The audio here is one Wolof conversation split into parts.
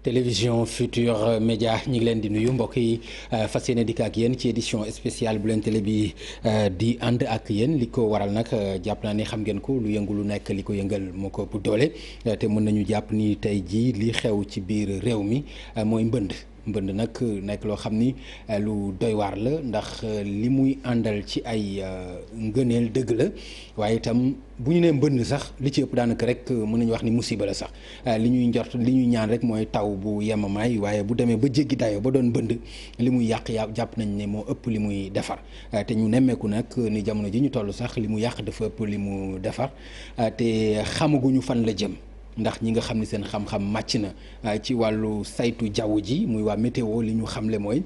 télévision Futur Média ñi ngi leen di nuyu mbokk yi fas yéene dikk ak yéen ci édition spéciale bu leen télé bi di ànd ak yéen li ko waral nag jàpp naa ni xam ngeen ko lu yëngu lu nekk li ko yëngal moo ko ëpp doole te mën nañu jàpp ni tey jii li xew ci biir réew mi mooy mbënd nag nekk loo xam ni lu doy waar la ndax li muy àndal ci ay ngëneel dëgg la waaye itam bu ñu nee mbënd sax li ci ëpp daanaka rek mën nañu wax ni musiba la sax li ñuy ñaan rek mooy taw bu yemamaay waaye bu demee ba jéggi dayoo ba doon mbënd li muy yàq jàpp nañ ne moo ëpp li muy defar te ñu nemmeeku nag ni jamono ji ñu toll sax li mu yàq dafa ëpp li mu defar te xamaguñu fan la jëm. ndax ñi nga xam ne seen xam-xam màcc na ci wàllu saytu jaww ji muy waa météo li ñu xamle mooy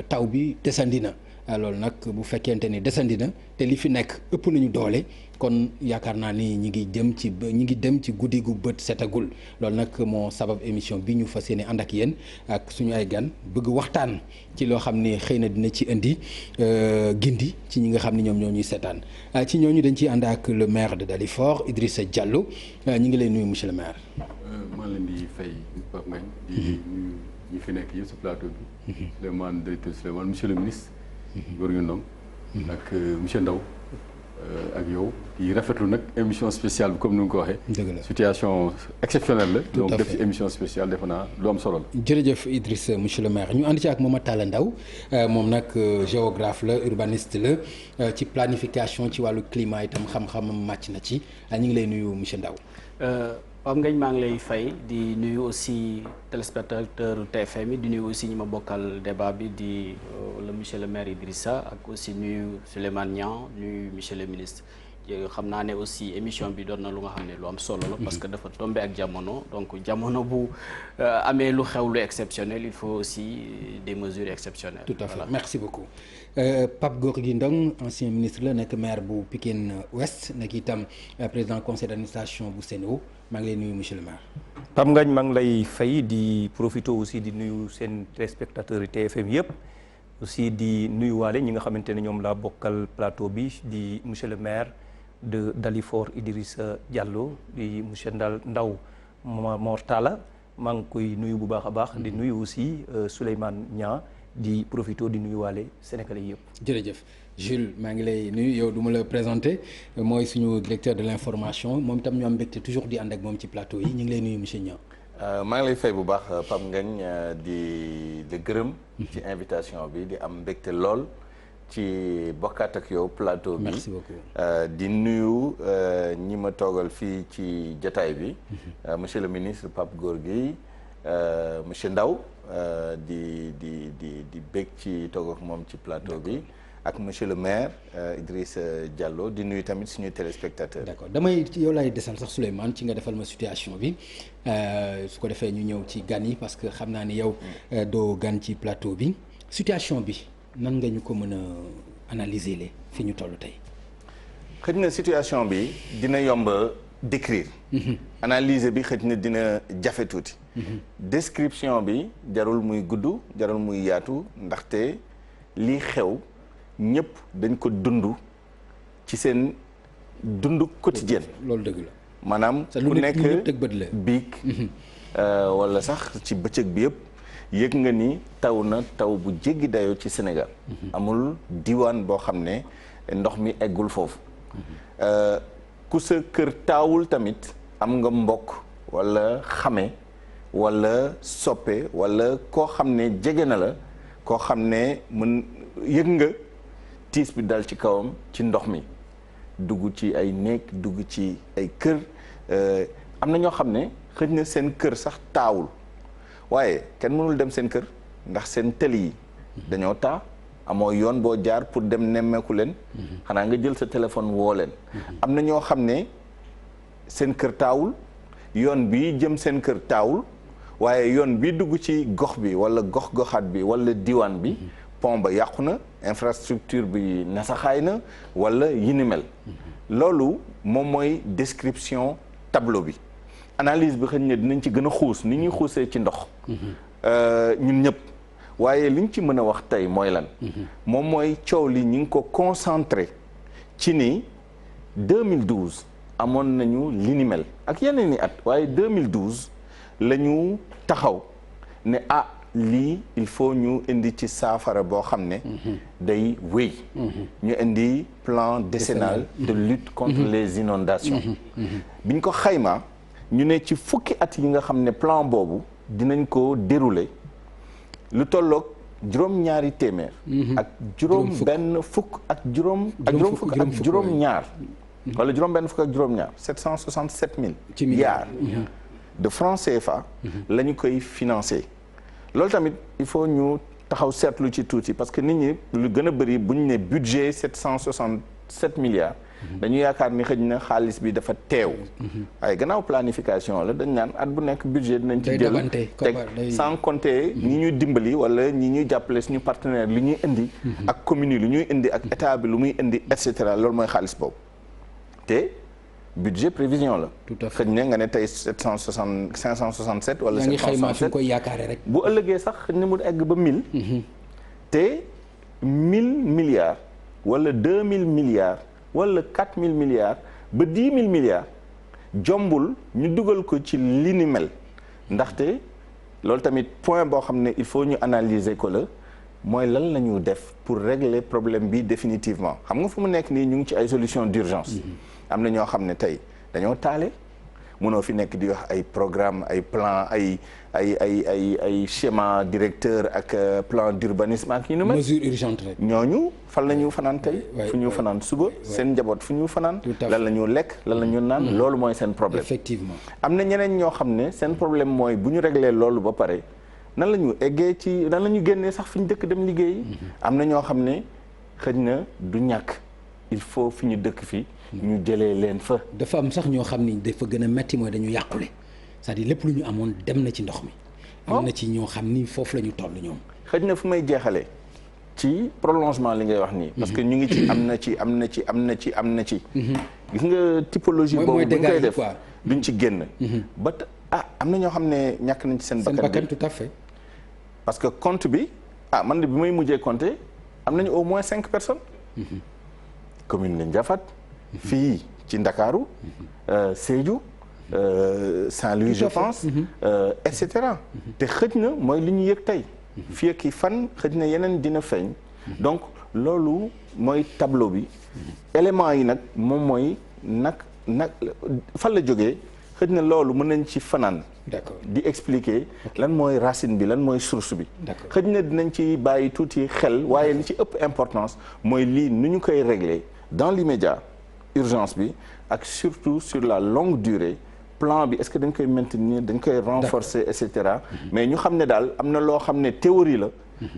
taw bi desandi na loolu nag bu fekkente ni desandi na te li fi nekk ëpp nañu doole kon yaakaar naa ni ñi ngi dem ci guddi gu bët setagul loolu nag moo sabab émission bi ñu fas yéene ànd ak yéen ak suñu ay gan bëgg waxtaan ci loo xam ne xëy na dina ci indi gindi ci ñi nga xam ne ñoom ñoo ñuy seetaan ci ñooñu dañ ciy ànd ak le maire de Dalifort Idrissa Diallo ñi ngi lay nuyu monsieur le maire. maa leen di fay Pape Ngagne di nuyu ñi fi nekk yëpp si plateau bi. Souleymane directeur Souleymane monsieur le ministre. Gorgui Ndong ak monsieur Ndaw ak yow yi rafetlu nag émission spéciale bi comme ni nga ko waxee. dëgg la situation exceptionnelle la. donc def ci émission spéciale defe naa lu am solo la. jërëjëf Idriss monsieur le maire ñu ànd ci ak Momar Talla Ndaw moom nag géographe la urbaniste la ci planification ci wàllu climat itam xam-xamam màcc na ci ñu ngi lay nuyu monsieur Ndaw. Pape Ngagne maa ngi lay fay di nuyu aussi téléspectateur TFM yi di nuyu aussi ñi ma bokkal débat bi di le monsieur le maire Idrissa ak aussi nuyu Souleymane Niang nuyu monsieur le ministre xam naa ne aussi émission bi doon na lu nga xam ne lu am solo la parce que dafa tombé ak jamono donc jamono bu amee lu xew lu exceptionnel il faut aussi des mesures exceptionnelles. Tout à fait, voilà. Merci beaucoup Pape Gorgui Ndong ancien ministre la nekk maire bu Pikine Ouest nekk itam président conseil d'administration bu Sen'Eau maa ngi lay nuyu monsieur le maire. Pape Ngagne maa ngi lay fay di profiter aussi di nuyu seen téléspectateurs yi TFM yëpp aussi di nuyu waale ñi nga xamante ne ñoom laa bokkal plateau bi di monsieur le maire de Dalifort Idrissa Diallo di monsieur Ndaw Momar Talla maa ngi koy nuyu bu baax a baax di nuyu aussi Souleymane Niang di profiter di nuyu waale sénégalais yëpp. jërëjëf Jules maa ngi lay nuyu yow du ma la présenter mooy suñu directeur de l'information moom itam ñu am mbégte toujours di ànd ak moom ci plateau yi ñu ngi lay nuyu monsieur Niang. maa ngi lay fay bu baax Pape Ngagne di gërëm. ci invitation bi di am mbégte lool ci bokkaat ak yow plateau bi. merci beaucoup di nuyu ñi ma toogal fii ci jataay bi. monsieur le ministre Pape Gorgui monsieur Ndaw di bég ci toog ak moom ci plateau bi. ak monsieur le maire Idrissa Diallo di nuyu tamit suñuy téléspectateurs. d'accord damay yow laay desal sax Souleymane ci nga defal ma situation bi su ko defee ñu ñëw ci gan yi parce que xam naa ni yow doo gan ci plateau bi situation bi nan nga ñu ko mën a analyser le fi ñu toll tey. xëj na situation bi dina yomb décrire. analyser bi xëj na dina jafe tuuti. description bi jarul muy gudd jarul muy yaatu ndaxte lii xew. ñëpp dañ ko dund ci seen dund quotidien loolu dëgg la maanaam ku nekk biig wala sax ci bëccëg bi yëpp yëg nga ni taw na taw bu jéggi dayoo ci Sénégal amul diwaan boo xam ne ndox mi eggul foofu ku sa kër taawul tamit am nga mbokk wala xame wala soppe wala koo xam ne jege na la koo xam ne mën yëg nga tiis bi dal ci kawam ci ndox mi dugg ci ay néeg dugg ci ay kër am na ñoo xam ne xëj na seen kër sax taawul waaye kenn mënul dem seen kër ndax seen tëli yi dañoo taa amoo yoon boo jaar pour dem nemmeeku leen xanaa nga jël sa téléphone woo leen am na ñoo xam ne seen kër taawul yoon bi jëm seen kër taawul waaye yoon bi dugg ci gox bi wala gox-goxaat bi wala diwaan bi pont ba yàqu na infrastructure bi nasaxaay na wala yi ni mel loolu moom mooy description tableau bi analyse bi xëy na dinañ ci gën a xuus ni ñuy xuusee ci ndox ñun ñëpp waaye liñ ci mën a wax tey mooy lan moom mooy coow li ñu ngi ko concentré ci ni 2012 amoon nañu li ni mel ak yeneen i at waaye 2012 la ñu taxaw ne lii il faut ñu indi ci saafara boo xam ne day wéy ñu indi plan décennal de lutte contre les inondations biñ ko xayma ñu ne ci fukki at yi nga xam ne plan boobu dinañ ko dérouler lu tolloog juróom-ñaari téeméer ak juróom benn fukk ak juróom ñaar wala juróom benn fukk ak juróom ñaar 767 000 milliards de francs CFA la ñu koy financer. loolu tamit il faut ñu taxaw seetlu ci tuuti parce que nit ñi lu gën a bëri bu ñu ne budget 767 milliards dañu yaakaar ni xëj na xaalis bi dafa teew waaye gannaaw planification la dañ naan at bu nekk budget dinañ ci jël teg sans compter ñi ñuy dimbali wala ñi ñuy jàppale suñu partenaire li ñuy indi ak communes yi lu ñuy indi ak état bi lu muy indi et cetera loolu mooy xaalis boobu te budget prévision la. tout à fait xëj na nga ne tey 567 wala 767. yaa ngi xayma fi koy yaakaare rek. bu ëllëgee sax xëj na mu egg ba 1000. te 1000 milliards wala 2000 milliards wala 4000 milliards ba 10 000 milliards jombul ñu dugal ko ci li ni mel ndaxte loolu tamit point boo xam ne il faut ñu analyser ko la mooy lan la ñu def pour régler problème bi définitivement xam nga fu mu nekk nii ñu ngi ci ay solutions d'urgence. am na ñoo xam ne tey dañoo taale mënoo fi nekk di wax ay programme ay plan ay schéma directeur ak plan d'urbanisme ak ñu ne mesure urgente rek. ñooñu fan la ñu fanaan tey fu ñu fanaan suba seen njaboot fu ñu fanaan lan la ñu lekk lan la ñu naan loolu mooy seen problème effectivement am na ñeneen ñoo xam ne seen problème mooy bu ñu régler loolu ba pare nan la ñu eggee ci nan la ñu génnee sax fi ñu dëkk dem liggéeyi am na ñoo xam ne xëj na du ñàkk il faut fi ñu dëkk fi ñu jëlee leen fa. dafa am sax ñoo xam ni dafa gën a metti mooy dañu yàqule c'est-à-dire lépp lu ñu amoon dem na ci ndox mi. am na ci ñoo xam ni foofu la ñu toll ñoom. xëj na fu may jeexalee ci prolongement li ngay wax nii. parce que ñu ngi ci am na ci. gis nga typologie boobu bu ñu koy def duñ ci génn. ba am na ñoo xam ne ñàkk nañ ci seen bakkan tout à fait. parce que compte bi man de bi may mujjee compter am nañu au moins 5 personnes. commune de Ndiaffate. fii ci Ndakaaru Sédhiou Saint-Louis je pense et cetera te xëj na mooy li ñu yëg tey fii ak fan xëj na yeneen dina feeñ donc loolu mooy tableau bi éléments yi nag moom mooy nag fan la jógee xëj na loolu mën nañ ci fanaan di expliquer lan mooy racine bi lan mooy source bi xëj na dinañ ci bàyyi tuuti xel waaye li ci ëpp importance mooy lii nu ñu koy régler dans l'immédiat urgence bi ak surtout sur la longue durée plan bi est-ce que dañ koy maintenir dañ koy renforcer et cetera mais ñu xam ne daal am na loo xam ne théorie la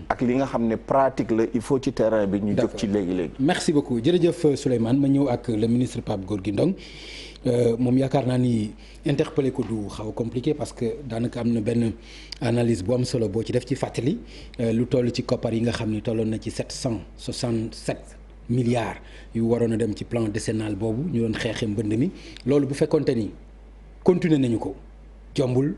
ak li nga xam ne pratique la il faut ci terrain bi ñu jóg ci léegi-léegi merci beaucoup jërëjëf Souleymane ma ñëw ak le ministre Pape Gorgui Ndong moom yaakaar naa ni interpellé ko du xaw a compliqué parce que daanaka am na benn analyse bu am solo boo ci def ci fàttali lu toll ci koppar yi nga xam ni tolloon na ci 767 milliards yu waroon a dem ci plan décennal boobu ñu doon xeexe mbënd mi loolu bu fekkonte ni continuer nañu ko jombul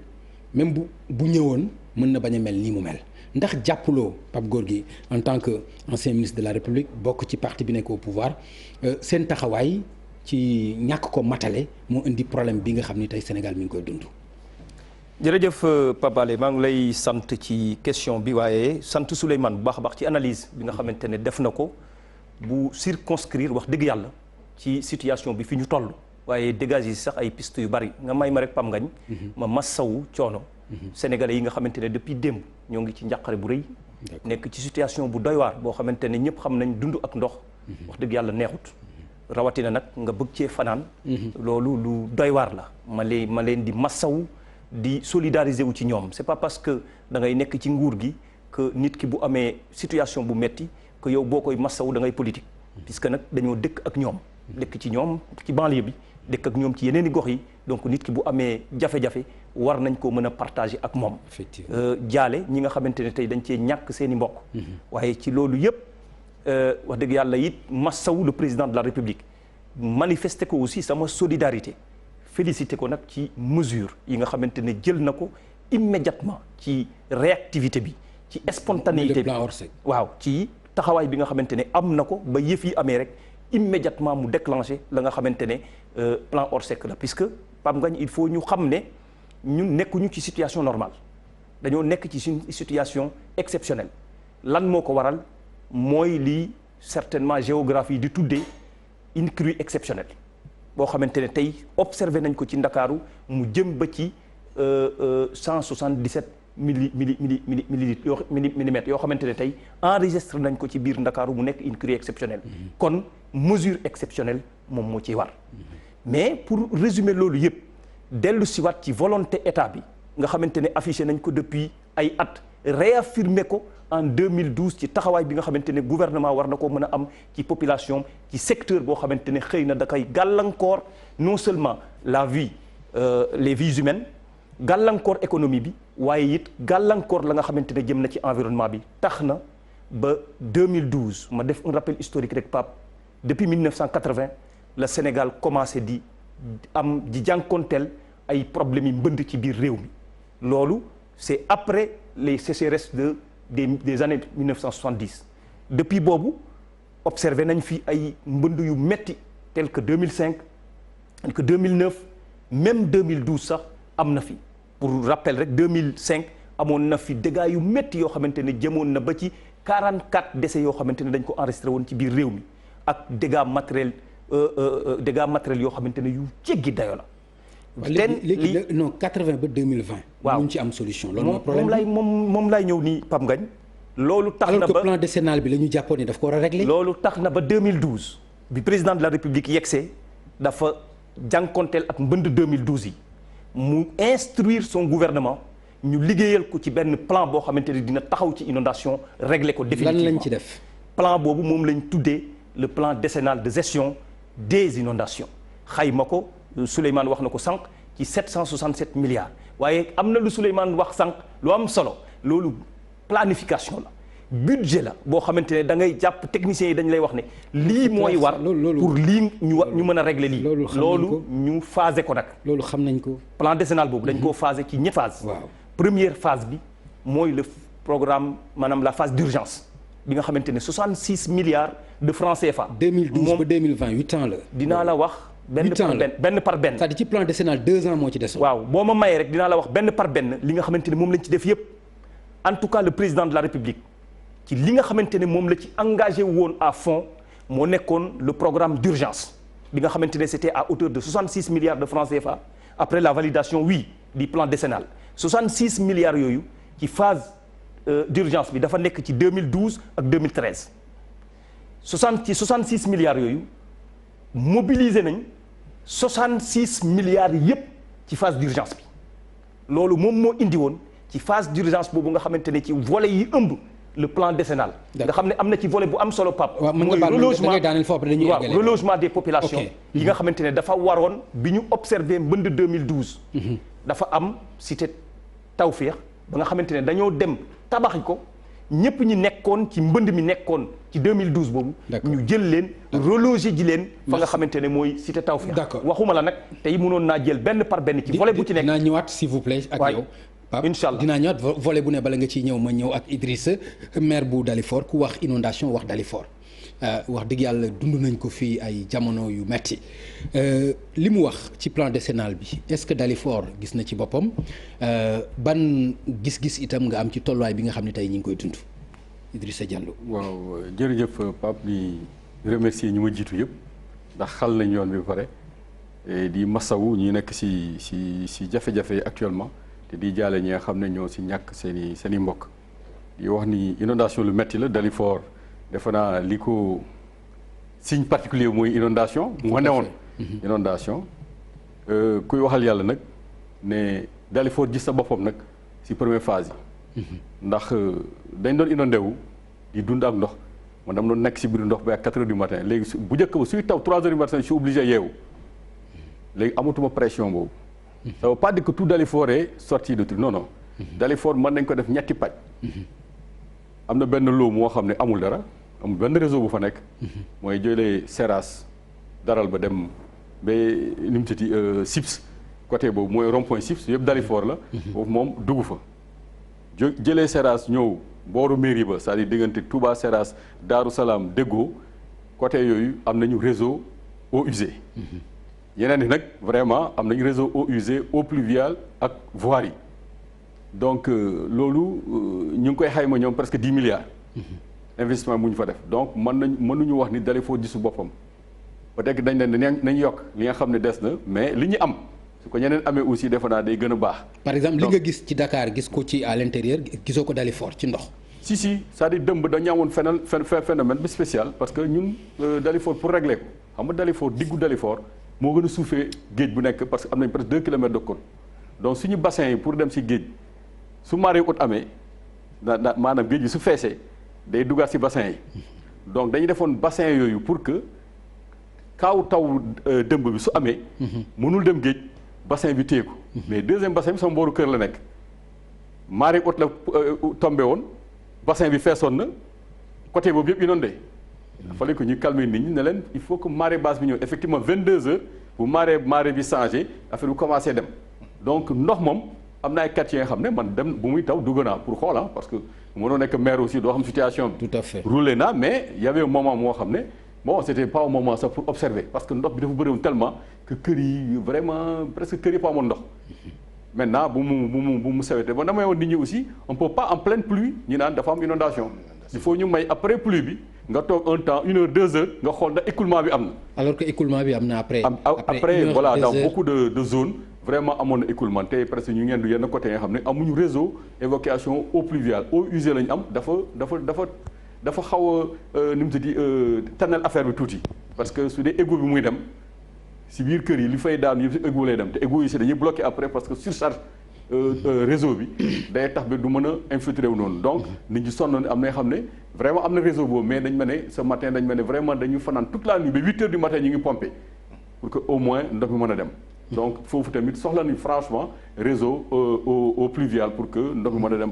même bu ñëwoon mën na bañ a mel nii mu mel ndax jàppuloo Pape Gorgui en tant que ancien ministre de la République bokk ci parti bi nekk au pouvoir seen taxawaay ci ñàkk ko matale moo indi problème bi nga xam ni tey Sénégal mi ngi koy dund. jërëjëf Pape Alé maa ngi lay sant ci question bi waaye sant Souleymane bu baax a baax ci analyse bi nga xamante ne def na ko. bu circonscrire wax dëgg yàlla ci situation bi fi ñu toll waaye dégage yi sax ay piste yu bari nga may ma rek Pam Ngañ ma massawu coono sénégalais yi nga xamante ne depuis démb ñoo ngi ci njàqare bu rëy nekk ci situation bu doy waar boo xamante ne ñëpp xam nañ dund ak ndox wax dëgg yàlla neexut rawatina nag nga bëgg cee fanaan loolu lu doy waar la ma leen di massawu di solidariser wu ci ñoom c'est pas parce que da ngay nekk ci nguur gi que nit ki bu amee situation bu metti que yow boo koy massawu da ngay politique puisque nag dañoo dëkk ak ñoom dëkk ci ñoom ci banlieue bi dëkk ak ñoom ci yeneen i gox yi donc nit ki bu amee jafe-jafe war nañ ko mën a partager ak moom jaale ñi nga xamante ne tey dañ cee ñàkk seen i mbokk waaye ci loolu yëpp wax dëgg yàlla it massawu le président de la République manifester ko aussi sama solidarité féliciter ko nag ci mesure yi nga xamante ne jël na ko immédiatement ci réactivité bi ci spontanéité bi waaw ci taxawaay bi nga xamante ne am na ko ba yëf yi amee rek immédiatement mu déclenché la nga xamante ne plan Orsec la puisque Pape Ngagne il faut ñu xam ne ñun nekkuñu ci situation normale dañoo nekk ci une situation exceptionnelle lan moo ko waral mooy lii certainement géographie di tuddee une crue exceptionnelle boo xamante ne tey observé nañ ko ci Ndakaaru mu jëm ba ci 177 millimètres yoo xamante ne tey enregistré nañ ko ci biir Ndakaaru mu nekk une crue exceptionnelle kon mesure exceptionnelle moom moo ciy war mais pour résumer loolu yëpp dellu siwaat ci volonté état bi nga xamante ne affiché nañ ko depuis ay at réaffirmé ko en 2012 ci taxawaay bi nga xamante ne gouvernement war na ko mën a am ci population ci secteur boo xamante ne xëy na da koy gàllankoor non seulement la vie les vies humaines gàllankoor économie bi waaye it gàllankoor la nga xamante ne jëm na ci environnement bi tax na ba 2012 ma def un rappel historique rek Pape depuis 1980 le Sénégal commencé di jànkonteel ay problèmes yi mbënd ci biir réew mi loolu c'est après les sécheresses des années 1970 depuis boobu observé nañ fi ay mbënd yu metti tel que 2005 que 2009 même 2012 sax am na fi pour rappel rek 2005 amoon na fi dégâts yu metti yoo xamante ne jëmoon na ba ci 44 décès yoo xamante ne dañ ko enregistré woon ci biir réew mi ak dégâts matériels yoo xamante ne yu jéggi dayo la. léegi non 80 ba 2020. waaw ñu ci am solution. loolu mooy problème moom laay ñëw nii Pape Ngagne. loolu tax na ba alors que plan décennal bi la ñu jàppoon ni daf ko war a régler. loolu tax na ba 2012 bi président de la République yegsee dafa jànkonteel ak mbënd 2012 yi mu instruire son gouvernement ñu liggéeyal ko ci benn plan boo xamante ne dina taxaw ci inondation régler ko définitivement. lan lañ ci def. plan boobu moom lañ tuddee le plan décennal de gestion des inondations xayma ko Souleymane wax na ko sànq ci 767 milliards waaye am na lu Souleymane wax sànq lu am solo loolu planification la budget la boo xamante ne da ngay jàpp techniciens yi dañ lay wax ne lii mooy war pour lii ñu mën a régler lii loolu ñu phasé ko nag loolu xam nañ ko plan décennal boobu dañ koo phasé ci ñetti phase waaw première phase bi mooy le programme maanaam la phase d'urgence bi nga xamante ne 66 milliards de francs CFA 2012 ba 2020 8 ans la dinaa la wax benn par benn c'est-à-dire ci plan décennal 2 ans moo ci des. waaw boo ma mayee rek dinaa la wax benn par benn li nga xamante ne moom lañ ci def yépp en tout cas le président de la République ci li nga xamante ne moom la ci engagé woon à fond moo nekkoon le programme d'urgence bi nga xamante ne c'était à hauteur de 66 milliards de francs CFA après la validation oui du plan décennal 66 milliards yooyu ci phase d'urgence bi dafa nekk ci 2012 ak 2013 66 milliards yooyu mobilisé nañ 66 milliards yépp ci phase d'urgence bi loolu moom moo indi woon ci phase d'urgence boobu nga xamante ne ci volet yi ëmb le plan décennal nga xam ne am na ci volet bu am solo Pape mooy relogement des populations yi nga xamante ne dafa waroon bi ñu observé mbënd 2012 dafa am cité Tawfekh ba nga xamante ne dañoo dem tabaxi ko ñëpp ñi nekkoon ci mbënd mi nekkoon ci 2012 boobu ñu jël leen reloger ji leen fa nga xamante ne mooy cité Tawfekh waxuma la nag tey mënoon naa jël benn par benn ci volet bu ci nekk dinaa ñëwaat s'il vous plaît ak yow Pape incha allah dinaa ñëwaat volet bu ne bala nga ciy ñëw ma ñëw ak Idrissa maire bu Dalifort ku wax inondation wax Dalifort wax dëgg yàlla dund nañ ko fii ay jamono yu metti li mu wax ci plan décennal bi est-ce que Dalifort gis na ci boppam ban gis-gis itam nga am ci tolluwaay bi nga xam ne tey ñi ngi koy dund Idrissa Diallo. waaw jërëjëf Pape di remercier ñi ma jiitu yëpp ndax xal nañ yoon bi ba pare di masawu ñi nekk si jafe-jafe actuellement te di jaale ñi nga xam ne ñoo si ñàkk seen i mbokk di wax ni inondation lu metti la Dalifort defe naa li ko signe particulier mooy inondation moo newoon inondation kuy waxal yàlla nag ne Dalifort gis sa boppam nag si première phase yi ndax dañ doon inondé wu di dund ak ndox man dama doon nekk si biir ndox bi ak 4 heures du matin léegi bu njëkk ba suy taw 3 heures du matin je suis obligé yeewu léegi amatuma pression boobu ça veut pas dire que tout Dalifort est sorti de truc non non Dalifort mën nañ ko def ñetti pàcc am na benn loo moo xam ne amul dara amul benn réseau bu fa nekk mooy jëlee Seras daral ba dem ba ni mu tëti Sips côté boobu mooy rond-point Sips yëpp Dalifort la foofu moom dugg fa jëlee Seras ñëw booru mairie ba c'est-à-dire diggante Touba Seras Daaru Salaam Déggo côté yooyu am nañu réseau eaux usées yeneen yi nag vraiment am nañu réseau eaux usées eaux pluviales ak voirie donc loolu ñu ngi koy xayma ñoom presque 10 milliards. investissement bu ñu fa def donc mënuñu wax ni Dalifort gisu boppam peut-être dañ leen nañ yokk li nga xam ne des na mais li ñu am su ko ñeneen amee aussi defe naa day gën a baax. par exemple li nga gis ci Dakar gis ko ci à l'intérieur gisoo ko Dalifort ci ndox. si c'est-à-dire dëmb dañu amoon phénomène bi spécial parce que ñun Dalifort pour régler ko xam nga Dalifort diggu Dalifort moo gën a suufee géej bu nekk parce que am nañ presque 2 kilomètres de côte donc suñu bassin yi pour dem si géej su marée haute amee maanaam géej gi su feesee day duggaat si bassin yi donc dañuy defoon bassin yooyu pour que kaaw taw dëmb bi su amee mënul dem géej bassin bi téye ko mais deuxième bassin bi sama mbooru kër la nekk marée haute la tombé woon bassin bi feesoon na côté boobu yëpp inondé il fallait que ñu calmer nit ñi ne leen il faut que marée basse bi ñëw effectivement 22 heures bu marée bi changé affaire bi commencé dem donc ndox moom am na ay quartiers yoo xam ne man dem bu muy taw dugg naa pour xool parce que mënoo nekk maire aussi doo xam situation bi. tout à fait roulé naa mais y avait un moment moo xam ne bon c'était pas un moment sax pour observer parce que ndox bi dafa bëriwoon tellement que kër yi vraiment presque kër yi pas amoon ndox. maintenant bu mu sewete ba damay woon nit ñi aussi on peut pas en pleine pluie ñu naan dafa am inondation il faut ñu may après pluie bi nga toog un temps 1 heure 2 heures nga xool ndax écoulement bi am na. alors que écoulement bi am na après. après voilà dans beaucoup de zones vraiment amoon na écoulement te presque ñu ngeen du yenn côté nga xam ne amuñu réseau évacuation eau pluviale eau usée la ñu am dafa xaw a ni mu tudd tànnal affaire bi tuuti parce que su dee égout bi muy dem. si biir kër yi li fay daanu yëpp si égout lay dem te égout yi si dañuy bloqué après parce que surcharge réseau bi day tax bi du mën a infiltré wu noonu donc nit ñi sonn am na xam ne vraiment am na réseau boobu mais dañ ma ne ce matin dañ ma ne vraiment dañu fanaan toute la nuit ba 8 heures du matin ñu ngi pompé pour que au moins ndox mi mën a dem donc foofu tamit soxla nañu franchement réseau au pluvial pour que ndox mi mën a dem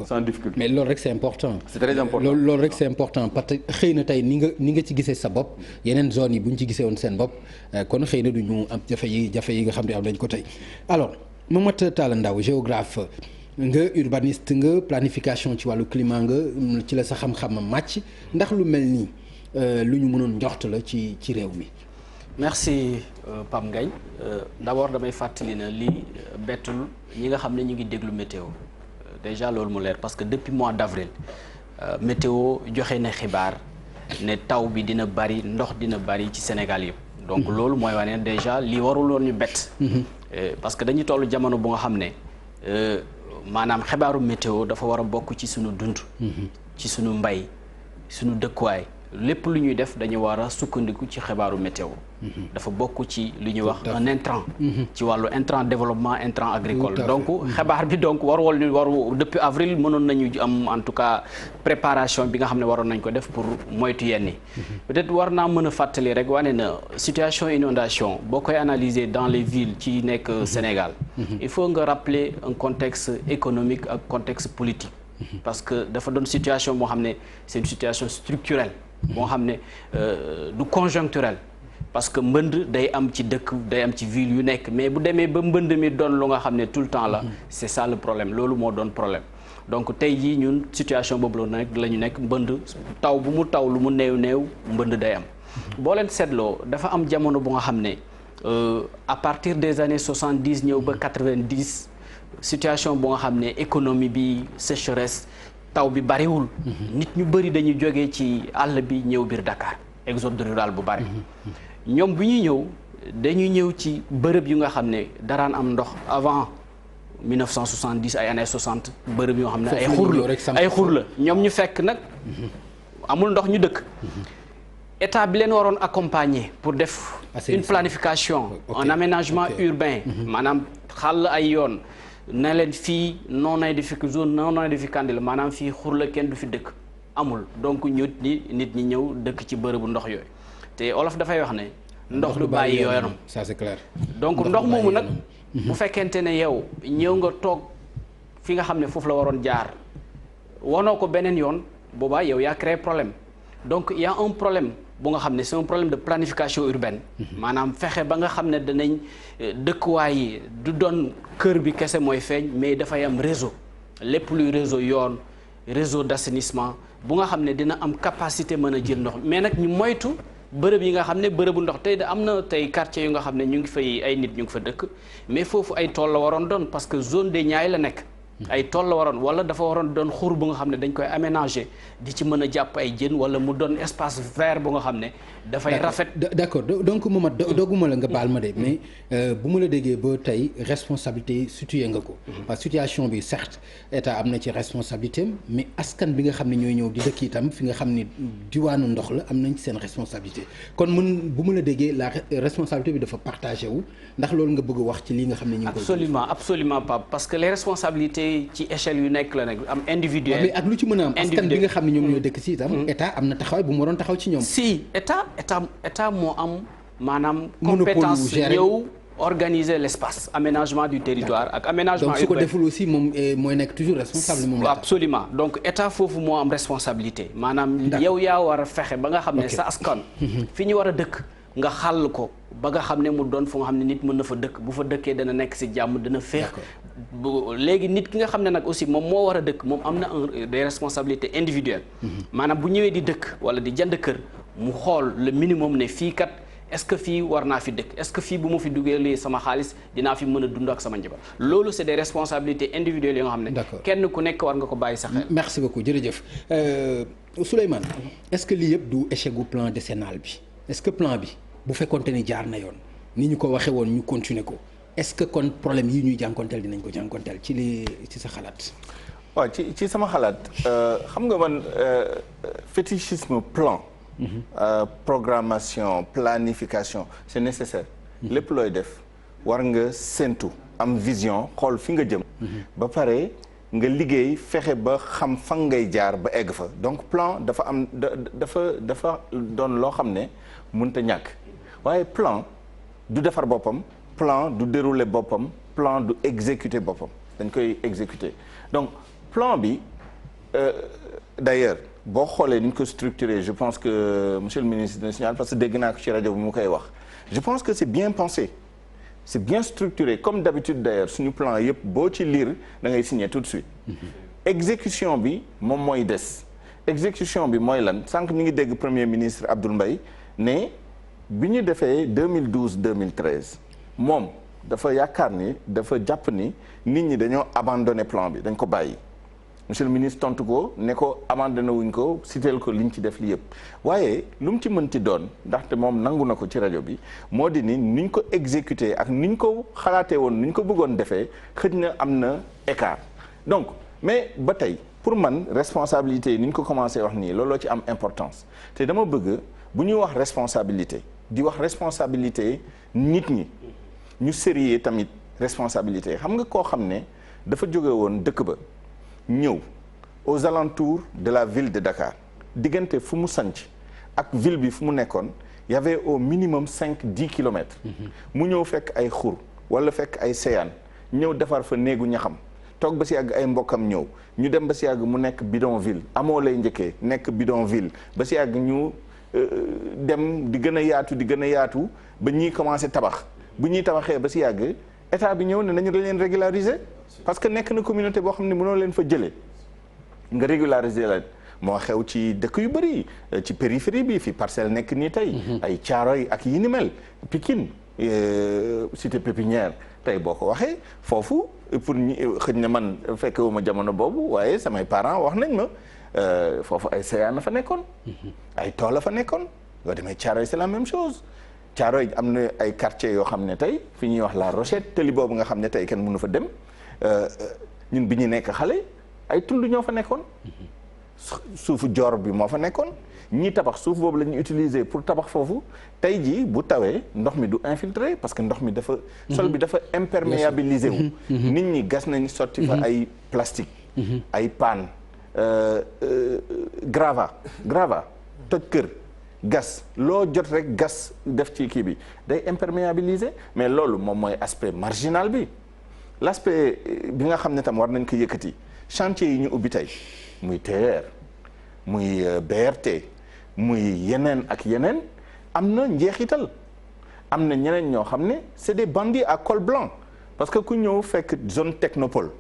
sans difficulté. mais loolu rek c'est important. c'est très important loolu rek c'est important parce que xëy na tey ni nga ci gisee sa bopp yeneen zones yi bu ñu ci gisee woon seen bopp kon xëy na du ñu am jafe yi nga xam ne am nañ ko tey alors Mamadou Talla Ndao géographe nga urbaniste nga planification ci wàllu climat nga ci la sa xam-xam màcc ndax lu mel nii lu ñu mënoon njort la ci réew mi. merci Pape Ngagne d'abord damay fàttali na lii bettul ñi nga xam ne ñu ngi déglu météo déjà loolu mu leer parce que depuis mois d'avril météo joxe na xibaar ne taw bi dina bari ndox dina bari ci Sénégal yëpp donc loolu mooy wane ne déjà lii warul woon ñu bett parce que dañuy toll jamono bu nga xam ne maanaam xibaaru météo dafa war a bokk ci suñu dund ci suñu mbay suñu dëkkuwaay lépp lu ñuy def dañu war a sukkandiku ci xibaaru météo dafa bokk ci lu ñuy wax un intrant ci wàllu intrant développement intrant agricole donc xibaar bi donc waru depuis avril mënoon nañu am en tout cas préparation bi nga xam ne waroon nañ ko def pour moytu yenni peut-être war naa mën a fàttali rek wane na situation inondation boo koy analyser dans les villes ci nekk Sénégal il faut nga rappeler un contexte économique ak contexte politique parce que dafa doon situation boo xam ne c'est une situation structurelle boo xam ne du conjoncturel parce que mbënd day am ci dëkk day am ci ville yu nekk mais bu demee ba mbënd mi doon lu nga xam ne tout le temps la c'est ça le problème loolu moo doon problème donc tey jii ñun situation boobu la ñu nekk mbënd taw bu mu taw lu mu néew mbënd day am boo leen seetloo dafa am jamono bu nga xam ne à partir des années 70 ñëw ba 90 situation bu nga xam ne économie bi sécheresse taw bi bariwul nit ñu bëri dañuy jógee ci àll bi ñëw biir Dakar exode rural bu bari ñoom bu ñuy ñëw dañuy ñëw ci bërëb yu nga xam ne daraan am ndox avant 1970 ay années 60 bërëb yoo xam ne ay xur la ñoom ñu fekk nag amul ndox ñu dëkk état bi leen waroon accompagner pour def une planification un aménagement urbain maanaam xàll ay yoon ne leen fii non aedificandi la maanaam fii xur la kenn du fi dëkk amul donc nit ñi ñëw dëkk ci bërëbu ndox yooyu te olof dafay wax ne ndox du bàyyi yoonam ça c'est clair donc ndox moomu nag bu fekkente ne yow ñëw nga toog fi nga xam ne foofu la waroon jaar wanoo ko beneen yoon boobaa yow yaa créé problème donc il y a un problème bu nga xam ne c'est un problème de planification urbaine maanaam fexe ba nga xam ne danañ dëkkuwaay yi du doon kër bi kese mooy feeñ mais dafay am réseau lépp luy réseau yoon réseau d'assainissement bu nga xam ne dina am capacité mën a jël ndox mais nag ñu moytu bërëb yi nga xam ne bërëbu ndox tey am na tey quartier yu nga xam ne ñu ngi fay ay nit ñu ngi fa dëkk mais foofu ay tool la waroon doon parce que zone des Niayes la nekk ay tool la waroon wala dafa waroon doon xur bu nga xam ne dañ koy aménager di ci mën a jàpp ay jën wala mu doon espace vert bu nga xam ne dafay rafet. d'accord donc Momadou dogguma la nga baal ma de mais bu ma la déggee ba tey responsabilité situé nga ko. parce que situation bi certes état am na ci responsabilité mais askan bi nga xam ne ñooy ñëw di dëkk itam fi nga xam ni diwaanu ndox la am nañ ci seen responsabilité kon bu ma la déggee la responsabilité bi dafa partagé wu ndax loolu nga bëgg a wax ci lii nga xam ne ñu ngi koy. absolument pas parce que les responsabilités ci échelle yu nekk la nag am individuel. mais ak lu ci mën a am askan bi nga xam ne ñoom ñoo dëkk si itam. état am na taxawaay bu mu waroon taxaw ci ñoom. si état moo am maanaam. compétence ñëw organiser l'espace aménagement du territoire ak aménagement urbain. donc su ko deful aussi moom mooy nekk toujours responsable moom état. absolument donc état foofu moo am responsabilité maanaam. yow yaa war a fexe ba nga xam ne sa askan. fi ñu war a dëkk. nga xàll ko ba nga xam ne mu doon fu nga xam ne nit mën na fa dëkk bu fa dëkkee dana nekk ci jàmm dana féex. léegi nit ki nga xam ne nag aussi moom moo war a dëkk moom am na des responsabilités individuelles. maanaam bu ñëwee di dëkk walla di jënd kër mu xool le minimum ne fii kat est-ce que fii war naa fi dëkk est-ce que fii bu ma fi duggee lii sama xaalis dinaa fi mën a dund ak sama njaboot loolu c'est des responsabilités individuelles yoo nga xam ne. kenn ku nekk war nga ko bàyyi sa xel. merci beaucoup jërëjëf Souleymane est-ce que lii yëpp du échec gu plan décennal bi. est-ce que plan bi bu fekkonte ni jaar na yoon ni ñu ko waxee woon ñu continuer ko est-ce que kon problème yi ñuy jànkonteel dinañ ko jànkonteel ci sa xalaat. waaw ci sama xalaat xam nga man fétichisme plan. Programmation planification c'est nécessaire. lépp looy def war nga séntu am vision xool fi nga jëm. ba pare nga liggéey fexe ba xam fan ngay jaar ba egg fa donc plan dafa am dafa doon loo xam ne mënta ñàkk waaye plan du defar boppam plan du dérouler boppam plan du exécuter boppam dañ koy exécuter donc plan bi d'ailleurs boo xoolee ni ñu ko structuré je pense que monsieur le ministre dina signal parce que dégg naa ko ci rajo bi mu koy wax je pense que c'est bien pensé c'est bien structuré comme d'habitude d'ailleurs suñu plan yëpp boo ci lire da ngay signer tout de suite exécution bi moom mooy des exécution bi mooy lan sànq ñu ngi dégg premier ministre Abdoul Mbaye ne bi ñu defee 2012-2013 moom dafa yaakaar ni dafa jàpp ni nit ñi dañoo abandonné plan bi dañ ko bàyyi monsieur le ministre tontu ko ne ko abandonné wuñ ko citeel ko liñ ci def li yëpp waaye lu mu ci mënti doon ndaxte moom nangu na ko ci rajo bi moo di ni niñ ko exécuté ak niñ ko xalaatee woon niñ ko bëggoon defee xëj na am na écart donc mais ba tey pour man responsabilité yi ni ñu ko commencé wax nii looloo ci am importance te dama bëgg bu ñuy wax responsabilité di wax responsabilité nit ñi ñu sérieux tamit responsabilité xam nga koo xam ne dafa jóge woon dëkk ba ñëw aux alentours de la ville de Dakar diggante fu mu sanc ak ville bi fu mu nekkoon y avait au minimum 5-10 kilomètres mu ñëw fekk ay xur wala fekk ay séyaan ñëw defar fa néegu ñaxam toog ba si yàgg ay mbokkam ñëw ñu dem ba si yàgg mu nekk bidonville amoo lay njëkkee nekk bidonville ba si yàgg ñu dem di gën a yaatu ba ñii commencé tabax bu ñuy tabaxee ba si yàgg état bi ñëw ne nañu leen régulariser parce que nekk na communauté boo xam ne mënoo leen fa jëlee nga régulariser leen moo xew ci dëkk yu bëri ci périphérie bi fi parcelle nekk nii tey ay Thiaroye ak yi ni mel Pikine cité pépinière tey boo ko waxee foofu pour ñi xëj na man fekkewu ma jamono boobu waaye samay parents wax nañ ma foofu ay séyaan la fa nekkoon ay tool la fa nekkoon yoo demee Thiaroye c'est la même chose Thiaroye am na ay quartiers yoo xam ne tey fi ñuy wax La Rochette tëli boobu nga xam ne tey kenn mënu fa dem ñun bi ñu nekk xale ay tund ñoo fa nekkoon suufu joor bi moo fa nekkoon ñii tabax suuf boobu la ñu utiliser pour tabax foofu tey jii bu tawee ndox mi du infiltré parce que ndox mi dafa sol bi dafa imperméabilisé wu nit ñi gas nañ sotti fa ay plastique ay paan grava toj kër gas loo jot rek gas def ci kii bi day imperméabiliser mais loolu moom mooy aspect marginal bi l'aspect bi nga xam ne tam war nañ ko yëkkati chantier yi ñu ubbi tey muy TER muy BRT muy yeneen ak yeneen am na njeexital am na ñeneen ñoo xam ne c'est des bandits à col blanc parce que ku ñëw fekk zone technopole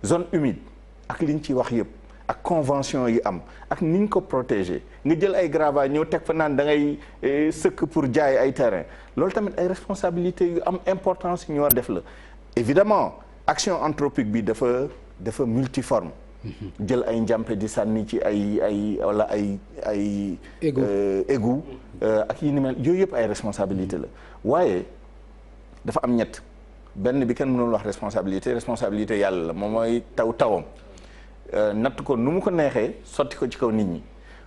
zone humide ak liñ ci wax yëpp ak convention yi am ak niñ ko protéger nga jël ay gravats ñëw teg fa naan da ngay sëkk pour jaay ay terrain loolu tamit ay responsabilités yu am importance yu ñu war def la évidemment action anthropique bi dafa multiforme. jël ay njàmpe di sànni ci ay wala ay égout ak yi ni mel yooyu yëpp ay responsabilité la waaye dafa am ñett benn bi kenn mënul wax responsabilité yàlla la moom mooy tawam natt ko nu mu ko neexee sotti ko ci kaw nit ñi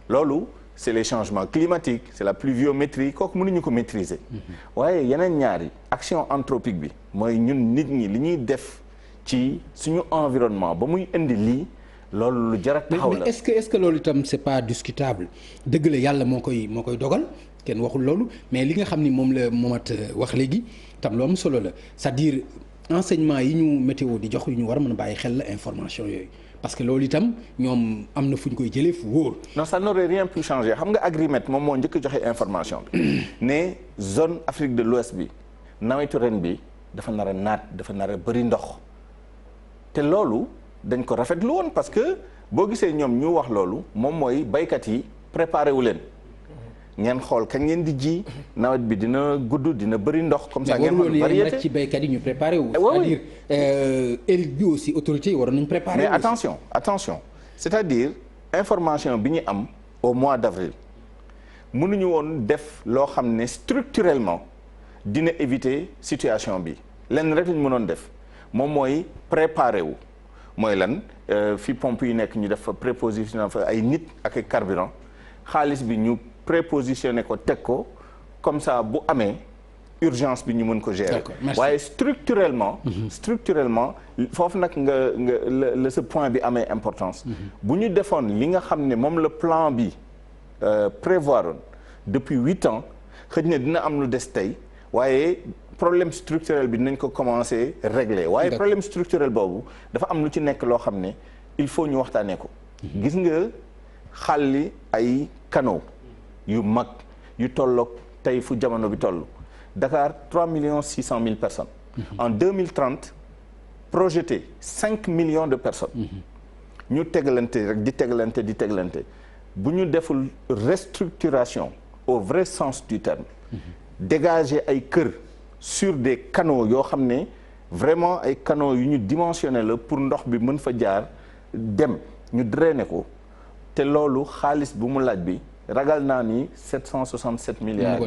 loolu c'est les changements climatiques c'est la pluviométrie kooku mënuñu ko maîtriser waaye yeneen ñaari action anthropique bi mooy ñun nit ñi li ñuy def ci suñu environnement ba muy indi lii loolu lu jar a taxaw la mais est-ce que loolu itam c'est pas discutable dëgg la yàlla moo koy dogal kenn waxul loolu mais li nga xam ni moom la Momath wax léegi tam lu am solo la c'est-à-dire enseignement yi ñu météo di jox yu ñu war a mën a bàyyi xel la information yooyu parce que loolu itam ñoom am na fu ñu koy jëlee fu wóor. non ça n'aurait rien pu changer xam nga Agrimet moom moo njëkk joxe information bi ne zone Afrique de l'Ouest bi nawetu ren bi dafa nar a naat dafa nar a bëri ndox te loolu. dañ ko rafetlu woon parce que boo gisee ñoom ñu wax loolu moom mooy baykat yi préparé wu leen ngeen xool kañ ngeen di ji nawet bi dina gudd dina bëri ndox. comme ça ngeen xool variété ci baykat yi ñu préparé wu. c'est-à-dire élite bi aussi autorités yi waroon nañu préparé. mais attention c'est-à-dire information bi ñu am au mois d'avril mënuñu woon def loo xam ne structurellement dina éviter situation bi lenn rek lañu mënoon def moom mooy préparé wu. mooy lan fi pompe yi nekk ñu def fa prépositionné fa ay nit ak ay carburant xaalis bi ñu prépositionné ko teg ko comme ça bu amee urgence bi ñu mën ko gérer. waaye structurellement foofu nag nga ce point bi amee importance. bu ñu defoon li nga xam ne moom la plan bi prévoir depuis 8 ans xëy na dina am lu des tey waaye. problème structurel bi dinañ ko commencer régler waaye problème structurel boobu dafa am lu ci nekk loo xam ne il faut ñu waxtaanee ko gis nga xàlli ay canaux yu mag yu tolloog tey fu jamono bi toll Dakar 3,6 millions personnes en 2030 projeté 5 millions de personnes ñu tegalante rek di tegalante bu ñu deful restructuration au vrai sens du terme dégager ay kër sur des canaux yoo xam ne vraiment ay canaux yu ñu dimensionné la pour ndox bi mën fa jaar dem ñu drainer ko te loolu xaalis bu mu laaj bi ragal naa ni 767 milliards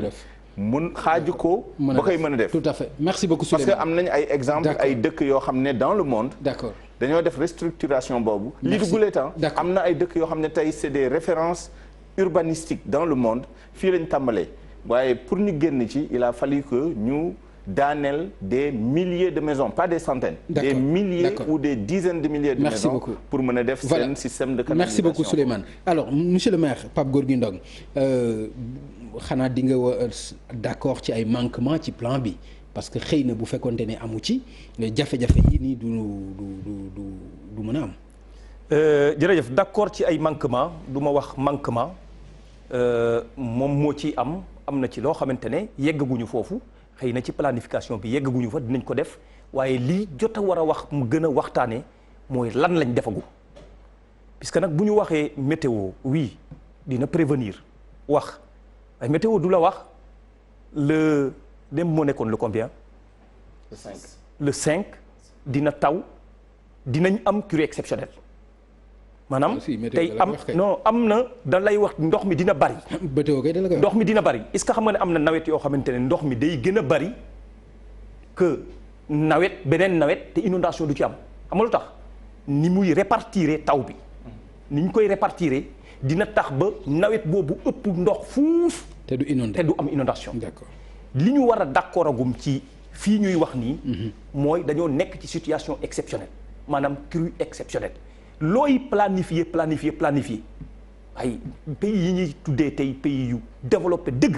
mun xaaju ko ba koy mën a def tout à fait merci beaucoup Souleymane parce que am nañ ay exemple ay dëkk yoo xam ne dans le monde d'accord dañoo def restructuration boobu lii du gulee temps am na ay dëkk yoo xam ne tey c'est des références urbanistiques dans le monde fii lañ tàmbalee waaye pour ñu génn ci il a fallu que ñu daaneel des milliers de maisons pas des centaines. Des milliers ou des dizaines de milliers de merci maisons beaucoup. Pour mën a def seen système de canalisation. Merci beaucoup Souleymane alors monsieur le maire Pape Gorgui Ndong xanaa di nga d'accord ci ay manquements ci plan bi parce que xëy na bu fekkonte ne amu ci jafe-jafe yi nii du mën a am. jërëjëf d'accord ci ay manquements du ma wax manquement moom moo ci am na ci loo xamante ne yeggaguñu foofu. xëy na ci planification bi yeggaguñu fa dinañ ko def waaye lii jot a war a wax mu gën a waxtaanee mooy lan lañ defagu puisque nag bu ñu waxee météo oui dina prévenir wax waaye météo du la wax le dem moo nekkoon le combien. le 5 dina taw dinañ am curée exceptionnelle maanaam tey am na da lay wax ndox mi dina bari. ndox mi dina bari est-ce que xam nga ne am na nawet yoo xamante ne ndox mi day gën a bari que beneen nawet te inondation du ci am xam nga lu tax ni muy répartir taw bi ni ñu koy répartir dina tax ba nawet boobu ëpp ndox fuuf. te du am inondation. d'accord li ñu war a d'accord agum ci fii ñuy wax nii. mooy dañoo nekk ci situation exceptionnelle maanaam crue exceptionnelle. looy planifier ay pays yi ñuy tuddee tey pays yu développé dëgg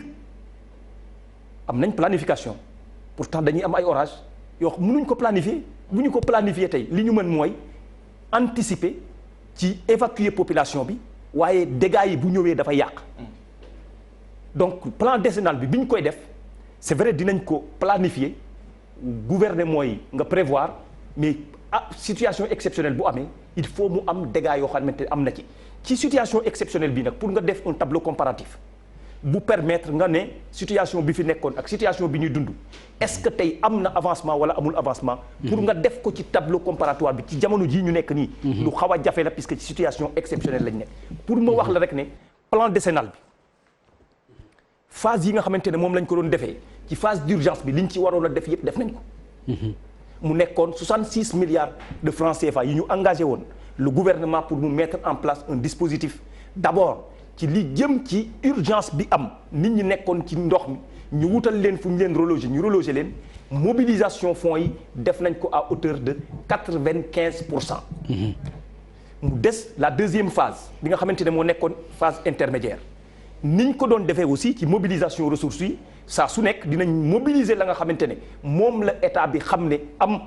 am nañ planification pourtant dañuy am ay orages yoo xam mënuñ ko planifier bu ñu ko planifier tey li ñu mën mooy anticiper ci évacuer population bi waaye dégâts yi bu ñëwee dafa yàq donc plan décennal bi ñu koy def c'est vrai dinañ ko planifier gouverner mooy nga prévoir mais situation exceptionnelle bu amee il faut mu am dégâts yoo xamante am na ci situation exceptionnelle bi nag pour nga def un tableau comparatif bu permettre nga ne situation bi fi nekkoon ak situation bi ñuy dund est-ce que tey am na avancement wala amul avancement. pour nga def ko ci tableau comparatoire bi ci jamono jii ñu nekk nii. lu xaw a jafe la puisque ci situation exceptionnelle lañ nekk. pour ma wax la rek ne plan décennal bi phase yi nga xamante ne moom lañ ko doon defee ci phase d'urgence bi liñ ci waroon a def yëpp def nañ ko. mu nekkoon 66 milliards de francs CFA yi ñu engagé woon le gouvernement pour mu mettre en place un dispositif d'abord ci li jëm ci urgence bi am nit ñi nekkoon ci ndox mi ñu wutal leen fu ñu leen reloger ñu reloger leen mobilisation fonds yi def nañ ko à hauteur de 95%. mu des la deuxième phase bi nga xamante ne moo nekkoon phase intermédiaire niñ ko doon defee aussi ci mobilisation ressources yi saa su nekk dinañ mobiliser la nga xamante ne moom la état bi xam ne am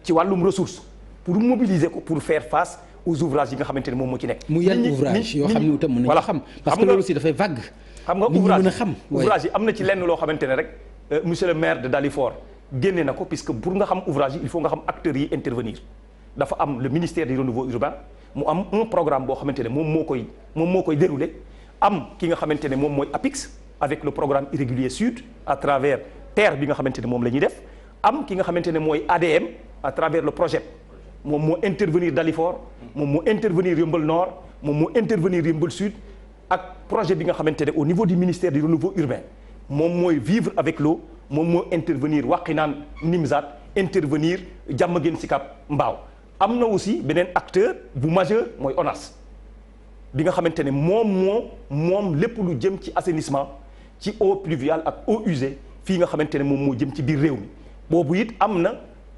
ci wàllum ressource pour mobiliser ko pour faire face aux ouvrages yi nga xamante ne moom moo ci nekk. mu yan ouvrage yoo xam ne itam mën nañu xam parce que loolu aussi dafay vague. xam nga ouvrage yi am na ci lenn loo xamante ne rek monsieur le maire de Dalifort génne na ko puisque pour nga xam ouvrage yi il faut nga xam acteurs yi intervenir dafa am le ministère du renouveau urbain mu am un programme boo xamante ne moom moo koy dérouler am ki nga xamante ne moom mooy APIX avec le programme irrégulier sud à travers terre bi nga xamante ne moom la ñuy def am ki nga xamante ne mooy ADM à travers le projet moom moo intervenir Dalifort moom moo intervenir Yeumbeul Nord moom moo intervenir Yeumbeul Sud ak projet bi nga xamante ne au niveau du ministère du renouveau urbain moom mooy vivre avec l'eau moom moo intervenir Wakhinane Nimzatt intervenir Diamaguène Sicap Mbao am na aussi beneen acteur bu majeur mooy ONAS bi nga xamante ne moom lépp lu jëm ci assainissement ci eau pluviale ak eau usée fii nga xamante ne moom moo jëm ci biir réew mi boobu it am na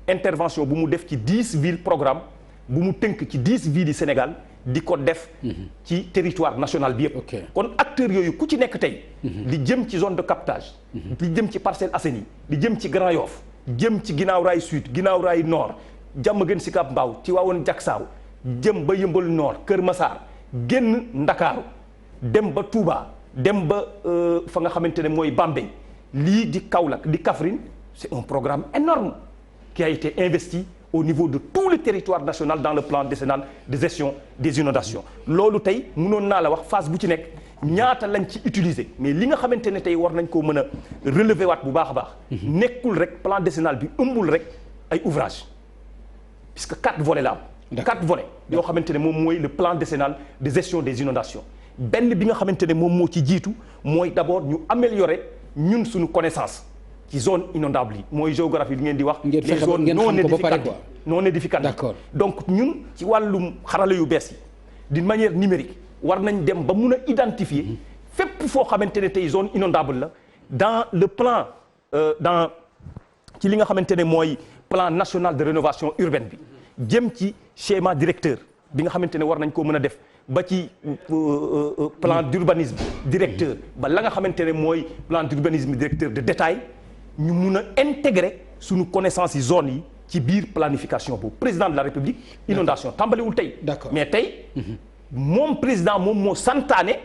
intervention bu mu def ci 10 villes programme bu mu tënk ci 10 villes du Sénégal di ko def ci territoire national bi yëpp. kon acteurs yooyu ku ci nekk tey li jëm ci zone de captage li jëm ci Parcelles Assainies li jëm ci Grand Yoff jëm ci Guinaw Rail Sud Guinaw Rail Nord Diamaguène Sicap Mbao Tivaouane Diacksao jëm ba Yeumbeul Nord Kër Massar génn Ndakaaru dem ba Touba dem ba fa nga xamante ne mooy Bambey lii di Kaolack di Kaffrine c'est un programme énorme qui a été investi au niveau de tout le territoire national dans le plan décennal de gestion des inondations loolu tey mënoon naa la wax phase bu ci nekk ñaata lañ ci utiliser mais li nga xamante ne tey war nañ koo mën a relever waat bu baax a baax nekkul rek plan décennal bi ëmbul rek ay ouvrages puisque 4 volets la am 4 volets yoo xamante ne moom mooy le plan décennal de gestion des inondations benn bi nga xamante ne moom moo ci jiitu mooy d'abord ñu améliorer ñun suñu connaissance ci zone inondable yi mooy géographie li ngeen di wax les zones non édificantes d'accord donc ñun ci wàllum xarala yu bees yi d'une manière numérique war nañ dem ba mun a identifier fépp foo xamante ne tey zone inondable la dans le plan dans ci li nga xamante ne mooy plan national de rénovation urbaine bi jëm ci schéma directeur bi nga xamante ne war nañ koo mën a def ba ci plan d'urbanisme directeur ba la nga xamante ne mooy plan d'urbanisme directeur de détail ñu mun a intégrer suñu connaissance yi zone yi ci biir planification boobu président de la république inondation tàmbaliwul tey mais tey moom président moom moo santaane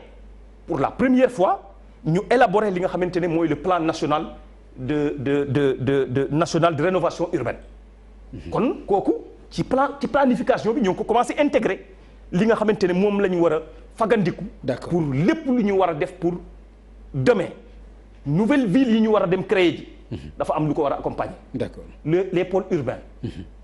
pour la première fois ñu élaborer li nga xamante ne mooy le plan national de national de rénovation urbaine kon kooku ci planification bi ñoo ngi ko commencé intégrer li nga xamante ne moom la ñu war a fagandiku pour lépp lu ñu war a def pour demain nouvelle ville yi ñu war a dem créer ji dafa am lu ko war a accompagner. d'accord les pôles urbains.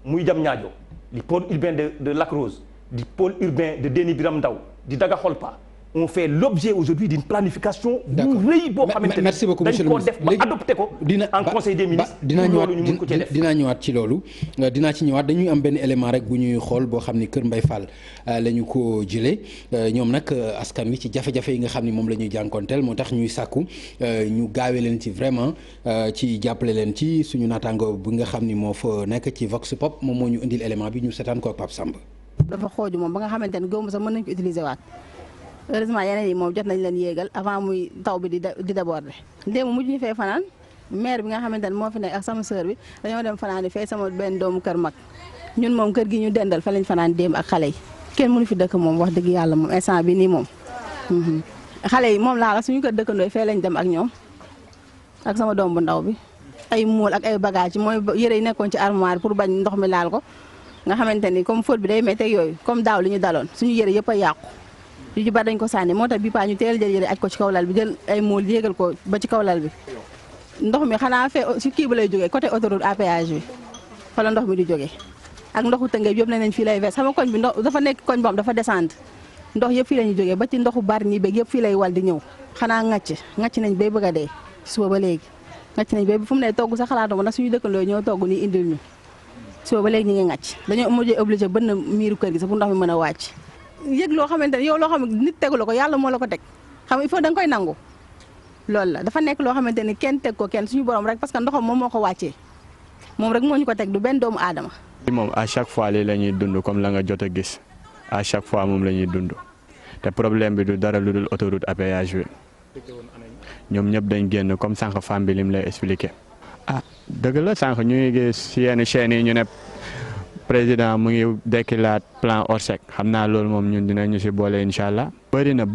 muy Diamniadio di pôle urbain de Lac Rose di pôle urbain de Déni Biram Ndao di Daga Kholpa on fait l'objet aujourd'hui d'une planification bu rëy boo xamante ne dañ koo def ba adopté ko en conseil des ministres dinaa ñëwaat ci loolu dinaa ci ñëwaat dañuy am benn élément rek bu ñuy xool boo xam ni Kër Mbaye Fall la ñu ko jëlee ñoom nag askan wi ci jafe-jafe yi nga xam ni moom la ñuy jànkoonteel moo tax ñuy sàkku ñu gaawee leen ci vraiment ci jàppale leen ci suñu naataango bi nga xam ni moo fa nekk ci Vox Pop moom moo ñu indil élément bi ñu seetaan ko ak Pape Samba. dafa xooju moom ba nga xamante ne góob sax mën nañ ko utiliser waat heureusement yeneen yi moom jot nañ leen yéegal avant muy taw bi di déborder. démb mujj ñu fee fanaan maire bi nga xamante ne moo fi nekk ak sama sœur bi dañoo dem fanaan di fay sama benn doomu kër mag ñun moom kër gi ñu dendal fa lañ fanaan démb ak xale yi kenn mënu fi dëkk moom wax dëgg yàlla moom instant bi nii moom. xale yi moom laa la suñu kër dëkkandoo fee lañ dem ak ñoom ak sama doom bu ndaw bi ay muul ak ay bagage mooy yëre yi nekkoon ci armoire pour bañ ndox mi laal ko nga xamante ni comme faute bi day métti yooyu comme daaw li ñu daloon suñu yëre yëpp a yàqu yu ci bari dañ ko sànni moo tax bi paa ñu teel jël yére aj ko ci kaw lal bi jël ay mool yéegal ko ba ci kaw lal bi ndox mi xanaa fee si kii ba lay jógee côté autoroute à péage bi fa la ndox mi di jógee ak ndoxu Tëngéej yëpp nañ fii lay vers sama koñ bi ndox dafa nekk koñ boobu dafa descendre ndox yëpp fii la ñuy jógee ba ci ndoxu Bargny beeg yëpp fii lay wal di ñëw xanaa ngàcc nañ bay bëgg a dee suba ba léegi ngàcc nañ bay fu mu ne togg sa xalaatuma nag suñu dëkkandoo ñoo togg nii indil ñu suba ba léegi ñu ngi ngàcc dañoo mujjee obligé bënn miiru kër gi sax pour ndox mi mën a wàcc yëg loo xamante ne yow loo xam ne nit tegu la ko yàlla moo la ko teg xam il faut da nga koy nangu loolu la dafa nekk loo xamante ni kenn teg ko kenn suñu borom rek parce que ndoxam moom moo ko wàccee moom rek moo ñu ko teg du benn doomu aadama. moom à chaque fois lii la ñuy dund comme la nga jot a gis à chaque fois moom la ñuy dund te problème bi du dara lu dul autoroute à péage bi ñoom ñëpp dañ génn comme sànq femme bi lim lay expliqué. ah dëgg la sànq ñu ngi gis si yenn chaînes yi ñu ne président mu ngi dekkilaat plan Orsec xam naa loolu moom ñun dinañu si boole incha allah. bëri na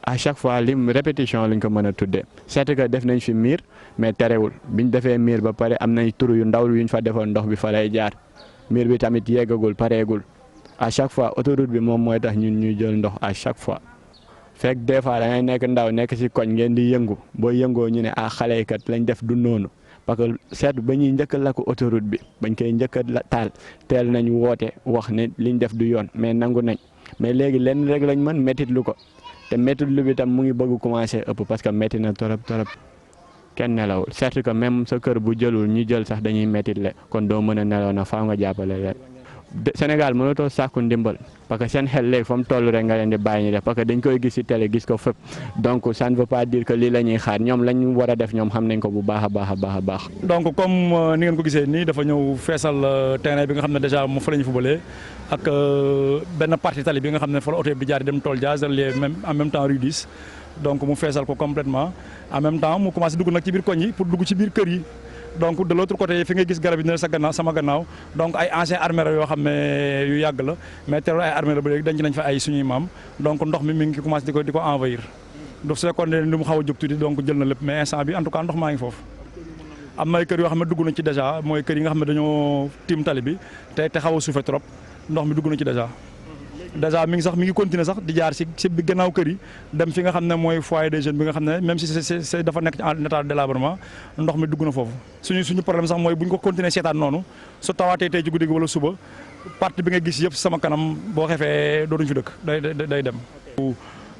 à chaque fois lim répétition lañ ko mën a tuddee c'est que def nañ fi miir mais terewul biñ defee miir ba pare am nañ turu yu ndaw yuñ fa defoon ndox bi fa lay jaar miir bi tamit yeggagul pareegul à chaque fois autoroute bi moom mooy tax ñun ñuy jël ndox à chaque fois. fekk des fois da ngay nekk ndaw nekk si koñ ngeen di yëngu boo yëngoo ñu ne xale kat lañ def du noonu. parce que seet ba ñuy njëkk a lakk autoroute bi bañ koy njëkk a taal teel nañ woote wax ne liñ def du yoon mais nangu nañ mais léegi lenn rek lañ mën métit lu ko te métit lu bi tam mu ngi bëgg commencé ëpp parce que métti na torop kenn nelawul certes que même sa kër bu jëlul ñu jël sax dañuy métit le kon doo mën a nelaw na faaw nga jàppale leen Sénégal mënatoo sàkku ndimbal parce que seen xel léegi fa mu toll rek nga leen di bàyyi ñu def parce que dañ koy gis ci télé gis ko fépp donc ça ne veut pas dire que lii la ñuy xaar ñoom la ñu war a def ñoom xam nañ ko bu baax a baax. donc comme ni ngeen ko gisee nii dafa ñëw feesal terrain bi nga xam ne déjà mu fa la ñu fubalee ak benn partie tali bi nga xam ne fa la oto bi di jaar dem tool jaar même en même temps rue 10 donc mu feesal ko complètement en même temps mu commencé dugg nag ci biir koñ yi pour dugg ci biir kër yi. donc de l'autre côté fi nga gis garab yi ne sa gannaaw sama gannaaw donc ay anciens armères yoo xam ne yu yàgg la mais teewul ay armères ba léegi denc nañ fa ay suñuy maam donc ndox mi ngi commencé di ko envahir donc su fekkoon ne lu mu xaw a jóg tuuti donc jël na lépp mais instant bi en tout cas ndox maa ngi foofu. am na ay kër yoo xam ne dugg na ci déjà mooy kër yi nga xam ne dañoo tiim tali bi te xaw a suufe trop ndox mi dugg na ci déjà mi ngi continuer sax di jaar si bi gannaaw kër yi dem fi nga xam ne mooy foyer des jeunes bi nga xam ne même si c'est dafa nekk en état de délabrement ndox mi dugg na foofu suñu problème sax mooy bu ñu ko continuer seetaan noonu su tawaatee tey ci guddi gi wala suba partie bi nga gis yëpp sama kanam boo xefee dootuñ fi dëkk day dem.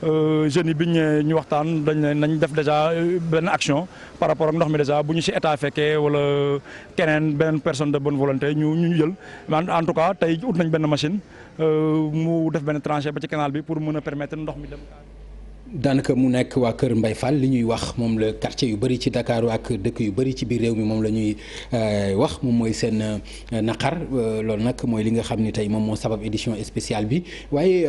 jeunes yi biñ ñu waxtaan dañ ne nañ def déjà benn action par rapport ak ndox mi déjà bu ñu si état fekkee wala keneen beneen personne de bonne volonté ñu jël en tout cas tey ut nañ benn machine mu def benn tranchée ba ci canal bi pour mën a permettre ndox mi dem. daanaka mu nekk waa Kër Mbaye Fall li ñuy wax moom la quartier yu bëri ci Dakar ak dëkk yu bëri ci biir réew mi moom la ñuy wax moom mooy seen naqar loolu nag mooy li nga xam ni tey moom moo sabab édition spéciale bi waaye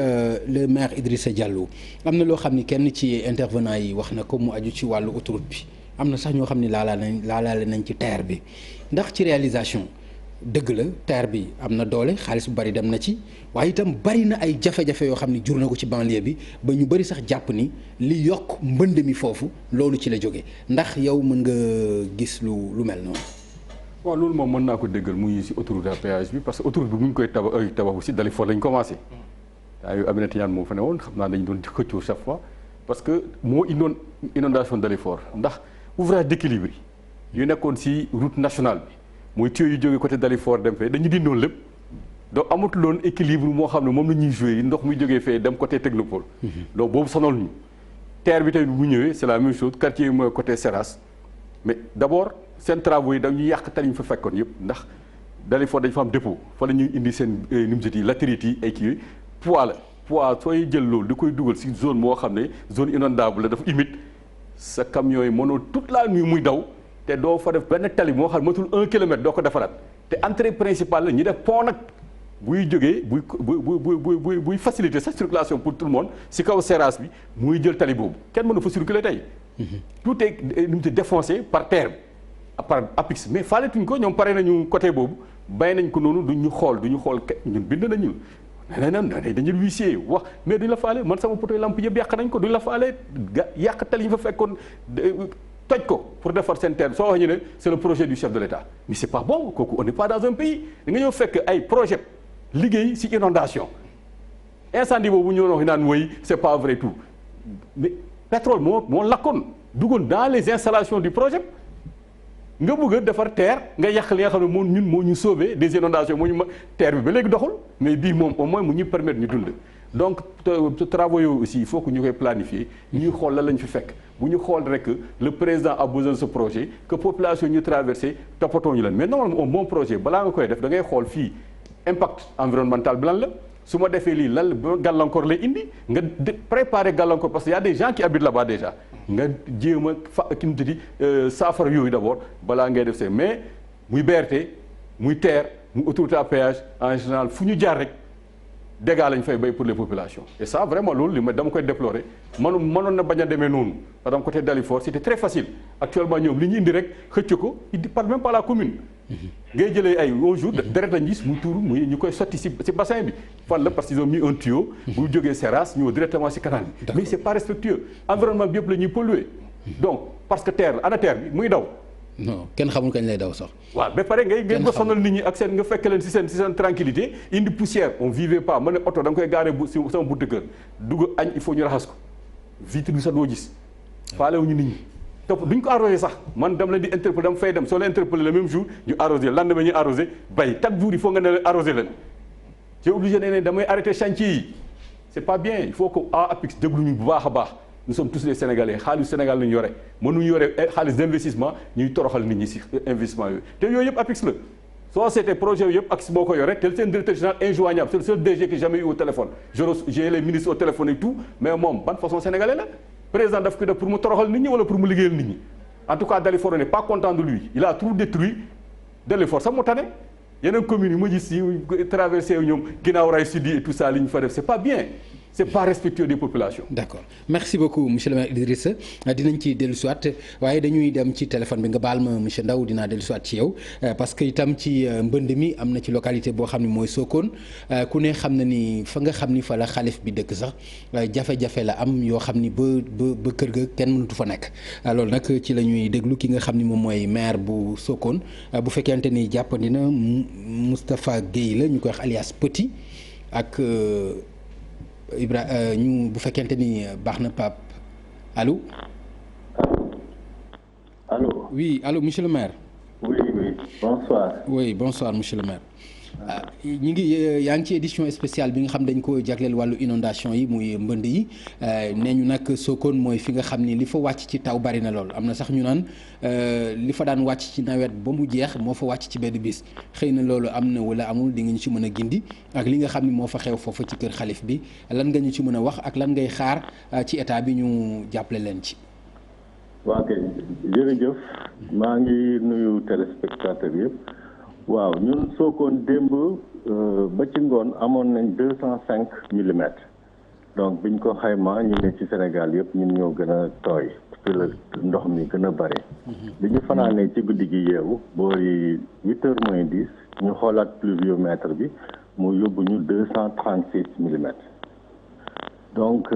le maire Idrissa Diallo am na loo xam ni kenn ci intervenant yi wax na ko mu aju ci wàllu autoroute bi am na sax ñoo xam ni laalaale nañ ci TER bi ndax ci réalisation dëgg la TER bi am na doole xaalis bu bari dem na ci waaye itam bari na ay jafe-jafe yoo xam ne jur na ko ci banlieue bi ba ñu bari sax jàpp ni li yokk mbënd mi foofu loolu ci la jóge ndax yow mën nga gis lu mel noonu. waaw loolu moom mën naa ko déggal muy si autoroute à péage bi parce que autoroute bi bu ñu koy tabax aussi Dalifort lañ commencé. waaye Aminata Niane moo fa ne woon xam naa dañu doon xëccoo chaque fois parce que moo inondation Dalifort ndax ouvrage d'équilibre yu nekkoon si route nationale bi. mooy tuyau yu jógee côté Dalifort dem fee dañu dindoon lépp donc amatuloon équilibre moo xam ne moom la ñuy joué ndox muy jógee fee dem côté Technopole. donc boobu sonal ñu. TER bi tamit bu ñëwee c'est la même chose quartier yi mooy côté Seras mais d'abord seen travaux yi dañuy yàq tali ñu fa fekkoon yëpp ndax Dalifort dañu fa am dépôt fa la ñuy indi seen numsati yi latérite yi ay kii yooyu poids sooy jël loolu di koy dugal si zone moo xam ne zone inondable la dafa humide sa camion yi mënoo toute la nuit muy daw. te doo fa def benn tali moo xam ne matul 1 kilomètre doo ko defaraat te entrée principale la ñu def pont nag buy jógee buy faciliter sa circulation pour tout le monde si kaw Seras bi muy jël tali boobu kenn mënu fa circuler tey. tout est nu mu défoncé par terre par APIX mais faaletuñ ko ñoom pare nañu côté boobu bay nañ ko noonu duñ ñu xool ñun bind nañu. nee dañuy huissier wax mais duñ la faale man sama poto lampe yëpp yàq nañ ko duñ la faale yàq tali yi fa fekkoon. toj ko pour defar seen terre soo wax ñu ne c'est le projet du chef de l'État mais c'est pas bon kooku on n'est pas dans un pays da nga ñëw fekk ay projet liggéey ci inondation incendie boobu ñu doon wax naan woy c'est pas vrai tout mais pétrole moo lakkoon duggoon dans les installations du projet nga bëgg a defar terre nga yàq li nga xam ne moo ñu sauver des inondations moo ñu terre bi ba léegi doxul mais bii moom au moins mu ñu permettre ñu dund. donc travaux yooyu aussi il faut que ñu koy planifier ñuy xool lan lañ fi fekk bu ñu xool rek le président a besoin de ce projet que population ñu traversé toppatoo ñu leen mais normalement un bon projet balaa nga koy def da ngay xool fii impact environnemental bi lan la su ma defee lii lan la gàllankoor lay indi nga préparer gàllankoor parce que y a des gens qui habitent là-bas déjà nga jéem a ki mu tudd saafara yooyu d'abord balaa ngay def see mais muy BRT muy TER muy autoroute à péage en général fu ñu jaar rek dégâts lañ fay bay pour les populations et ça vraiment loolu li ma dama koy déplorer mënoon na bañ a demee noonu par exemple côté Dalifort c'était très facile actuellement ñoom li ñu indi rek xëcc ko il parle même pas la commune ngay jëlee ay un jour deret lañ gis muy tuuru muy ñu koy sotti si bassin bi fan la parce qu'ils ont mis un tuyau bu jógee Seras ñëw directement si canal bi mais c'est pas respectueux environnement bi yëpp la ñuy polluer donc parce que terre la ana terre bi muy daw non kenn xamul kañ lay daw sax. waaw ba pare ngay nga sonal nit ñi ak seen nga fekk leen si seen tranquillité indi poussière on vivait pas ma ne oto da nga koy gaaree si sama buntu kër dugg añ il faut ñu raxas ko vitre bi sax doo gis faalewuñu nit ñi te duñ ko arrosé sax man dama leen di interpeller dama fay dem soo leen interpeller le même jour ñu arrosé le lendemain ñu arrosé bay chaque jour il faut nga ne leen arrosé leen j'ai obligé ne damay arrêter chantier yi c'est pas bien il faut que APIX dégluñu bu baax a baax. nous sommes tous des Sénégalais xaalis Sénégal la ñu yore mënuñu yore xaalis d'investissement ñuy toroxal nit ñi ci investissement yooyu te yooyu yëpp APIX la soo seetee projet yooyu yëpp APIX moo ko yore te seen directeur général injoignable c'est le seul DG que j'ai jamais eu au téléphone j'ai les ministres au téléphone et tout mais moom ban façon sénégalais la président daf ko def pour mu toroxal nit ñi wala pour mu liggéeyal nit ñi en tout cas Dalifort n'est pas content de lui il a tout détruit Dalifort sax moo tane yeneen communes yi ma gis yi traversé ñoom ginnaaw raay sud et tout ça li ñu fa def c'est pas bien c'est pas respectueux des populations. D'accord merci beaucoup monsieur le maire Idrissa dinañ ci dellu siwaat waaye dañuy dem ci téléphone bi nga baal ma monsieur Ndao dinaa dellu siwaat ci yow parce que itam ci mbënd mi am na ci localité boo xam ne mooy Sokone ku ne xam na ni fa nga xam ni fa la xalif bi dëkk sax jafe-jafe la am yoo xam ni ba kër ga kenn mënatu fa nekk loolu nag ci la ñuy déglu ki nga xam ni moom mooy maire bu Sokone bu fekkente ni jàppandi na Moustapha Guèye la ñu koy wax alias Petit ak. ñu bu fekkente ni baax na Pape allô. allô. oui allô monsieur le maire. oui bonsoir. oui bonsoir monsieur le maire. ñi ngi yaa ngi ci édition spéciale bi nga xam dañ ko jagleel wàllu inondation yi muy mbënd yi nee ñu nag Sokone mooy fi nga xam ni li fa wàcc ci taw bari na lool am na sax ñu naan li fa daan wàcc ci nawet ba mu jeex moo fa wàcc ci benn bis xëy na loolu am na wala amul di nga ñu ci mën a gindi ak li nga xam ni moo fa xew foofa ci kër xalif bi lan nga ñu ci mën a wax ak lan ngay xaar ci état bi ñu jàppale leen ci. waaw kay jërëjëf maa ngi nuyu téléspectateurs yëpp. waaw ñun Sokone démb ba ci ngoon amoon nañ 205 millimètres donc biñ ko xaymaa ñu ne ci Sénégal yëpp ñun ñoo gën a tooy fi la ndox mi gën a bare. bi ñu fanaanee ci guddi gi yeewu boori 8h moins 10 ñu xoolaat pluviomètre bi mu yóbbu ñu 236 millimètres donc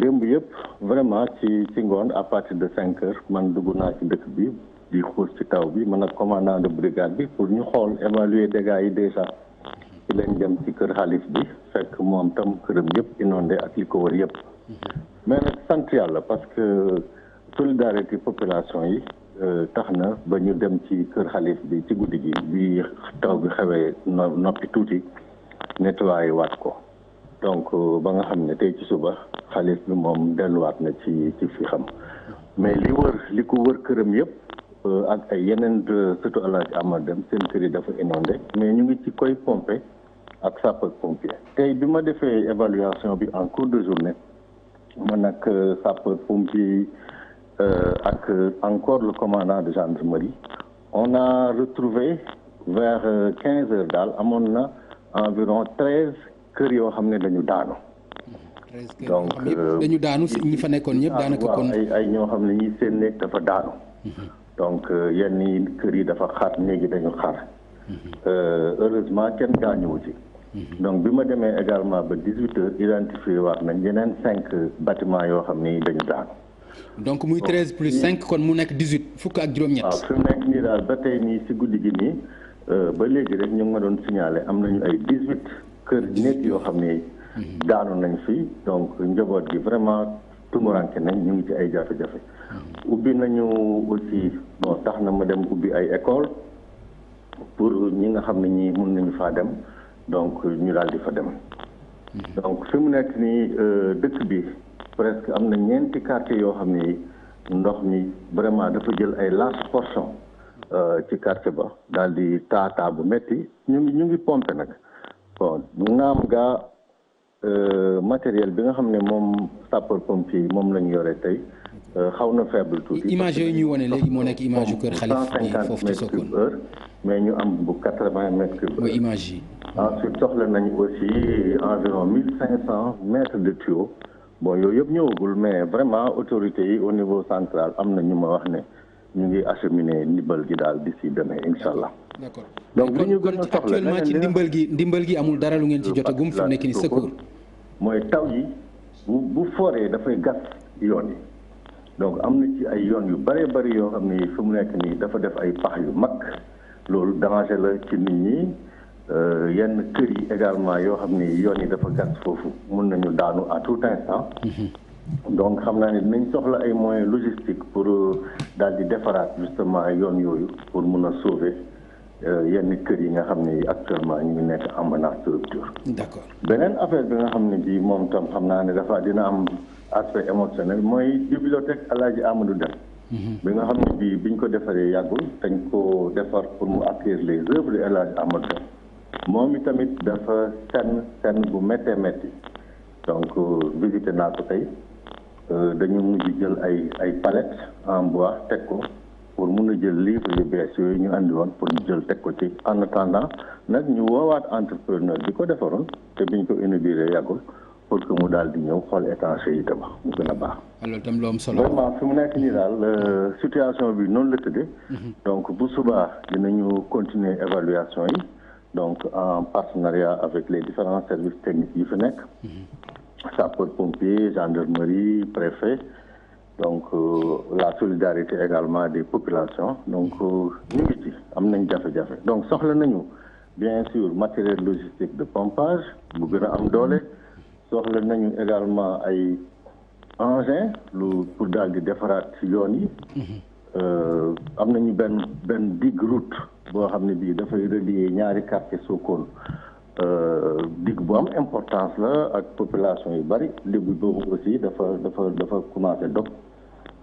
démb yëpp vraiment ci ngoon à partir de 5h man dugg naa ci dëkk bi. di xuus ci taw bi man ak commandant de brigade bi pour ñu xool évaluer dégâts yi déjà ci lañ dem ci kër xalif bi fekk moom tam këram yëpp inondé ak li ko wër yëpp mais nag sant yàlla parce que solidarité population yi tax na ba ñu dem ci kër xalif bi ci guddi gi bi taw bi xewee noppi tuuti nettoyé waat ko donc ba nga xam ne tey ci suba xalif bi moom delluwaat na ci fi xam mais li ko wër këram yëpp ak ay yeneen surtout Alaaji Amar Dem seen kër yi dafa inondé mais ñu ngi ci koy pomper ak sapeur pompier tey bi ma defee évaluation bi en cours de journée man ak sapeur pompier ak encore le commandant de gendarmerie on a retrouvé vers 15 heures daal amoon na environ 13 kër yoo xam ne dañu daanu. donc dañu daanu ñi fa nekkoon ñëpp daanaka kon ay ñoo xam ne ñi seen néeg dafa daanu. donc yenn kër yi dafa xar néegi dañu xar heureusement kenn gaañuwu ci donc bi ma demee également ba 18h identifié waat nañ yeneen 5 bâtiments yoo xam ni dañu daanu. donc muy 13 plus 5 kon mu nekk 18 fukk ak juróom-ñett. waaw fi mu nekk nii daal ba tey nii si guddi gi nii ba léegi rek ñu ngi ma doon signalé am nañu ay 18 kër néeg yoo xam ni daanu nañ fi donc njaboot gi vraiment tumuranke nañ ñu ngi ci ay jafe-jafe ubbi nañu aussi bon tax na ma dem ubbi ay école pour ñi nga xam ne ñi mun nañu faa dem donc ñu daal di fa dem donc fi mu nekk nii dëkk bi presque am na ñeenti quartier yoo xam ne ndox mi vraiment dafa jël ay large portion ci quartier ba daal di taa bu metti ñu ngi pomper nag bon naam gaa matériel bi nga xam ne moom sapeur pompier moom la ñu yore tey xaw na faible tuuti. image yooyu ñuy wane léegi moo nekk image yu kër Xalif bi foofu ci Sokone mais ñu am bu 80 mètres cubes. mooy image yi. ensuite soxla nañu aussi environ 1500 mètres de tuyaux bon yooyu yëpp ñëwagul mais vraiment autorités yi au niveau central am na ñu ma wax ne ñu ngi acheminer ndimbal gi daal d'ici demain incha allah. d'accord donc li ñu gën a soxla actuellement ci ndimbal gi amul dara lu ngeen ci jotagum fi mu nekk ni secours. mooy taw yi bu foree dafay gas yoon yi donc am na ci ay yoon yu bëree bëri yoo xam ne fi mu nekk nii dafa def ay pax yu mag loolu danger la ci nit ñi yenn kër yi également yoo xam ne yoon yi dafa gas foofu mun nañu daanu à tout instant. donc xam naa ne dinañ soxla ay moyens logistiques pour daal di defaraat justement yoon yooyu pour mun a sauver yenn kër yi nga xam ne actuellement ñu ngi nekk en menace de rupture. d'accord beneen affaire bi nga xam ne bii moom tam xam naa ne dafa dina am aspect émotionnel mooy bibliothèque El Hadj Amadou Deme. bi nga xam ne bii biñ ko defaree yàggul dañ ko defar pour mu accueillir les œuvres de El Hadj Amadou Deme moom itamit dafa senn bu méttee métti donc visité naa ko tey dañu mujj jël ay palettes en bois teg ko pour mun a jël livre yu bees yooyu ñu andi woon pour ñu jël teg ko ci en attendant nag ñu woowaat entrepreneur bi ko defaroon te biñ ko inauguré yàggul pour que mu daal di ñëw xool étanchéité ba mu gën a baax. loolu tam lu am solo vraiment fi mu nekk nii daal situation bi noonu la tëddee. donc bu subaa dinañu continuer évaluation yi donc en partenariat avec les différents services techniques yi fi nekk. sapeurs-pompiers, gendarmerie, préfet, donc la solidarité également des populations donc ñu ngi ci am nañ jafe-jafe donc soxla nañu bien sûr matériel logistique de pompage bu gën a am doole soxla nañu également ay engins pour daal di defaraat ci yoon yi am nañu benn digue route boo xam ne bii dafay relier ñaari quartier Sokone dig bu am importance la ak population yu bari léegi boobu aussi dafa commencé dog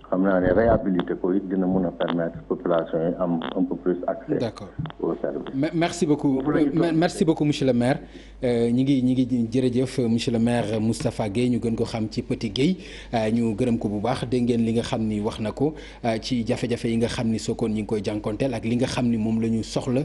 xam naa ne réhabilité ko it dina mun a permettre population yi am un peu plus accès. D'accord. au service. merci beaucoup monsieur le maire ñi ngi jërëjëf monsieur le maire Moustapha Guèye ñu gën ko xam ci Petit Guèye ñu gërëm ko bu baax dégg ngeen li nga xam ni wax na ko ci jafe-jafe yi nga xam ni Sokone ñi ngi koy jànkonteel ak li nga xam ni moom la ñu soxla.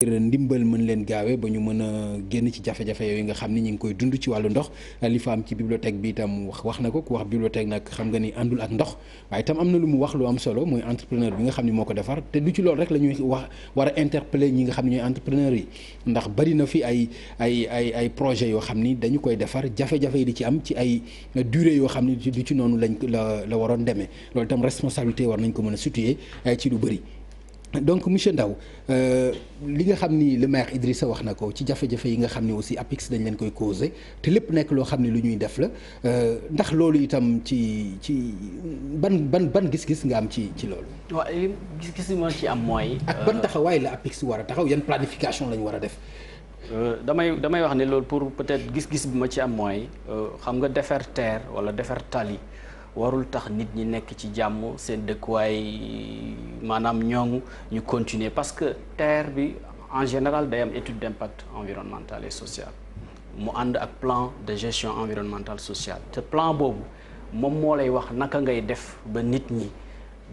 ngir ndimbal mën leen gaawee ba ñu mën a génn ci jafe-jafe yooyu nga xam ni ñu ngi koy dund ci wàllu ndox li fa am ci bibliothèque bi itam wax na ko ku wax bibliothèque nag xam nga ni àndul ak ndox waaye itam am na lu mu wax lu am solo mooy entrepreneur bi nga xam ni moo ko defar te du ci loolu rek la ñuy wax war a interpeller ñi nga xam ne ñooy entrepreneur yi ndax bari na fi ay projet yoo xam ni dañu koy defar jafe-jafe yi di ci am ci ay durée yoo xam ni du ci noonu lañ la waroon demee loolu itam responsabilité war nañ ko mën a situer ci lu bëri. donc monsieur Ndao li nga xam ni le maire Idrissa wax na ko ci jafe-jafe yi nga xam ni aussi APIX dañ leen koy causé te lépp nekk loo xam ne lu ñuy def la ndax loolu itam ci ban gis-gis nga am ci loolu. waaw gis-gis moo ci am mooy. ak ban taxawaay la APIX war a taxaw yan planification lañ war a def. damay wax ne loolu pour peut-être gis-gis bi ma ci am mooy xam nga defar terre wala defar tali. warul tax nit ñi nekk ci jàmm seen dëkkuwaay maanaam ñoŋ ñu continuer parce que terre bi en général day am étude d'impact environnemental et social mu ànd ak plan de gestion environnementale sociale te plan boobu moom moo lay wax naka ngay def ba nit ñi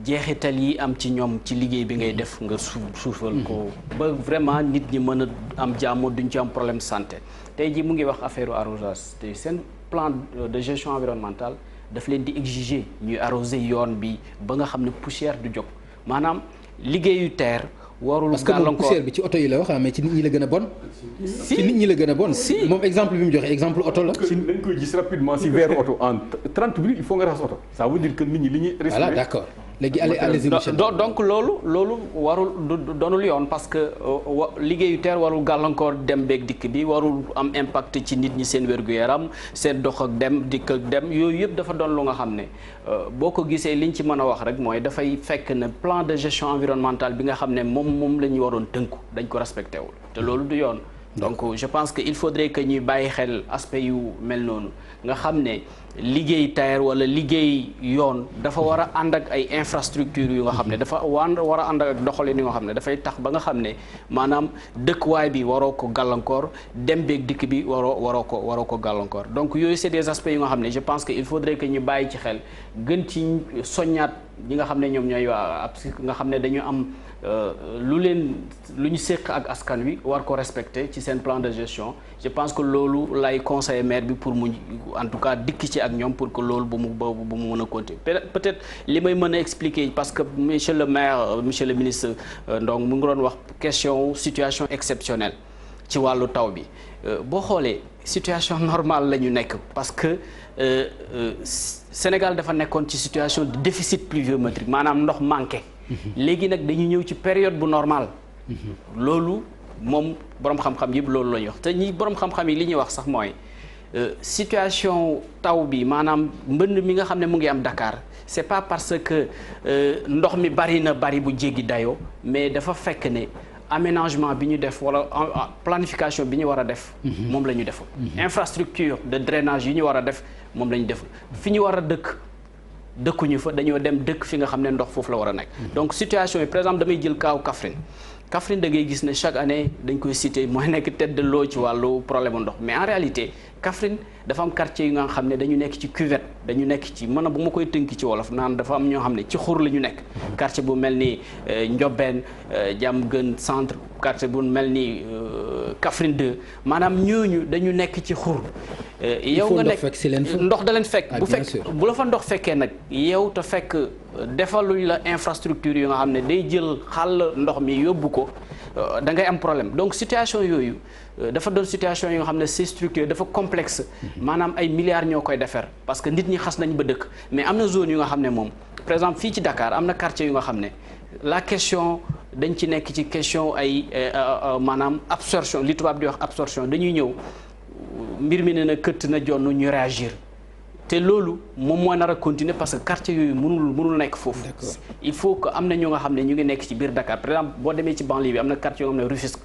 jeexital yi am ci ñoom ci liggéey bi ngay def nga suufal ko ba vraiment nit ñi mën a am jàmm duñ ci am problème santé tey jii mu ngi wax affaire arrosage te seen plan de gestion environnementale daf leen di exiger ñuy arroser yoon bi ba nga xam ne poussière du jóg maanaam liggéeyu terre warul parce que moom poussière bi ci oto yi la wax mais ci nit ñi la gën a bon. ci nit ñi la gën a bon. si moom exemple bi mu joxe exemple oto la. dañ koy gis rapidement si vers oto en 30 minutes il faut nga raxas oto. ça veut dire que nit ñi li ñuy. voilà d'accord léegi allez-y monsieur. donc loolu warul doonul yoon parce que liggéeyu TER warul gàllankoor dem beeg dikk bi warul am impact ci nit ñi seen wér-gu-yaram seen dox ak dem dikk ak dem yooyu yëpp dafa doon lu nga xam ne boo ko gisee liñ ci mën a wax rek mooy dafay fekk ne plan de gestion environnementale bi nga xam ne moom la ñu waroon tënku dañ ko respecté wul te loolu du yoon. donc je pense que il faudrait que ñuy bàyyi xel aspect yu mel noonu nga xam ne liggéey TER wala liggéey yoon dafa war a ànd ak ay infrastructures yu nga xam ne dafa war a ànd ak doxalin yu nga xam ne dafay tax ba nga xam ne maanaam dëkkuwaay bi waroo ko gàllankoor dem beeg dikk bi waroo ko gàllankoor donc yooyu c'est des aspects yu nga xam ne je pense que il faudrait que ñu bàyyi ci xel gën ci soññaat ñi nga xam ne ñoom ñooy waa nga xam ne dañu am lu ñu séq ak askan wi war ko respecter ci seen plan de gestion je pense que loolu lay conseiller maire bi pour mu en tout cas dikki ci ak ñoom pour que loolu bu mu mën a continuer peut-être li may mën a expliquer parce que monsieur le maire monsieur le ministre donc mu ngi doon wax question situation exceptionnelle ci wàllu taw bi boo xoolee situation normale la ñu nekk parce que Sénégal dafa nekkoon ci situation de déficit pluviométrique maanaam ndox manqué. léegi nag dañu ñëw ci période bu normal loolu moom borom xam-xam yëpp loolu la ñuy wax te ñi borom xam-xam yi li ñuy wax sax mooy situation taw bi maanaam mbënd mi nga xam ne mu ngi am Dakar c'est pas parce que ndox mi bari bu jéggi dayoo mais dafa fekk ne aménagement bi ñu def wala planification bi ñu war a def moom la ñu deful infrastructure de drainage yi ñu war a def moom la ñu deful fi ñu war a dëkkuñu fa dañoo dem dëkk fi nga xam ne ndox foofu la war a nekk donc situation yi par exemple damay jël kaaw Kaffrine da ngay gis ne chaque année dañ koy citer mooy nekk tête de l'eau ci wàllu problème ndox mais en réalité Kaffrine dafa am quartier yu nga xam ne dañu nekk ci cuvette dañu nekk ci mën a bu ma koy tënk ci wolof naan dafa am ñoo xam ne ci xur la ñu nekk quartier bu mel ni Ndiobène Diamaguène centre quartier bu mel ni Kaffrine 2 maanaam ñooñu dañu nekk ci xur yow nga nekk ndox da leen fekk bu la fa ndox fekkee nag yow te fekk defaluñ la infrastructure yu nga xam ne day jël xàll ndox mi yóbbu ko da ngay am problème donc situation yooyu dafa doon situation yi nga xam ne c'est structuré dafa complexe maanaam ay milliards ñoo koy defar parce que nit ñi xas nañ ba dëkk mais am na zone yu nga xam ne moom par exemple fii ci Dakar am na quartier yu nga xam ne la question dañ ci nekk ci question ay maanaam absorption li tubaab di wax absorption dañuy ñëw mbir mi ne na këtt na jonn ñu réagir te loolu moom moo nar a continuer parce que quartier yooyu mënul nekk foofu il faut que am na ñu nga xam ne ñu ngi nekk ci biir Dakar par exemple boo demee ci banlieue bi am na quartier yoo xam ne Rufisque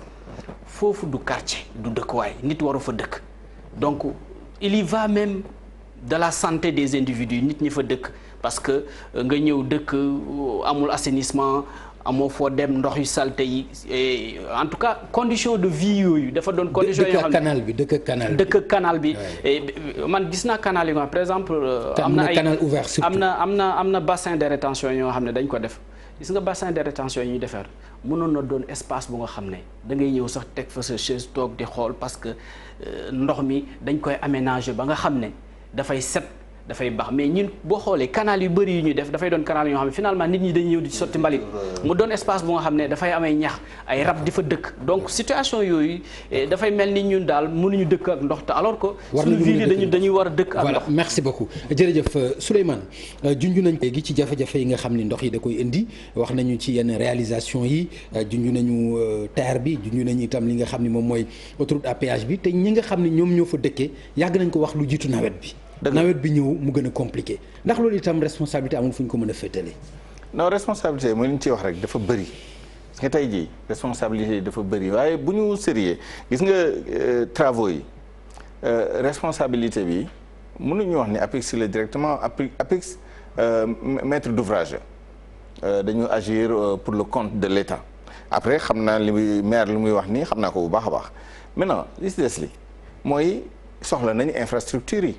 foofu du quartier du dëkkuwaay nit waru fa dëkk donc il y va même de la santé des individus nit ñi fa dëkk parce que nga ñëw dëkk amul assainissement amoo foo dem ndox yu salte yi en tout cas condition de vie yooyu dafa doon condition yoo xam ne dëkk canal bi man gis naa canal yi nga par exemple am na ay canal ouvert surtout am na bassin de rétention yoo xam ne dañ ko def gis nga bassin de rétention yi ñu defar mënoon na doon espace bu nga xam ne da ngay ñëw sax teg fa sa chaise toog di xool parce que ndox mi dañ koy aménager ba nga xam ne dafay set dafay baax mais ñun boo xoolee canal yu bëri yu ñuy def dafay doon canal yoo xam ne finalement nit ñi dañuy ñëw di sotti mbalit mu doon espace bu nga xam ne dafay amay ñax ay rab di fa dëkk donc situation yooyu dafay mel ni ñun daal mënuñu dëkk ak ndox te alors que suñu ville dañuy war a dëkk ak ndox. merci beaucoup jërëjëf Souleymane junj nañ léegi ci jafe-jafe yi nga xam ni ndox yi da koy indi wax nañu ci yenn réalisation yi junj nañu TER bi junj nañu itam li nga xam ni moom mooy autoroute à péage bi te ñi nga xam ni ñoom ñoo fa dëkkee yàgg nañ ko wax lu jiitu nawet bi nawet bi ñëw mu gën a compliqué ndax loolu itam responsabilité amul fu ñu ko mën a féetale. non responsabilité mooy li ñu ciy wax rek dafa bëri parce que tey jii responsabilité yi dafa bëri waaye bu ñu sérieux gis nga travaux yi responsabilité bi mënuñu wax ni APIX la directement APIX maître d'ouvrage dañu agir pour le compte de l'État après xam naa li muy maire lu muy wax nii xam naa ko bu baax a baax maintenant li si des li mooy soxla nañu infrastructure yi.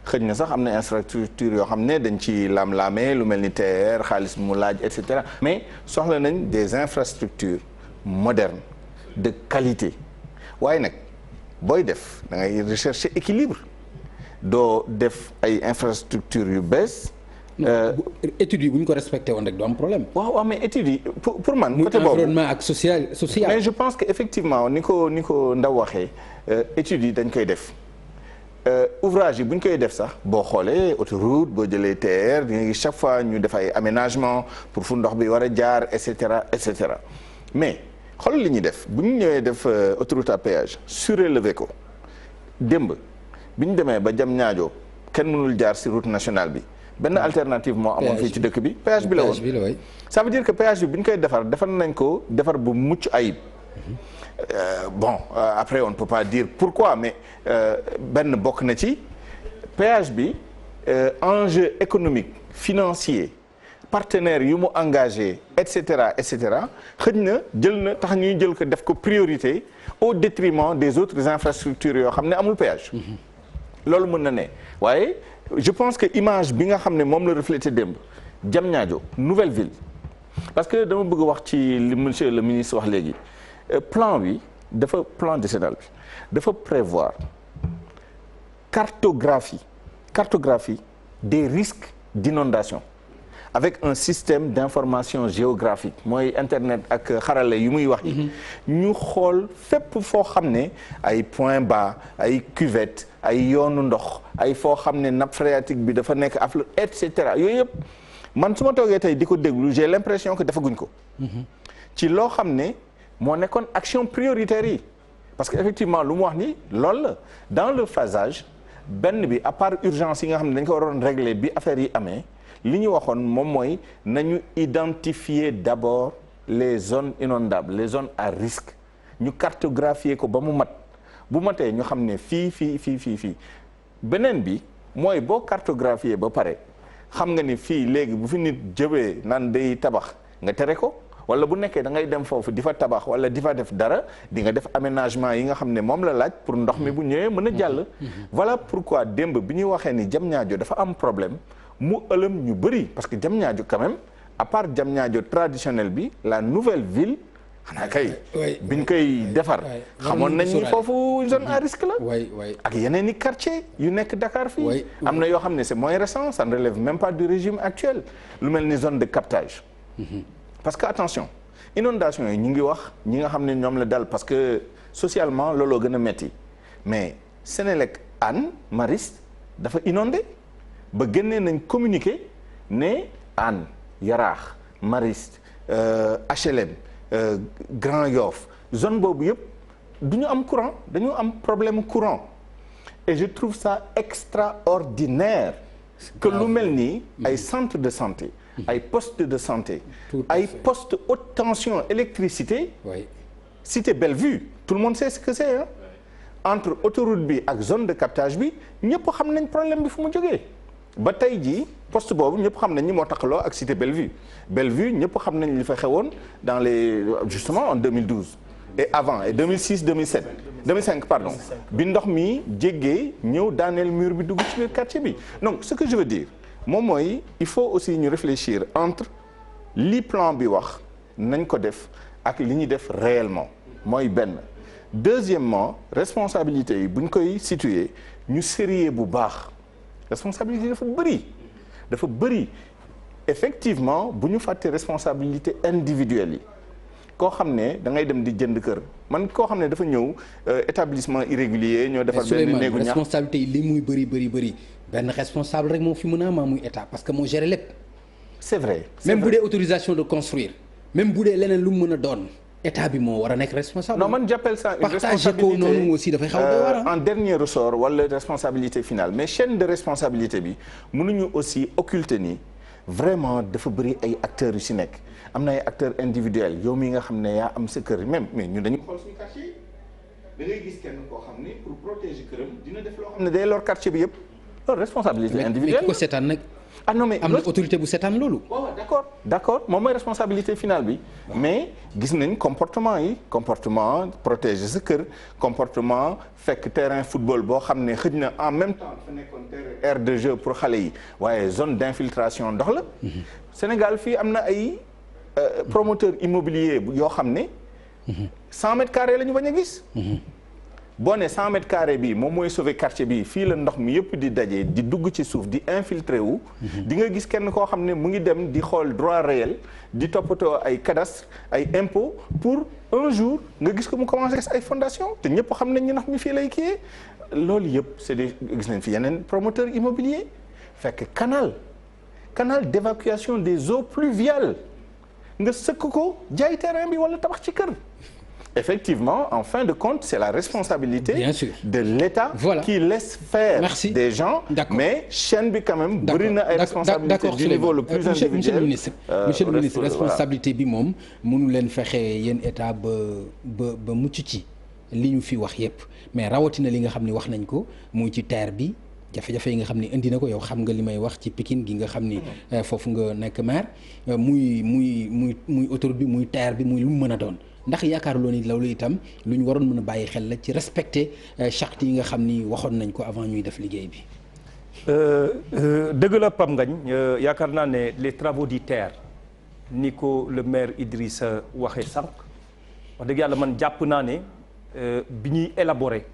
xëj na sax am na infrastructure yoo xam ne dañ ci laam-laamee lu mel ni TER xaalis mu laaj et cetera mais soxla nañ des infrastructures modernes de qualité waaye nag booy def da ngay rechercher équilibre doo def ay infrastructures yu bees. études yi bu ñu ko respecté woon rek du am problème. waaw mais études yi pour man. côté boobu environnement ak social. mais je pense que effectivement ni ko Ndaw waxee études yi dañ koy def. ouvrage yi bu ñu koy def sax boo xoolee autoroute boo jëlee TER di nga gis chaque fois ñu def ay aménagement pour fu ndox bi war a jaar et cetera et cetera mais xool li ñuy def bu ñu ñëwee def autoroute à péage surélevé ko démb bi ñu demee ba Diamniadio kenn mënul jaar si route nationale bi benn alternative moo amoon fii ci dëkk bi péage bi la woon ça veut dire que péage bi ñu koy defar nañ ko defar bu mucc ayib bon après on ne peut pas dire pourquoi mais benn bokk na ci péage bi enjeu économique financier partenaires yu mu engagé et cetera xëj na jël na tax ñuy jël ko def ko priorité au détriment des autres infrastructures yoo xam ne amul péage loolu mën na ne waaye je pense que image bi nga xam ne moom la reflété démb Diamniadio nouvelle ville parce que dama bëgg wax ci li monsieur le ministre wax léegi plan décennal bi dafa prévoir cartographie des risques d'inondation avec un système d'information géographique mooy internet ak xarale yu muy wax yi ñu xool fépp foo xam ne ay point bas ay cuvette ay yoonu ndox ay foo xam ne nappe phréatique bi dafa nekk affluent et cetera yooyu yëpp man su ma toogee tey di ko déglu j'ai l'impression que defaguñ ko ci loo xam ne moo nekkoon action prioritaire yi parce que effectivement lu mu wax ni loolu la dans le phasage benn bi à part urgence yi nga xam ne dañ ko waroon régler bi affaire yi amee li ñu waxoon moom mooy nañu identifier d'abord les zones inondables les zones à risque ñu cartographier ko ba mu mat bu matee ñu xam ne fii beneen bi mooy boo cartographier ba pare xam nga ni fii léegi bu fi nit jëbee naan day tabax nga tere ko wala bu nekkee da ngay dem foofu di fa tabax wala di fa def dara di nga def aménagement yi nga xam ne moom la laaj pour ndox mi bu ñëwee mën a jàll voilà pourquoi démb bi ñuy waxee ni Diamniadio dafa am problème mu ëlëm ñu bëri parce que Diamniadio quand même à part Diamniadio traditionnel bi la nouvelle ville xanaa kay biñ koy defar xamoon nañ ni foofu zone à risque la ak yeneen i quartier yu nekk Dakar fii am na yoo xam ne c'est moins récent ça ne relève même pas du régime actuel lu mel ni zone de captage parce que attention inondation yi ñu ngi wax ñi nga xam ne ñoom la dal parce que socialement looloo gën a metti mais Sénélec Hann Mariste dafa inondé ba génnee nañ communiqué ne Hann Yaraax Mariste HLM Grand Yoff zone boobu yëpp du ñu am courant dañu am problème courant et je trouve ça extraordinaire que lu mel nii ay centre de santé ay poste de santé ay poste haute tension électricité cité Bellevue tout le monde sait ce que c'est hein entre autoroute bi ak zone de captage bi ñëpp xam nañ problème bi fu mu jógee ba tey jii poste boobu ñëpp xam nañ ni moo taxaloo ak cité Bellevue ñëpp xam nañ li fa xewoon dans les justement en 2012 et avant et 2005 pardon bi ndox mi jéggee ñëw daaneel mur bi dugg ci biir quartier bi donc ce que je veux dire moom mooy il faut aussi ñu réfléchir entre li plan bi wax nañ ko def ak li ñuy def réellement mooy benn deuxièmement responsabilité yi bu ñu koy situer ñu sérieux bu baax responsabilité dafa bëri effectivement bu ñu fàtte responsabilité individuelle yi koo xam ne da ngay dem di jënd kër man koo xam ne dafa ñëw établissement irrégulier ñoo defar benn néegu ñax responsabilité yi li muy bëri benn responsable rek moo fi mën a am muy état parce que moo géré lépp. c'est vrai même bu dee autorisation de construire même bu dee leneen lu mu mën a doon état bi moo war a nekk responsable. non man j'appelle ça une responsabilité ko noonu aussi dafay xaw a war en dernier ressort wala responsabilité finale mais chaîne de responsabilité bi mënuñu aussi occulter ni vraiment dafa bëri ay acteurs yu si nekk am na ay acteurs individuels yow mi nga xam ne yaa am sa kër même mais ñun dañu xool suñu quartier da ngay gis kenn koo xam ne pour protéger këram dina def loo xam ne day lor quartier bi yëpp loolu responsabilité individuelle mais ki ko seetaan nag. ah non mais am na autorité bu seetaan loolu. waaw d'accord moom mooy responsabilité finale bi mais gis nañ comportement protéger sa kër comportement fekk terrain football boo xam ne xëj na en même temps dafa nekkoon terrain aire de jeu pour xale yi waaye zone d'infiltration ndox la. Sénégal fii am na ay promoteur immobilier yoo xam ne 100 mètres carrés la ñu bañ a gis. boo ne 100 mètres carrés bi moom mooy sauver quartier bi fii la ndox mi yëpp di daje di dugg ci suuf di infiltrer wu. di nga gis kenn koo xam ne mu ngi dem di xool droit réel di toppatoo ay cadastre ay impôt pour un jour nga gis ko mu commencé ay fondation te ñëpp xam nañ ni ndox mi fii lay kii loolu yëpp c'est des gis nañ fi yeneen promoteur immobilier fekk canal d'évacuation des eaux pluviales nga sëkk ko jaay terrain bi wala tabax ci kër. Effectivement, en fin de compte, c'est la responsabilité de l'État qui laisse faire des gens. Mais chaîne bi quand même bëri na ay responsabilités du niveau le plus individuel. Monsieur le ministre responsabilité bi moom mënu leen fexe yéen état ba mucc ci li ñu fi wax yépp mais rawatina li nga xam ni wax nañ ko muy ci terre bi jafe-jafe yi nga xam ni indi na ko yow xam nga li may wax ci Pikine gi nga xam ni foofu nga nekk maire muy autoroute bi muy terre bi muy lu mu mën a doon. ndax yaakaaruloo ni loolu itam lu ñu waroon mën a bàyyi xel la ci respecter charte yi nga xam ni waxoon nañ ko avant ñuy def liggéey bi. dëgg la Pape Ngagne yaakaar naa ne les travaux du TER ni ko le maire Idrissa waxee sànq wax dëgg yàlla man jàpp naa ne bi ñuy élaborer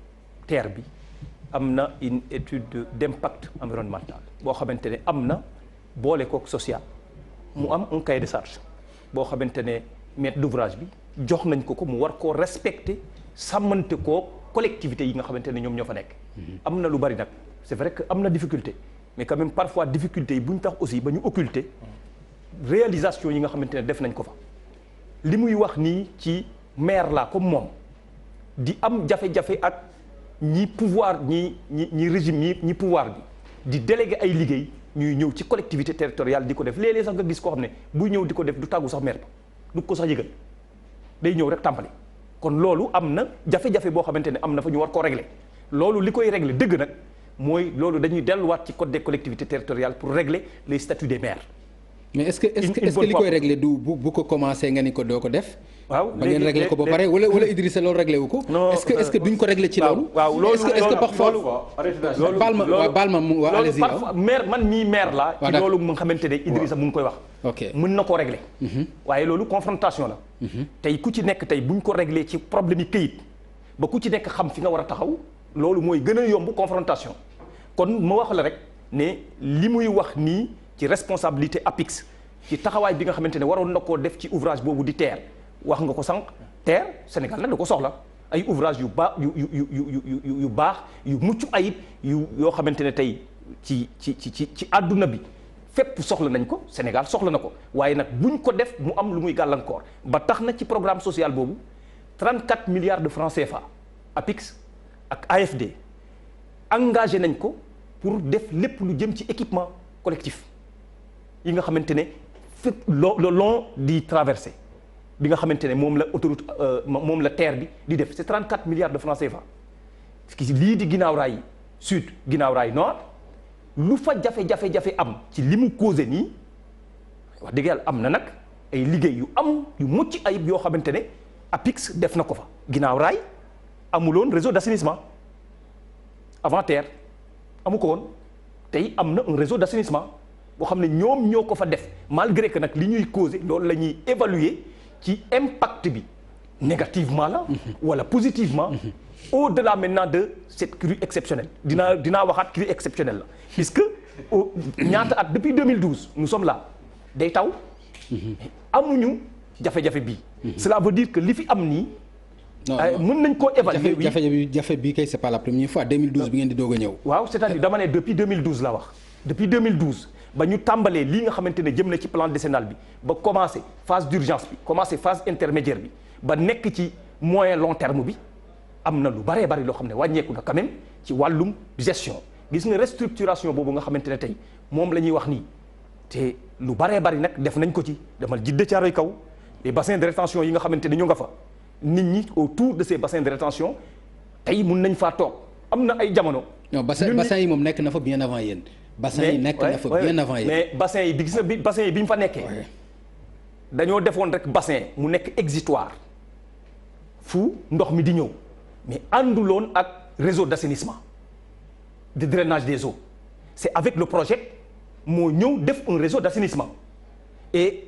TER bi am na une étude d'impact environnemental boo xamante ne am na boole kook social mu am un cahier de charge boo xamante ne maître d'ouvrage bi. jox nañ ko mu war koo respecter sàmmante koo collectivités yi nga xamante ne ñoom ñoo fa nekk. am na lu bari nag c'est vrai que am na difficulté mais quand même parfois difficulté yi bu ñu tax aussi ba ñu occulter réalisation yi nga xamante ne def nañ ko fa. li muy wax nii ci maire la comme moom di am jafe-jafe ak ñi pouvoir ñi régime ñi pouvoir bi di déléguer ay liggéey ñuy ñëw ci collectivité territoriale di ko def léeg-léeg sax nga gis koo xam ne buy ñëw di ko def du tàggu sax maire ba du ko sax yëgal. day ñëw rek tàmbali kon loolu am na jafe-jafe boo xamante ne am na fa ñu war koo régler loolu li koy régler dëgg nag mooy loolu dañuy delluwaat ci code des collectivités territoriales pour régler les statuts des maires. mais est-ce que li koy régler du bu ko commencé nga ni ko doo ko def. waaw ba ngeen régler ko ba pare wala Idrissa loolu régler wu ko. non est-ce que duñ ko régler ci loolu. waaw loolu est-ce que parfois baal ma mu allez-y parfois maire man mii maire la ci loolu mu nga xamante ne Idrissa mu ngi koy wax. ok mën na koo régler. waaye loolu confrontation la. tey ku ci nekk tey buñ ko régler ci problème yi këyit ba ku ci nekk xam fi nga war a taxaw loolu mooy gën a yomb confrontation kon ma wax la rek ne li muy wax nii ci responsabilité APIX ci taxawaay bi nga xamante ne waroon na koo def ci ouvrage boobu di TER wax nga ko sànq TER Sénégal nag da ko soxla ay ouvrage yu baax yu baax yu mucc ayib yoo xamante ne tey ci àdduna bi fépp soxla nañ ko Sénégal soxla na ko waaye nag buñ ko def mu am lu muy gàllankoor ba tax na ci programme social boobu 34 milliards de francs CFA APIX ak AFD engagé nañ ko pour def lépp lu jëm ci équipement collectif yi nga xamante ne fépp le long di traversée bi nga xamante ne moom la autoroute moom la TER bi di def c'est 34 milliards de francs CFA lii di ginnaaw raay sud ginnaaw raay nord lu fa jafe-jafe am ci li mu causé nii wax dëgg yàlla am na nag ay liggéey yu mucc ayib yoo xamante ne APIX def na ko fa ginnaaw raay amuloon réseau d'assainissement avant TER amu ko woon tey am na un réseau d'assainissement boo xam ne ñoom ñoo ko fa def malgré que nag li ñuy causé loolu la ñuy évaluer ci impact bi négativement la wala positivement au-delà maintenant de cette crue exceptionnelle dinaa waxaat crue exceptionnelle la puisque ñaata at depuis 2012 nous sommes là day taw amuñu jafe-jafe bii cela veut dire que li fi am nii mën nañ koo évaluer jafe bi kay c'est pas la première fois 2012 bi ngeen di doog a ñëw waaw c'est-à-dire dama ne depuis 2012 la wax depuis 2012 ba ñu tàmbalee lii nga xamante ne jëm na ci plan décennal bi ba commencé phase d'urgence bi commencé phase intermédiaire bi ba nekk ci moyen long terme bi am na lu baree bari loo xam ne wàññeeku na quand même ci wàllum gestion gis nga restructuration boobu nga xamante ne tey moom la ñuy wax nii te lu baree bari nag def nañ ko ci demal Djiddah Thiaroye Kaw les bassins de rétention yi nga xamante ne ñu nga fa nit ñi autour de ces bassins de rétention tey mun nañ faa toog am na ay jamono. non bassin yi moom nekk na fa bien avant yéen. bassin yi nekk na fa bien avant yéen. mais bassin yi bi gis nga bi bassin yi bi ñu fa nekkee. dañoo defoon rek bassin mu nekk exitoire fu ndox mi di ñëw mais ànduloon ak réseau d'assainissement de drainage des eaux c'est avec le projet moo ñëw def un réseau d'assainissement et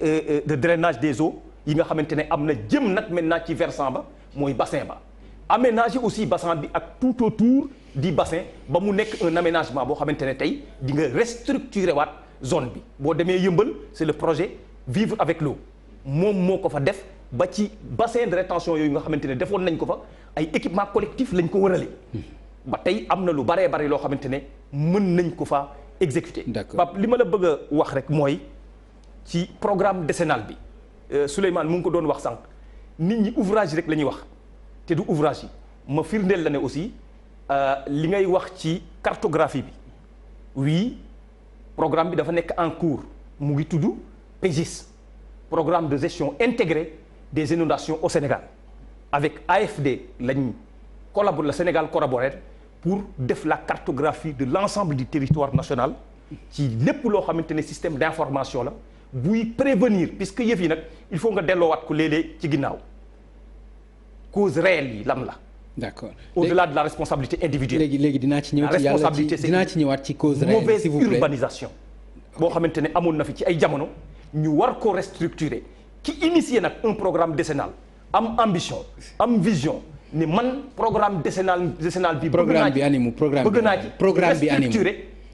de drainage des eaux yi nga xamante ne am na jëm nag maintenant ci versant ba mooy bassin ba aménager aussi bassin bi ak tout autour du bassin ba mu nekk un aménagement boo xamante ne tey di nga restructurer waat zone bi boo demee Yëmbal c'est le projet vivre avec l'eau moom moo ko fa def ba ci bassin de rétention yooyu nga xamante ne defoon nañ ko fa ay équipement collectif lañ ko wërale ba tey am na lu baree bari loo xamante ne mën nañ ko fa exécuter. D'accord. Pape li ma la bëgg a wax rek mooy ci programme décennal bi Souleymane mu ngi ko doon wax sànq nit ñi ouvrage rek la ñuy wax te du ouvrage yi ma firndeel la ne aussi li ngay wax ci cartographie bi oui programme bi dafa nekk en cours mu ngi tudd PGIS programme de gestion intégrée des inondations au Sénégal avec AFD lañ collaborer le Sénégal collaborer pour def la cartographie de l'ensemble du territoire national ci lépp loo xamante ne système d'information la buy prévenir puisque yëf yi nag il faut nga delloowaat ko léeg-léeg ci ginnaaw cause réelle yi lan la. D'accord. Au-delà de la responsabilité individuelle. léegi dinaa ci ñëw ci yàlla dinaa ci ñëwaat ci cause réelle s'il vous plaît. Mauvaise urbanisation boo xamante ne amoon na fi ci ay jamono ñu war ko restructurer ki initier nag un programme décennal am ambition am vision ne man programme décennal bi. programme bi animu programme bi animu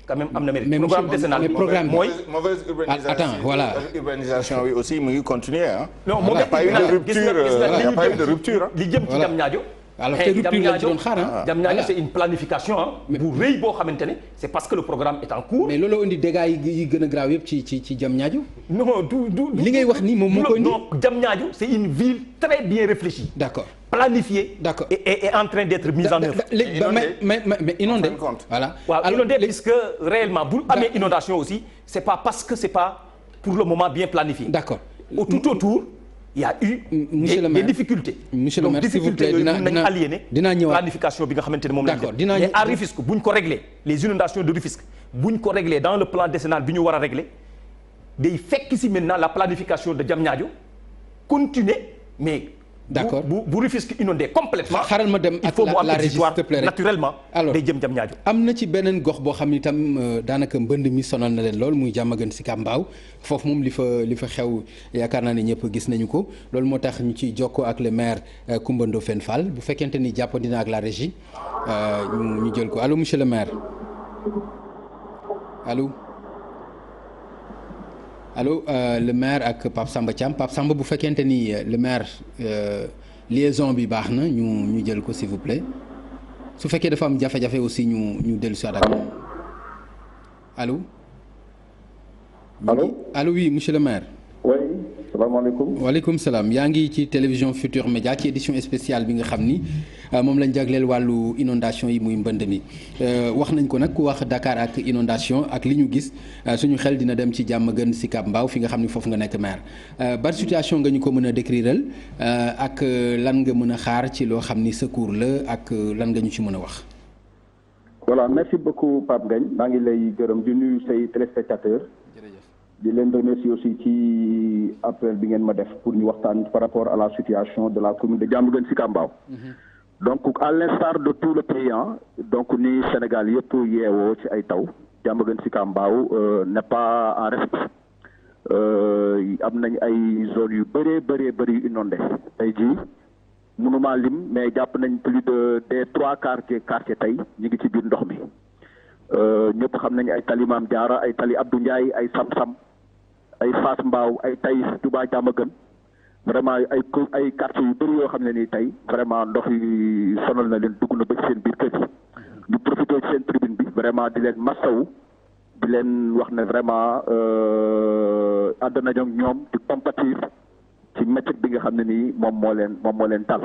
quand même am na mérite. mais programme décennal bi mooy mauvaise urbanisation. Attends, voilà. Urbanisation bi aussi mu ngi continuer ah. non moom il n'y a pas eu de rupture. li jëm ci Diamniadio. alors te rupture lañ ci doon xaar Diamniadio c'est une planification bu rëy boo xamante ne c'est parce que le programme est en cours. mais loolu indi dégâts yi gën a grave yëpp ci Diamniadio. non du li ngay wax ni moom moo ko indi. non Diamniadio c'est une ville très bien réfléchie. D'accord. Planifiée. D'accord. et en train d'être mise en œuvre. mais inondé. Voilà. waaw inondé puisque réellement bu amee inondation aussi c'est pas parce que c'est pas pour le moment bien planifié. D'accord. Tout autour. Il y a eu des difficultés. Monsieur le maire, s'il vous plaît, dinaa ñëwaat planification bi nga xamante ne moom lañ d'accord def. Mais à Rufisque bu ñu ko réglé les inondations de Rufisque bu ñu ko réglé dans le plan décennal bi ñu war a réglé day fekk si maintenant la planification de Diamniadio continuer mais. D'accord bu Rufisque inondé complètement. xaaral ma dem ak la régie s'il te plaît rek naturellement. alors day jëm Diamniadio. am na ci beneen gox boo xam ni tam daanaka mbënd mi sonal na leen lool muy Diamaguène Sicap Mbao foofu moom li fa xew yaakaar naa ne ñëpp gis nañu ko loolu moo tax ñu ci jokkoo ak le maire Coumba Ndoffène Fall bu fekkente ni jàppandi na ak la régie ñu jël ko allo monsieur le maire allo. allo le maire ak Pape Samba Thiam Pape Samba bu fekkente ni le maire liaison bi baax na ñu jël ko s'il vous plaît su fekkee dafa am jafe-jafe aussi ñu dellu si ak moom allo. allo oui monsieur le maire. oui salaamaaleykum. waaleykum salaam yaa ngi ci télévision Futur Média ci édition spéciale bi nga xam ni moom lañ jagleel wàllu inondation yi muy mbënd mi wax nañ ko nag ku wax Dakar ak inondation ak li ñu gis suñu xel dina dem ci Diamaguène Sicap Mbao fi nga xam ni foofu nga nekk maire ban situation nga ñu ko mën a décriral ak lan nga mën a xaar ci loo xam ni secours la ak lan nga ñu ci mën a wax. voilà merci beaucoup Pape Ngagne maa ngi lay gërëm di nuyu say téléspectateurs. di leen remercier aussi ci appel bi ngeen ma def pour ñu waxtaan par rapport à la situation de la commune de Diamaguène Sicap Mbao. donc à l'instar de tout le pays donc ni Sénégal yëpp yeewoo ci ay taw Diamaguène Sicap Mbao n'est pas en reste am nañ ay zones yu bëri inondé tey jii mënuma lim mais jàpp nañ plus des 3 quartiers tey ñu ngi ci biir ndox mi ñëpp xam nañ ay tali Maam Jaara ay tali Abdou Ndiaye ay Sam-Sam ay Fass Mbao ay Taïf Touba Diamaguène vraiment ay quartiers yu bëri yoo xam ne nii tey vraiment ndox yi sonal na leen dugg na ba ci seen biir kër yi ñu profité ci seen tribune bi vraiment di leen massawu di leen wax ne vraiment ànd nañu ak ñoom di compatir ci métier bi nga xam ne nii moom moo leen tal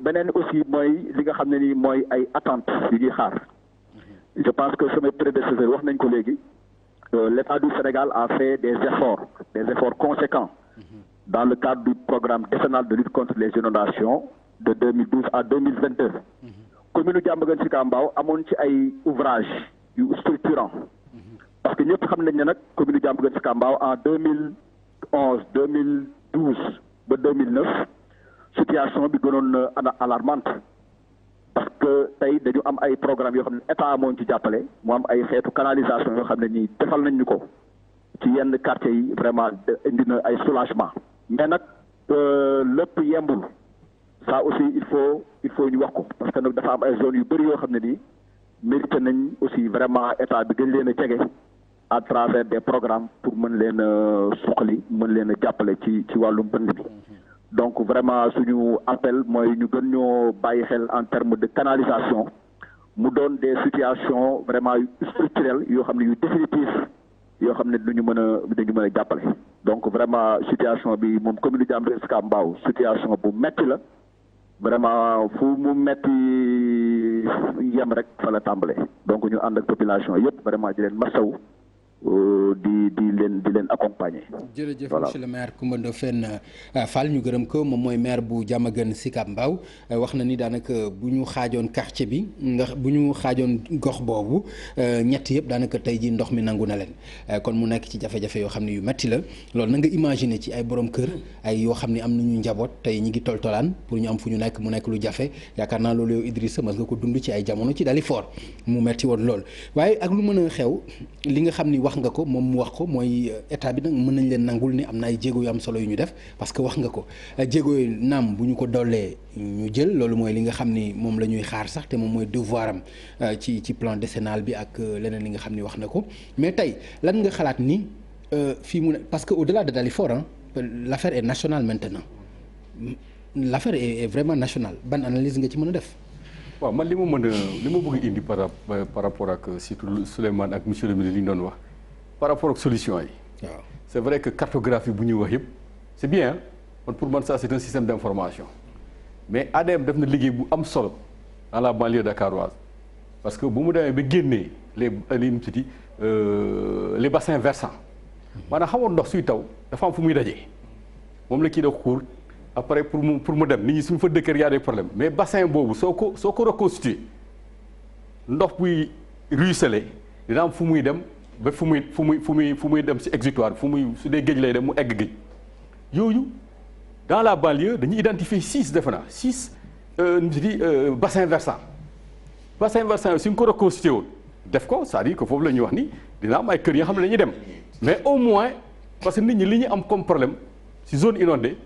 beneen aussi mooy li nga xam ne nii mooy ay attentes yu ñuy xaar je pense que samay prédécesseurs wax nañ ko léegi l'État du Sénégal a fait des efforts conséquents dans le cadre du programme décennal de lutte contre les inondations de 2012 à 2022 commune Diamaguène Sicap Mbao amoon ci ay ouvrages yu structurants parce que ñëpp xam nañ ne nag commune Diamaguène Sicap Mbao en 2011 2012 ba 2009 situation bi gënoon alarmante parce que tey dañu am ay programmes yoo xam ne état amoon ci jàppale mu am ay xeetu canalisation yoo xam ne nii defal nañ ñu ko ci yenn quartiers yi vraiment indi na ay soulagement mais nag lépp yembul ça aussi il faut ñu wax ko parce que nag dafa am ay zones yu bëri yoo xam ne nii mérité nañ aussi vraiment état bi gën leen a jege à travers des programmes pour mën leen a suqali mën leen a jàppale ci wàllum mbënd bi donc vraiment suñu appel mooy ñu gën ñoo bàyyi xel en termes de canalisation mu doon des situations vraiment structurelles yoo xam ne yu définitif yoo xam ne duñu mën a jàppale. donc vraiment situation bi moom commune Diamniadio Sicap Mbao situation bu metti la vraiment fu mu metti yem rek fa la tàmbalee donc ñu ànd ak population yëpp vraiment di leen masaw di leen accompagner. jërëjëf monsieur le maire Coumba Ndoffène Fall ñu gërëm ko moom mooy maire bu Diamaguène Sicap Mbao wax na ni daanaka bu ñu xaajoon quartier bi ndax bu ñu xaajoon gox boobu ñett yëpp daanaka tey ji ndox mi nangu na leen kon mu nekk ci jafe-jafe yoo xam ne yu metti la loolu na nga imaginer ci ay borom kër ay yoo xam ne am nañu njaboot tey ñi ngi toltolaan pour ñu am fu ñu nekk mu nekk lu jafe yaakaar naa loolu yow Idrissa mas nga ko dund ci ay jamono ci Dalifort mu metti woon lool waaye ak lu mën a xew li nga xam ni wax nga ko moom mu wax ko mooy état bi nag mën nañ leen nangul ni am na ay jéego yu am solo yu ñu def parce que wax nga ko jéego yooyu naam bu ñu ko dollee ñu jël loolu mooy li nga xam ni moom la ñuy xaar sax te moom mooy devoir am ci plan décennal bi ak leneen li nga xam ni wax na ko mais tey lan nga xalaat ni fii mu ne parce que au-delà de Dalifort l'affaire est nationale maintenant l'affaire est vraiment nationale ban analyse nga ci mën a def. waaw man li ma bëgg indi par rapport ak surtout Souleymane ak monsieur le ministre li ñu doon wax par rapport ak solution yi. waaw c'est vrai que cartographie bu ñuy wax yëpp c'est bien man pour man ça c'est un système d'information mais ADM def na liggéey bu am solo dans la banlieue dakaroise parce que bu mu demee ba génnee les bassins versants maanaam xamoon ndox suy taw dafa am fu muy dajee moom la kii def xuur après pour mu dem nit ñi suñu fa dëkkër y a des problèmes mais bassin boobu soo ko reconstituer ndox buy ruisseler dina am fu muy dem ba fu muy dem ci exutoire su dee géej lay dem mu egg géej yooyu dans la banlieue dañuy identifier 6 defe naa 6 bassin versant yi suñ ko reconstitué woon def ko c'est-à-dire que foofu la ñuy wax ni dina am ay kër yi nga xam ne dañuy dem mais au moins parce que nit ñi li ñu am comme problème ci zone inondée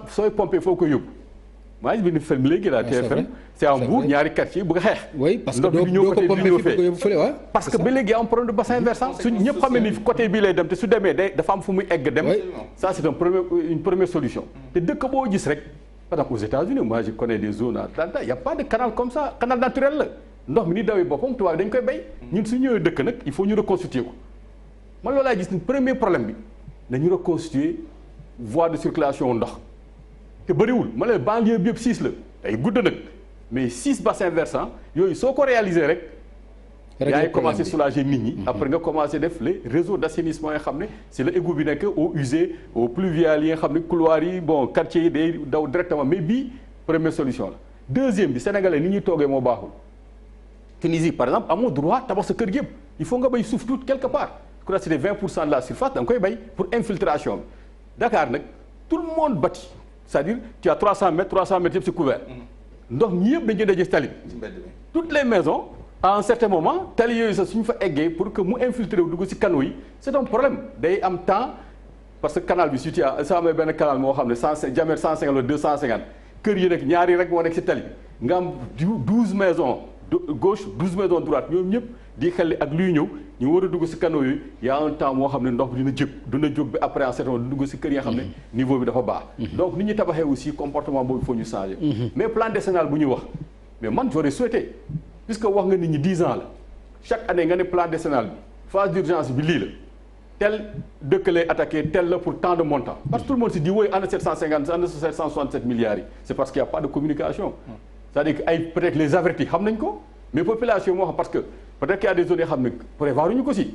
sooy pompé foo ko yóbbu maa ngi bind film léegi la TFM c'est à Mbour ñaari quartier bëgg a xeex. oui parce que doo ko pompé fi ko yóbbu fële waaw. parce que ba léegi am problème de bassin versant suñ ñëpp xam ne ni côté bii lay dem te su demee dafa am fu muy egg dem. ça c'est une première solution. te dëkk boo gis rek par exemple aux États-Unis moi je connais des zones à Atlanta y a pas de canal comme ça canal naturel la ndox mi ni dawee boppam tubaab dañ koy bay ñun su ñëwee dëkk nag il faut ñu reconstituer ko man loolu laay gis ni premier problème bi nañu reconstituer voie de circulation ndox. te bëriwul ma ne banlieue bi yëpp 6 la ay gudd nag mais 6 bassins versants yooyu soo ko réaliser rek yaa ngi commencé soulager nit ñi après nga commencé def les réseaux d'assainissement yi xam ne c'est le égout bi nekk eaux usées eaux pluviales yi nga xam ne couloirs yi bon quartiers yi day daw directement mais bii première solution la deuxième bi sénégalais ni ñuy toogee moo baaxul Tunisie par exemple amoo droit tabax sa kër gi yëpp il faut nga bay suuf tuuti quelque part ku ne c'est 20% de la surface da nga koy bay pour infiltration bi Dakar nag tout le monde bâtit c'est-à-dire tu as 300 mètres yëpp c'est couvert ndox ñi yëpp dañu daje tali toutes les maisons à un certain moment tali yooyu sax suñu fa eggee pour que mu infiltrer wu dugg ci canaux yi c'est un problème day am temps parce que canal bi si tu as soo amee benn canal moo xam ne diamètre 150 wala 250 kër yi rek ñaari rek moo nekk ci tali bi nga am 12 maisons gauche 12 maisons droite ñoom ñëpp di xel ak luy ñëw ñu war a dugg ci canaux yooyu y a un temps moo xam ne ndox bi dina jóg ba après en certain moment dugg ci kër yi nga xam ne niveau bi dafa baax donc nit ñi tabaxee aussi comportement boobu il faut ñu changer mais plan décennal bu ñu wax mais man j'aurais souhaité puisque wax nga nit ñi 10 ans la chaque année nga ne plan décennal bi phase d'urgence bi lii la tel dëkk lay attaqué tel la pour tant de montant parce que tout le monde se dit wooy ana 767 milliards yi c'est parce qu'il y a pas de communication c'est-à-dire que ay peut-être les avertis xam nañ ko mais population moo xam parce que peut-être qu'il y a des zones yoo xam ne prévoir ñu ko si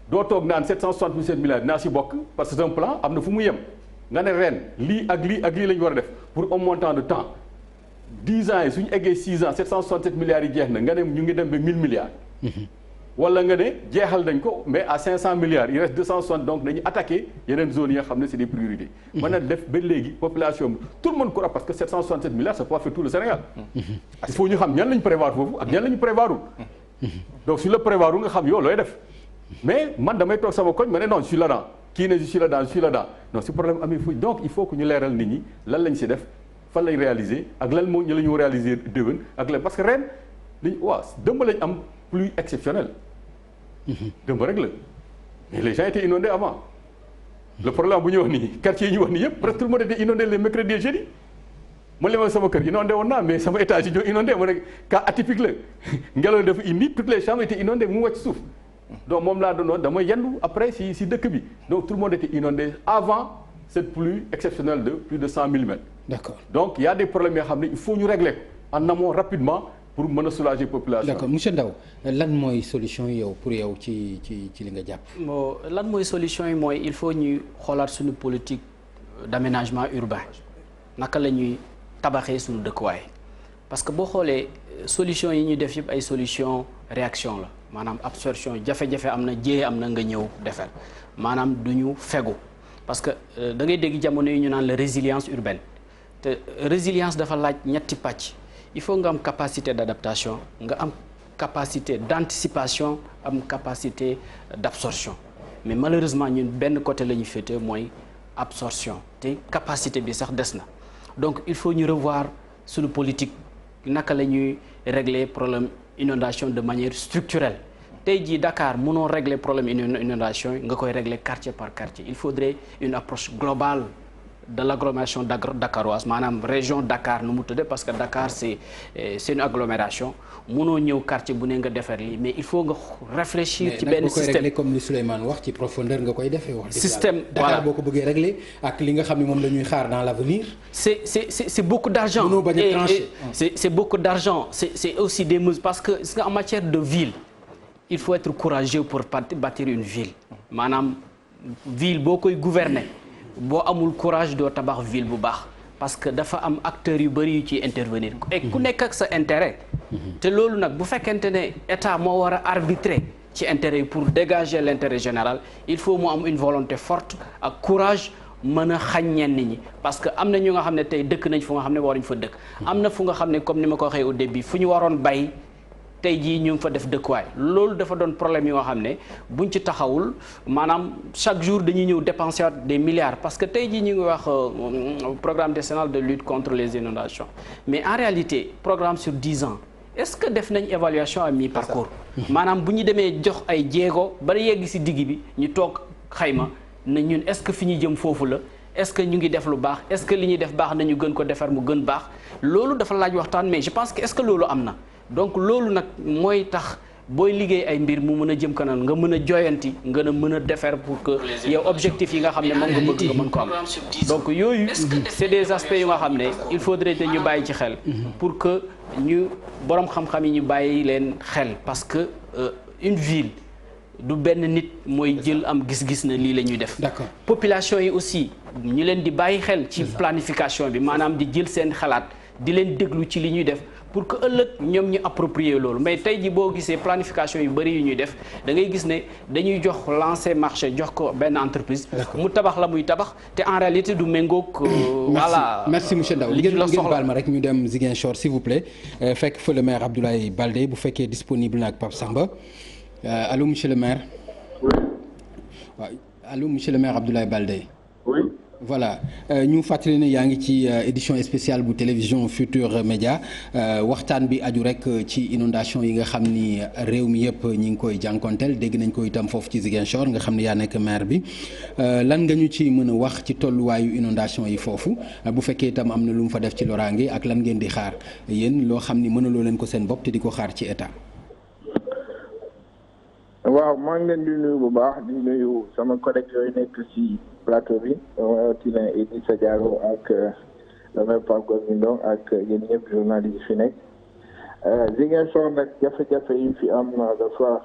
doo toog naan 767 milliards dinaa si bokk parce que c'est un plan am na fu mu yem nga ne ren lii ak lii la ñu war a def pour un montant de temps 10 ans yi suñu eggee 6 ans 767 milliards yi jeex na nga ne ñu ngi dem ba 1000 milliards wala nga ne jeexal nañ ko mais à 500 milliards il reste 260 donc nañu attaquer yeneen zones yi nga xam ne c'est des priorités mën na def ba léegi population bi tout le monde croit parce que 767 milliards ça peut faire tout le Sénégal il faut ñu xam ñan lañu prévoir foofu ak ñan lañu prévoirul donc su la prévoirul nga xam yow looy def mais man damay toog sama koñ ma ne non je suis là-dedans kii ne je suis là-dedans non si problème amee fu donc il faut que ñu leeral nit ñi lan lañ si def fan lañ réaliser ak lan moo ñu la ñu réaliser déwén ak lan parce que ren liñ dëmb lañ am pluie exceptionnelle dëmb rek la mais les gens étaient inondés avant le problème bu ñu wax nii quartier yi ñu wax nii yëpp presque tout le monde était inondé les mercredis et jeudis man li ma sama kër inondé woon naa mais sama étage yi ñoo inondé ma ne cas atypique la ngelaw dafa indi toutes les chambres étaient inondées mu wàcc suuf donc moom laa doon dama yendu après si dëkk bi donc tout le monde était inondé avant cette pluie exceptionnelle de plus de 100 millimètres. D'accord. Donc il y a des problèmes yoo xam ne il faut ñu régler en amont rapidement pour mën a soulager population. D'accord monsieur Ndao lan mooy solution yow pour yow ci li nga jàpp. bon lan mooy solution yi mooy il faut ñu xoolaat suñu politique d'aménagement urbain naka la ñuy tabaxee suñu dëkkuwaay parce que boo xoolee solution yi ñu def yëpp ay solution réaction la maanaam absorption jafe-jafe am na jéye am na nga ñëw defar maanaam du ñu fegu. parce que da ngay dégg jamono yi ñu naan la résilience urbaine te résilience dafa laaj ñetti pàcc il faut nga am capacité d'adaptation nga am capacité d'anticipation am capacité d'absorption mais malheureusement ñun benn côté la ñu féete mooy absorption te capacité bi sax des na donc il faut ñu revoir suñu politique naka la ñuy régler problème inondation de manière structurelle. tey jii Dakar mënoo régler problème inondation nga koy régler quartier par quartier il faudrait une approche globale de l'agglomération dakaroise maanaam région Dakar nu mu tuddee parce que Dakar c'est une agglomération mënoo ñëw quartier bu ne nga defar lii mais il faut nga réfléchir ci benn système régler comme li Souleymane wax ci profondeur nga koy defee wax système Dakar boo ko bëggee régler ak li nga xam ne moom la ñuy xaar dans l'avenir c'est beaucoup d'argent mënoo bañ a trancher c'est beaucoup d'argent c'est aussi des mesures parce que en matière de ville il faut être courageux pour bâtir une ville maanaam ville boo koy gouverner boo amul courage doo tabax ville bu baax parce que dafa am acteurs yu bari yu ciy intervenir et ku nekk ak sa intérêt te loolu nag bu fekkente ne état moo war a arbitrer ci intérêt yi pour dégager l'intérêt général il faut mu am une volonté forte ak courage mën a xañ ñenn ñi parce que am na ñu nga xam ne tey dëkk nañ fu nga xam ne waruñ fa dëkk am na fu nga xam ne comme ni ma ko waxee au début fu ñu waroon bay tey jii ñu ngi fa def dëkkuwaay loolu dafa doon problème yoo xam ne buñ ci taxawul maanaam chaque jour dañuy ñëw dépenser des milliards parce que tey jii ñu ngi wax programme décennal de lutte contre les inondations mais en réalité programme sur 10 ans est-ce que def nañ évaluation à mi-parcours maanaam bu ñu demee jox ay jéego ba yegg ci digg bi ñu toog xayma na ñun est-ce que fi ñu jëm foofu la est-ce que ñu ngi def lu baax est-ce que li ñuy def baax nañu gën ko defar mu gën baax loolu dafa laaj waxtaan mais je pense que est-ce que loolu am na donc loolu nag mooy tax booy liggéey ay mbir mu mën a jëm kanam nga mën a joyanti nga mën a defar pour que yow objectif yi nga xam ne moom nga bëgg nga mën ko am donc yooyu c'est des aspects yu nga xam ne il faudrait que ñu bàyyi ci xel pour que ñu borom xam-xam yi ñu bàyyi leen xel parce que une ville du benn nit mooy jël am gis-gis na lii la ñuy def population yi aussi ñu leen di bàyyi xel ci planification bi maanaam di jël seen xalaat di leen déglu ci li ñuy def pour que ëllëg ñoom ñu approprier loolu mais tey ji boo gisee planification yu bari yu ñuy def da ngay gis ne dañuy jox lancer marché jox ko benn entreprise mu tabax la muy tabax te en réalité du méngoog voilà merci monsieur Ndao ngeen baal ma rek ñu dem Ziguinchor s'il vous plaît fekk fa le maire Abdoulaye Baldé bu fekkee disponible na ak Pape Samba allô monsieur le maire waaw allô monsieur le maire Abdoulaye Baldé oui voilà ñu fàttali ne yaa ngi ci édition spéciale bu télévision Futurs Médias waxtaan bi aju rek ci inondation yi nga xam ni réew mi yëpp ñi ngi koy jànkonteel dégg nañ ko itam foofu ci Ziguinchor nga xam ne yaa nekk maire bi lan nga ñu ci mën a wax ci tolluwaayu inondation yi foofu bu fekkee itam am na lu mu fa def ci loraange ak lan ngeen di xaar yéen loo xam ni mënaloo leen ko seen bopp te di ko xaar ci état. waaw maa ngi leen di nuyu bu baax di nuyu sama collègue yooyu nekk ci plateau bi rawatina Idrissa Diallo ak le maire Pape Gorgui Ndong ak yéen ñëpp journalistes yi fi nekk Ziguinchor nag jafe-jafe yi fi am dafa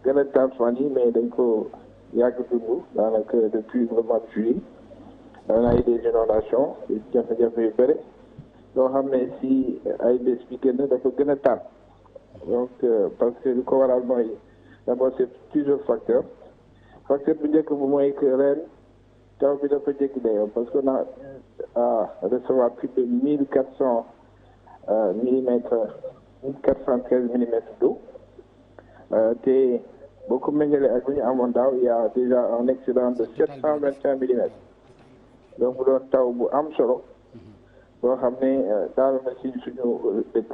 gën a tar fan yi mais dañ ko yàgg dund daanaka depuis le mois de juillet on a eu des inondations jafe-jafe yu bëri yoo xam ne si ay bés bi gën dafa gën a tar donc parce que li ko waral mooy d'abord c'est plusieurs facteurs facteur bu njëkk bu mooy que ren taw bi dafa jéggi dayoo parce que on a à recevoir plus de 1400 millimètres 1413 millimètres d'eau te boo ko méngalee ak lu ñu amoon daaw il y a déjà un excédent de 725 millimètres donc bu doon taw bu am solo boo xam ne daal na si suñu dëkk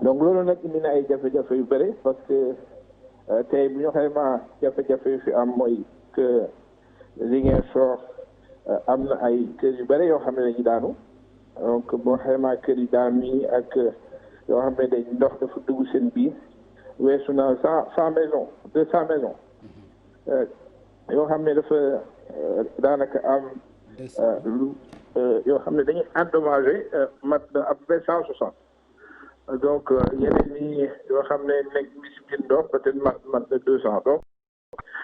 donc loolu nag indi na ay jafe-jafe yu bëri parce que tey bu ñu xaymaa jafe-jafe yu fi am mooy que Ziguinchor am na ay kër yu bëri yoo xam ne dañuy daanu donc boo xaymaa kër yi daanu yi ak yoo xam ne dañ ndox dafa dugg seen biir weesu na 100 maisons 200 maisons yoo xam ne dafa daanaka am lu yoo xam ne dañuy endommagé mat na à peu près 160 donc yeneen ñi yoo xam ne nekk si biir ndox peut-être mat na 200 donc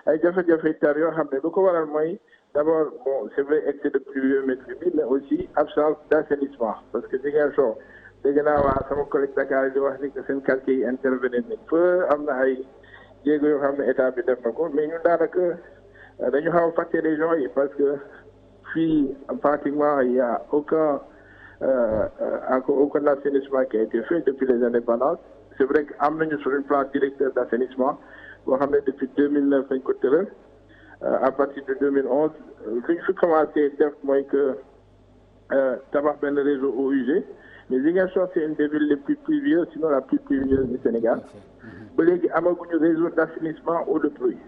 ay jafe-jafe tar yoo xam ne lu ko waral mooy d'abord bon c'est vrai excès de pluviométrie bi mais aussi absence d'assainissement parce que Ziguinchor dégg naa waa sama collègue Dakar di wax ni que seen quartier yi intervenir nañ fa am na ay jéego yoo xam ne état bi def na ko mais ñun daanaka dañu xaw a fàtte région yi parce que fii pratiquement il y a aucun assainissement qui a été fait depuis les indépendances c'est vrai que am nañu sur un plan directeur d'assainissement boo xam ne depuis 2009 lañ ko tëral à partir de 2011 li ñu fi commencé def mooy que tabax benn réseau eaux usées mais Ziguinchor c'est une des villes les plus pluvieuses sinon la plus pluvieuse du Sénégal ba léegi amaguñu réseau d'assainissement eau de pluie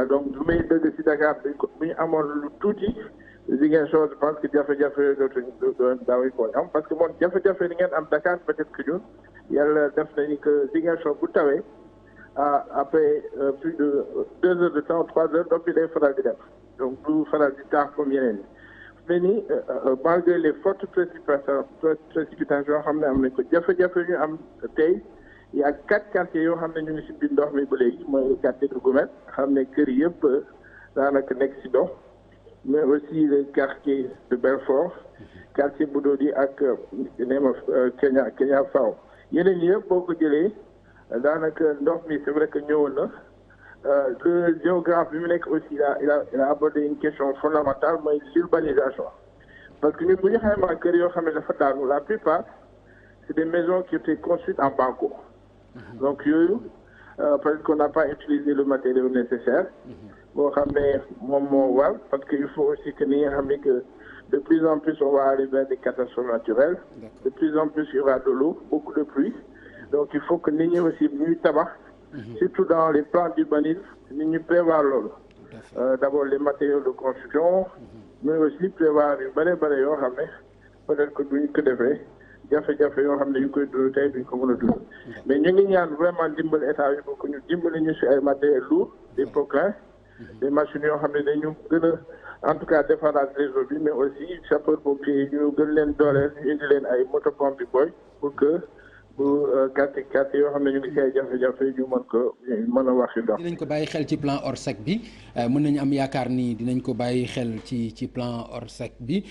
donc bu may dëgg ci Dakar bu ñu amoon lu tuuti Ziguinchor je pense que jafe-jafe yooyu dootuñu daawuñu ko am parce que moom jafe-jafe li ngeen am Dakar peut-être que ñun yàlla def nañu que Ziguinchor bu tawee après plus de 2 heures de temps 3 heures donc bi day faral di def donc du faral di taax comme yeneen yi mais ni malgré les fortes précipitations yoo xam ne am nañ ko jafe-jafe ñu am tey il y a 4 quartiers yoo xam ne ñu ngi si biir ndox mi ba léegi mooy quartier de Goumet xam ne kër yëpp daanaka nekk si ndox mais aussi le quartier de Belfort quartier Budodi ak neema Kenya Faw yeneen yëpp boo ko jëlee daanaka ndox mi c'est vrai que ñëwoon na le géographe bi mu nekk aussi il a abordé une question fondamentale mooy l'urbanisation parce que ñun bu ñu xaymaa kër yoo xam ne dafa daanu la plupart c'est des maisons qui étaient construites en banco donc yooyu peut-être qu'on n'a pas utilisé le matériau nécessaire boo xam ne moom moo war parce que il faut aussi que ni nga xam ne que de plus en plus on va aller vers des catastrophes naturelles de plus en plus il y aura de l'eau beaucoup de pluie donc il faut que nit ñi aussi ñuy tabax surtout dans les plans d'urbanisme nit ñi prévoir loolu d'abord les matériaux de construction mais aussi prévoir yu bare yoo xam ne peut-être que duñ ko defee jafe-jafe yoo xam ne ñu koy dund tey duñ ko mën a dund mais ñu ngi ñaan vraiment dimbali état yi pour que ñu dimbali ñu si ay matériels lourds des poquins des machines yoo xam ne dañu gën a en tout cas defaraat réseau bi mais aussi sapeurs-pompiers yi ñu gën leen dooleel ñu indi leen ay motopompe bi boy pour que bu quartier yoo xam ne ñu ngi si ay jafe-jafe ñu mën a wax si ndox. dinañ ko bàyyi xel ci plan Orsec bi mën nañu am yaakaar ni dinañ ko bàyyi xel ci plan Orsec bi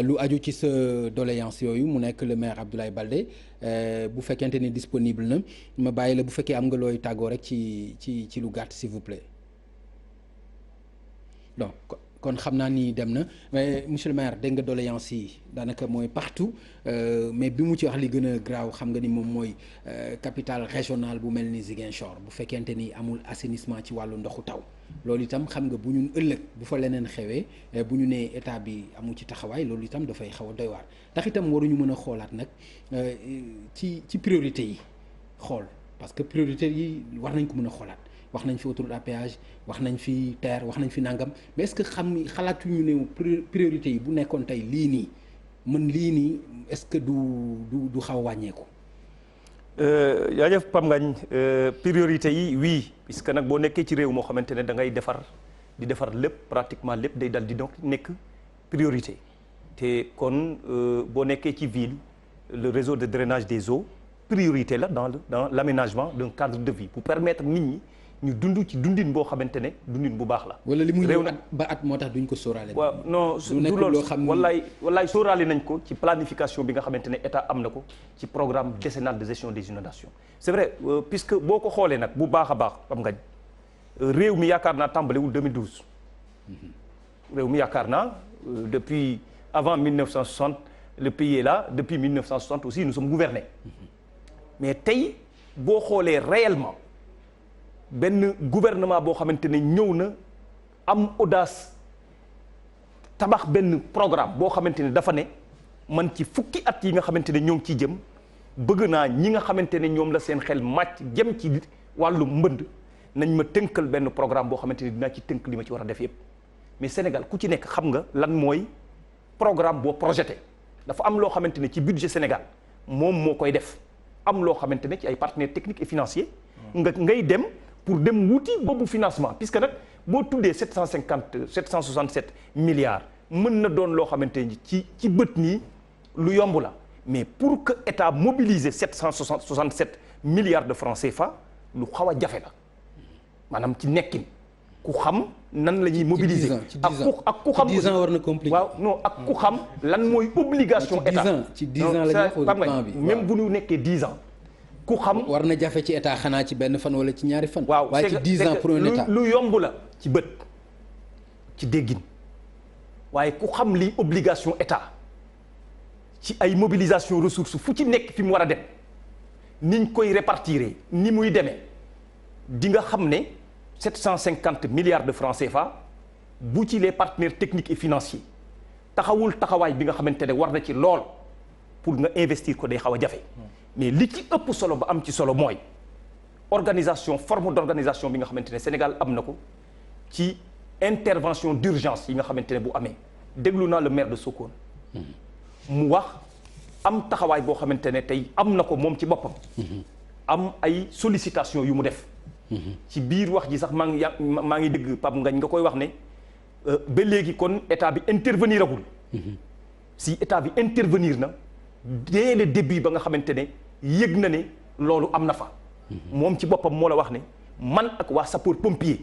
lu aju ci sa doléance yooyu mu nekk le maire Abdoulaye Baldé bu fekkente ni disponible na ma bàyyi la bu fekkee am nga looy tàggoo rek ci lu gàtt s'il vous plaît donc kon xam naa ni dem na mais monsieur le maire dégg nga doléance yi daanaka mooy partout mais bi mu ci wax li gën a graaw xam nga ni moom mooy capitale régionale bu mel ni Ziguinchor bu fekkente ni amul assainissement ci wàllu ndoxu taw loolu itam xam nga bu ñun ëllëg bu fa leneen xewee bu ñu nee état bi amu ci taxawaay loolu itam dafay xaw a doy waar tax itam waruñu mën a xoolaat nag ci priorité yi xool parce que priorité yi war nañ ko mën a xoolaat wax nañ fi autoroute à péage wax nañ fi terre wax nañ fi nangam mais est-ce que xalaatuñu ne priorité yi bu nekkoon tey lii nii est-ce que du xaw a wàññeeku. jaajëf Pam Ngagne priorité yi oui puisque nag boo nekkee ci réew moo xamante ne da ngay defar lépp pratiquement lépp day dal di donc nekk priorité te kon boo nekkee ci ville le réseau de drainage des eaux priorité la dans l'aménagement d'un cadre de vie pour permettre nit ñi ñu dund ci dundin boo xamante ne dundin bu baax la. wala li muy ñëw ba at moo tax duñ ko sóoraale. waaw non du loolu wallaay sóoraale nañ ko ci planification bi nga xamante ne état am na ko ci programme décennal de gestion des inondations c'est vrai puisque boo ko xoolee nag bu baax a baax xam nga réew mi yaakaar naa tàmbalewul 2012. réew mi yaakaar naa depuis avant 1960 le pays est là depuis 1960 aussi nous sommes gouvernés mais tey boo xoolee réellement. benn gouvernement boo xamante ne ñëw na am audace tabax benn programme boo xamante ne dafa ne man ci fukki at yi nga xamante ne ñoo ngi ciy jëm bëgg naa ñi nga xamante ne ñoom la seen xel màcc jëm ci wàllu mbënd nañ ma tënkal benn programme boo xamante ne dinaa ci tënk li ma ci war a def yépp mais Sénégal ku ci nekk xam nga lan mooy programme boo projeté dafa am loo xamante ne ci budget Sénégal moom moo koy def am loo xamante ne ci ay partenaires techniques et financiers ngay dem pour dem wuti boobu financement puisque nag boo tuddee 767 milliards mën na doon loo xamante ni ci bët nii lu yomb la mais pour que état mobiliser 767 milliards de francs CFA lu xaw a jafe la maanaam ci nekkin ku xam nan la ñuy mobiliser ak ku xam 10 ans war na compliqué waaw non ak ku xam lan mooy obligation état ci 10 ans la ñu wax plan bi même bu ñu nekkee 10 ans ku xam war na jafe ci état xanaa ci benn fan wala ci ñaari fan waaw waaye ci 10 ans pour un état lu yomb la ci bët ci déggin waaye ku xam li obligation état ci ay mobilisation ressources fu ci nekk fi mu war a dem niñ koy répartir ni muy demee di nga xam ne 750 milliards de francs CFA bu ci les partenaires techniques et financiers taxawul taxawaay bi nga xamante ne war na ci lool pour nga investir ko day xaw a jafe mais li ci ëpp solo ba am ci solo mooy organisation forme d'organisation bi nga xamante ne Sénégal am na ko ci intervention d'urgence yi nga xamante ne bu amee déglu naa le maire de Sokone mu wax am taxawaay boo xamante ne tey am na ko moom ci boppam am ay sollicitation yu mu def ci biir wax ji sax maa ngi dégg Pape Ngagne nga koy wax ne ba léegi kon état bi intervenir agul si état bi intervenir na dès le début ba nga xamante ne yëg na ne loolu am na fa moom ci boppam moo la wax ne man ak waa sapeur pompier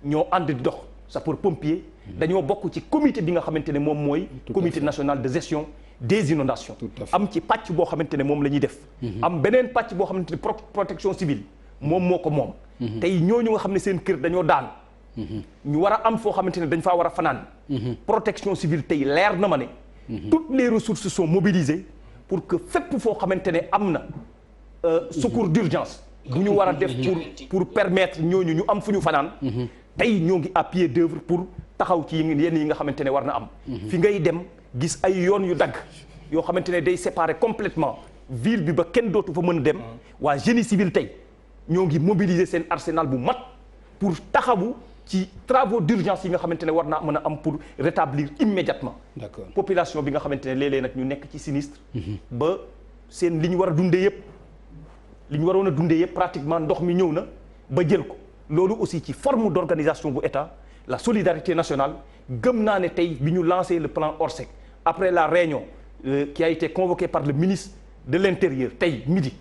ñoo ànd di dox sapeur pompier dañoo bokk ci comité bi nga xamante ne moom mooy comité national de gestion des inondations am ci pàcc boo xamante ne moom la ñuy def am beneen pàcc boo xamante ne protection civile moom moo ko moom tey ñooñu nga xam ne seen kër dañoo daan ñu war a am foo xamante ne dañ faa war a fanaan protection civile tey leer na ma ne toutes les ressources sont mobilisées pour que fépp foo xamante ne am na secours d'urgence bu ñu war a def pour permettre ñooñu ñu am fu ñu fanaan tey ñoo ngi à pied d'œuvre pour taxaw ci yenn yi nga xamante ne war na am fi ngay dem gis ay yoon yu dagg yoo xamante ne day séparer complètement ville bi ba kenn dootu fa mën a dem waa génie civil tey ñoo ngi mobiliser seen arsenal bu mat pour taxawu ci travaux d'urgence yi nga xamante ne war naa mën a am pour rétablir immédiatement population bi nga xamante ne léeg-léeg nag ñu nekk ci sinistre ba seen li ñu war a dundee yëpp li ñu waroon a dundee yëpp pratiquement ndox mi ñëw na ba jël ko loolu aussi ci forme d'organisation bu état la solidarité nationale gëm naa ne tey bi ñu lancé le plan Orsec après la réunion qui a été convoquée par le ministre de l'intérieur tey midi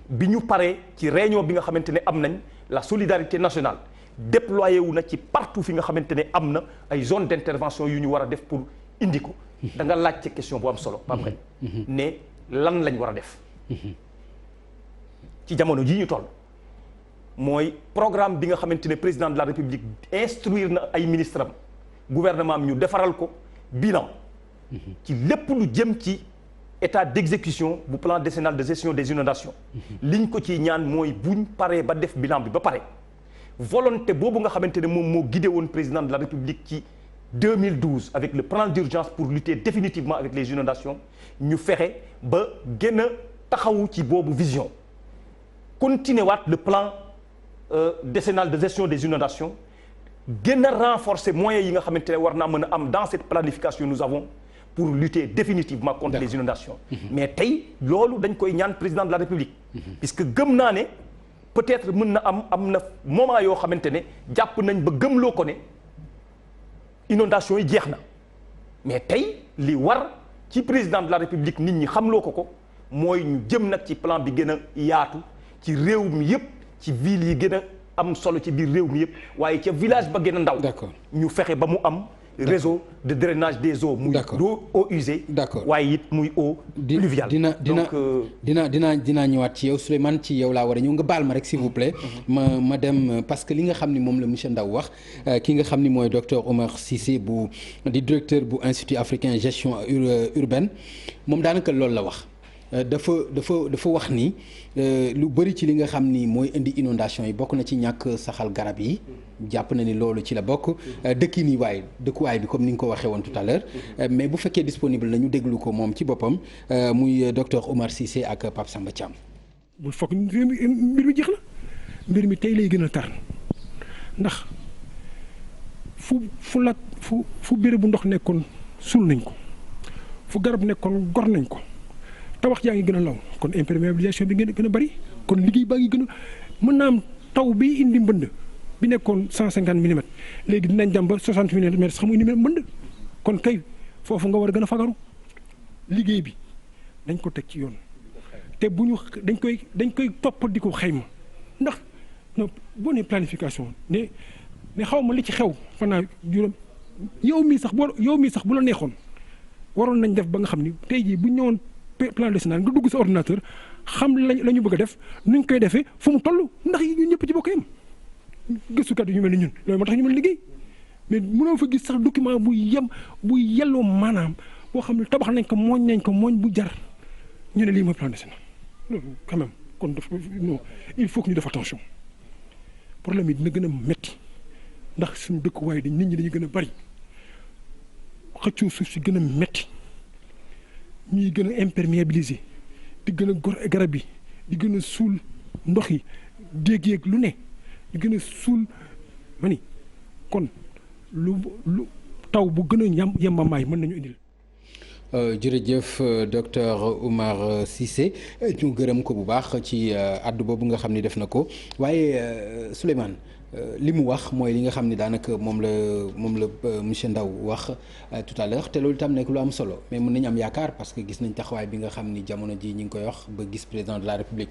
bi ñu paree ci réunion bi nga xamante ne am nañ la solidarité nationale déployé wu na ci partout fi nga xamante ne am na ay zone d'intervention yu ñu war a def pour indi ko da nga laaj ci question bu am solo Pape Ngagne ne lan lañ war a def ci jamono jii ñu toll mooy programme bi nga xamante ne président de la République instruire na ay ministres am gouvernement am ñu defaral ko bilan ci lépp lu jëm ci état d'exécution bu plan décennal de gestion des inondations liñ ko ci ñaan mooy buñ paree ba def bilan bi ba pare volonté boobu nga xamante ne moom moo guidé woon président de la République ci 2012 avec le plan d'urgence pour lutter définitivement avec les inondations ñu fexe ba gën a taxawu ci boobu vision continuer waat le plan décennal de gestion des inondations gën a renforcer moyens yi nga xamante ne war naa mën a am dans cette planification nous avons pour lutter définitivement contre les inondations mais tey loolu dañ koy ñaan président de la République puisque gëm naa ne peut-être mën na am na moment yoo xamante ne jàpp nañ ba gëmloo ko ne inondation yi jeex na mais tey li war ci président de la République nit ñi xamloo ko mooy ñu jëm nag ci plan bi gën a yaatu ci réew mi yëpp ci ville yi gën a am solo ci biir réew mi yëpp waaye ca village ba gën a ndaw ñu fexe ba mu am réseau de drainage des eaux muy eau usée waaye it muy eau pluviale dinaa ñëwaat ci yow Souleymane ci yow laa war a ñëw nga baal ma rek s'il vous plaît ma dem parce que li nga xam ni moom la monsieur Ndao wax ki nga xam ni mooy docteur Oumar Cissé bu di directeur bu institut africain gestion urbaine moom daanaka loolu la wax dafa wax ni lu bëri ci li nga xam ni mooy indi inondation yi bokk na ci ñàkk saxal garab yi jàpp na ni loolu ci la bokk dëkkuwaay bi comme ni nga ko waxee woon tout à l'heure mais bu fekkee disponible nañu déglu ko moom ci boppam muy docteur Oumar Cissé ak Pape Samba Thiam. bu foog mbir mi jeex la mbir mi tey lay gën a tar ndax fu béréb bu ndox nekkoon suul nañ ko fu garab nekkoon gor nañ ko tabax yaa ngi gën a law kon imperméabilisation bi gën a bari kon liggéey baa ngi gën a mën naa am taw bi indi mbënd bi nekkoon 150 millimètres léegi dinañ dem ba 60 millimètres sax mu indi mbënd kon kay foofu nga war a gën a fagaru liggéey bi dañ ko teg ci yoon te bu ñu dañ koy topp di ko xayma ndax boo nee planification ne xaw ma li ci xew fanaa juróom yow mii sax bu la neexoon waroon nañ def ba nga xam ni tey jii bu ñëwoon plan décennal nga dugg sa ordinateur xam la ñu bëgg a def nuñ koy defee fu mu toll ndax ñun ñëpp ci bokk yam gëstukat yi ñu mel ni ñun loolu moo tax ñu mën liggéey mais mënoo fa gis sax document bu yelloo maanaam boo xam ne tabax nañ ko mooñ bu jar ñu ne lii mooy plan décennal loolu quand même kon non il faut que ñu def attention problème yi dina gën a métti ndax suñu dëkkuwaay nit ñi dañuy gën a bari xëccoo suuf si gën a métti ñuy gën a imperméabiliser di gën a gor garab yi di gën a suul ndox yi déeg yeeg lu ne di gën a suul ma ni kon lu taw bu gën a yembamaay mën nañu indil. jërëjëf docteur Oumar Cissé ñu gërëm ko bu baax ci àddu boobu nga xam ni def na ko waaye Souleymane li mu wax mooy li nga xam ni daanaka moom la monsieur Ndao wax tout à l'heure te loolu itam nekk lu am solo mais mën nañu am yaakaar parce que gis nañ taxawaay bi nga xam ni jamono ji ñi ngi koy wax ba gis président de la République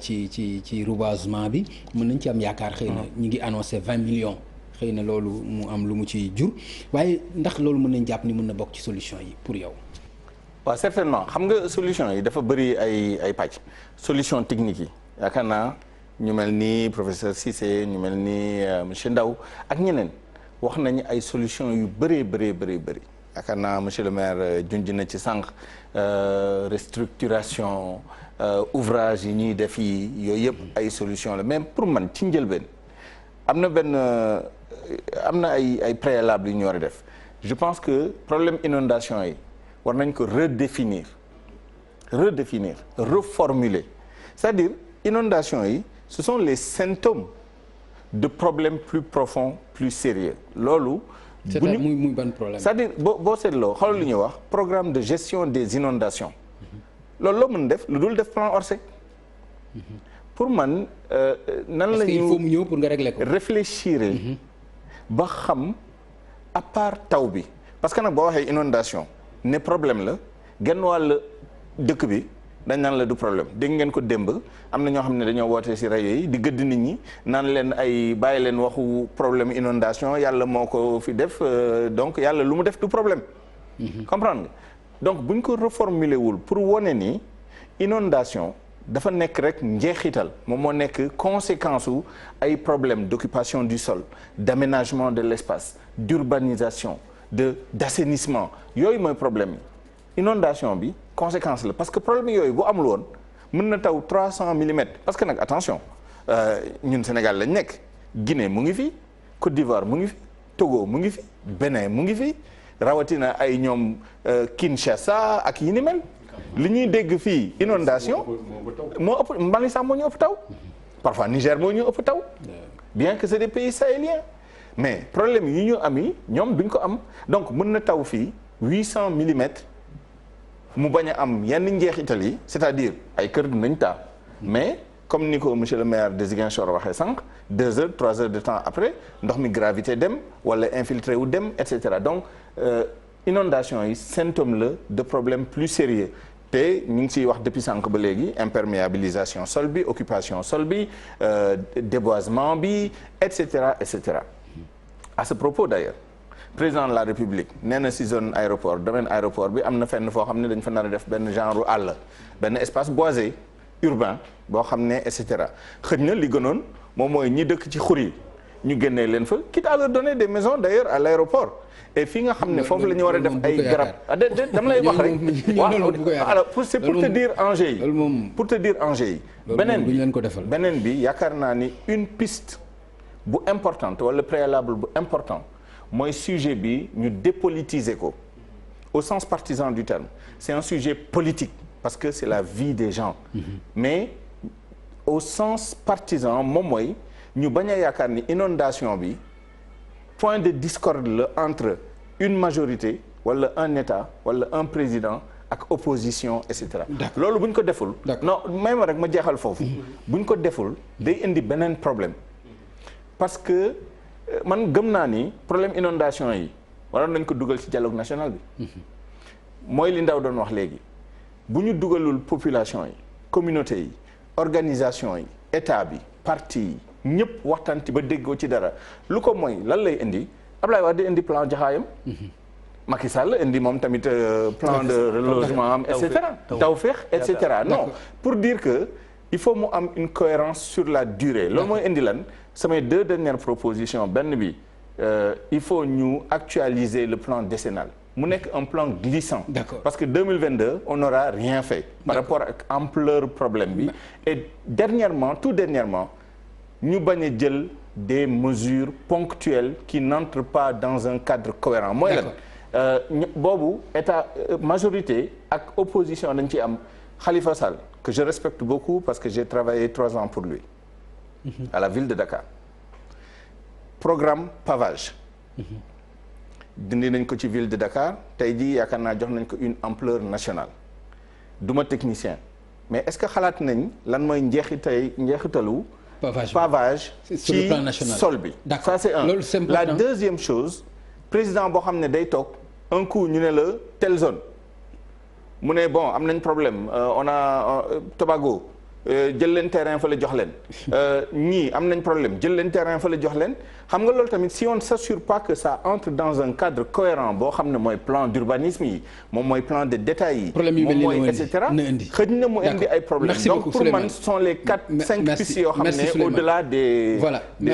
ci reboisement bi mën nañ ci am yaakaar xëy na ñi ngi annoncé 20 millions xëy na loolu mu am lu mu ci jur waaye ndax loolu mën nañ jàpp ni mën na bokk ci solution yi pour yow. waaw certainement xam nga solution yi dafa bëri ay pàcc solution technique yi yaakaar naa ñu mel ni professeur Cissé ñu mel ni monsieur Ndao ak ñeneen wax nañu ay solution yu bëree bëri yaakaar naa monsieur le maire junj na ci sànq restructuration ouvrage yi ñuy def yi yooyu yëpp ay solution la mais pour man ci njëlbeen am na ay préalable yu ñu war a def je pense que problème inondation yi war nañ ko redéfinir reformuler c'est-à-dire inondation yi ce sont les symptômes de problèmes plus profonds plus sérieux loolu muy ban problème c'est-à-dire boo seetloo xoolal lu ñuy wax programme de gestion des inondations loolu loo mën def lu dul def plan Orsec pour man nan la ñu il faut mu ñëw pour nga régler ko réfléchir ba xam à part taw bi parce que nag boo waxee inondation ne problème la genn wàll dëkk bi dañ naan la du problème dégg ngeen ko démb am na ñoo xam ne dañoo woote ci rajo yi di gëdd nit ñi naan leen ay bàyyi leen waxu problème inondation yàlla moo ko fi def donc yàlla lu mu def du problème comprendre nga donc buñ ko reformuler wul pour wone ni inondation dafa nekk rek njeexital moom moo nekk conséquence u ay problème d'occupation du sol d'aménagement de l'espace d'urbanisation d'assainissement yooyu mooy problème yi inondation bi conséquence la parce que problème yooyu bu amul woon mën na taw 300 millimètres parce que nag attention ñun Sénégal lañ nekk Guinée mu ngi fi Côte d'Ivoire mu ngi fi Togo mu ngi fi Bénin mu ngi fi rawatina ay ñoom Kinshasa ak yi ni mel li ñuy dégg fii inondation moo ëpp Mali sax moo ñu ëpp taw parfois Niger moo ñu ëpp taw bien que c'est des pays sahéliens mais problème yi ñu am yi ñoom duñ ko am donc mën na taw fii 800 millimètres mu bañ a am yenn njeexital yi c'est-à-dire ay kër dinañ taa mais comme ni ko monsieur le maire de Ziguinchor waxee sànq 2 heures 3 heures de temps après ndox mi gravité dem wala infiltré wu dem et cetera donc inondation yi symptôme la de problème plus sérieux te ñu ngi ciy wax depuis sànq ba léegi imperméabilisation sol bi occupation sol bi déboisement bi et cetera et cetera à ce propos d'ailleurs président de la République nee na si zone aéroport domaine aéroport bi am na fenn foo xam ne dañ fa nar a def benn genre àll benn espace boisé urbain boo xam ne et cetera xëj na li gënoon moom mooy ñi dëkk ci xur yi ñu génnee leen fa quitte à leur donner des maisons d'ailleurs à l'aéroport et fii nga xam ne foofu la ñu war a def ay garab dama lay wax rek waaw alors c'est pour te dire enjeu yi pour te dire enjeu yi beneen bi yaakaar naa ni une piste bu importante wala préalable bu important mooy sujet bi ñu dépolitiser ko au sens partisan du terme c'est un sujet politique parce que c'est la vie des gens mais au sens partisan moom mooy ñu bañ a yaakaar ni inondation bi point de discorde la entre une majorité wala un état wala un président ak opposition et cetera. loolu bu ñu ko deful. non may ma rek ma jeexal foofu. bu ñu ko deful day indi beneen problème parce que man gëm naa ni problème inondation yi waroon nañ ko dugal ci dialogue national bi. mooy li Ndaw doon wax léegi bu ñu dugalul population yi communauté yi organisation yi état bi parti yi ñëpp waxtaan ci ba déggoo ci dara lu ko mooy lan lay indi Ablaye Wade indi plan Jaxaayam. Macky Sall indi moom tamit plan de relogement am et cetera Tawfekh et cetera non pour dire que il faut mu am une cohérence sur la durée loolu mooy indi lan samay 2 dernières propositions benn bi il faut ñu actualiser le plan décennal mu nekk un plan glissant parce que 2022 on n'aura rien fait par rapport ak ampleur problème bi et tout dernièrement ñu bañ a jël des mesures ponctuelles qui n'entrent pas dans un cadre cohérent mooy lan boobu état majorité ak opposition dañ ci am Khalifa Sall que je respecte beaucoup parce que j'ai travaillé 3 ans pour lui à la ville de Dakar programme pavage dindi nañ ko ci ville de Dakar tey jii yaakaar naa jox nañ ko une ampleur nationale duma technicien mais est-ce que xalaat nañ lan mooy njeexitalu pavage ci sol bi ça c'est un la deuxième chose président boo xam ne day toog un coup ñu ne la telle zone mu ne bon am nañ problème on a Tobago jël leen terrain fa la jox leen ñii am nañ problème jël leen terrain fa la jox leen xam nga loolu tamit si on ne s'assure pas que ça entre dans un cadre cohérent boo xam ne mooy plan d'urbanisme yi moom mooy plan de détail yi moom mooy et cetera xëj na mu indi ay problèmes donc pour man ce sont les 4-5 pistes yoo xam ne au-delà des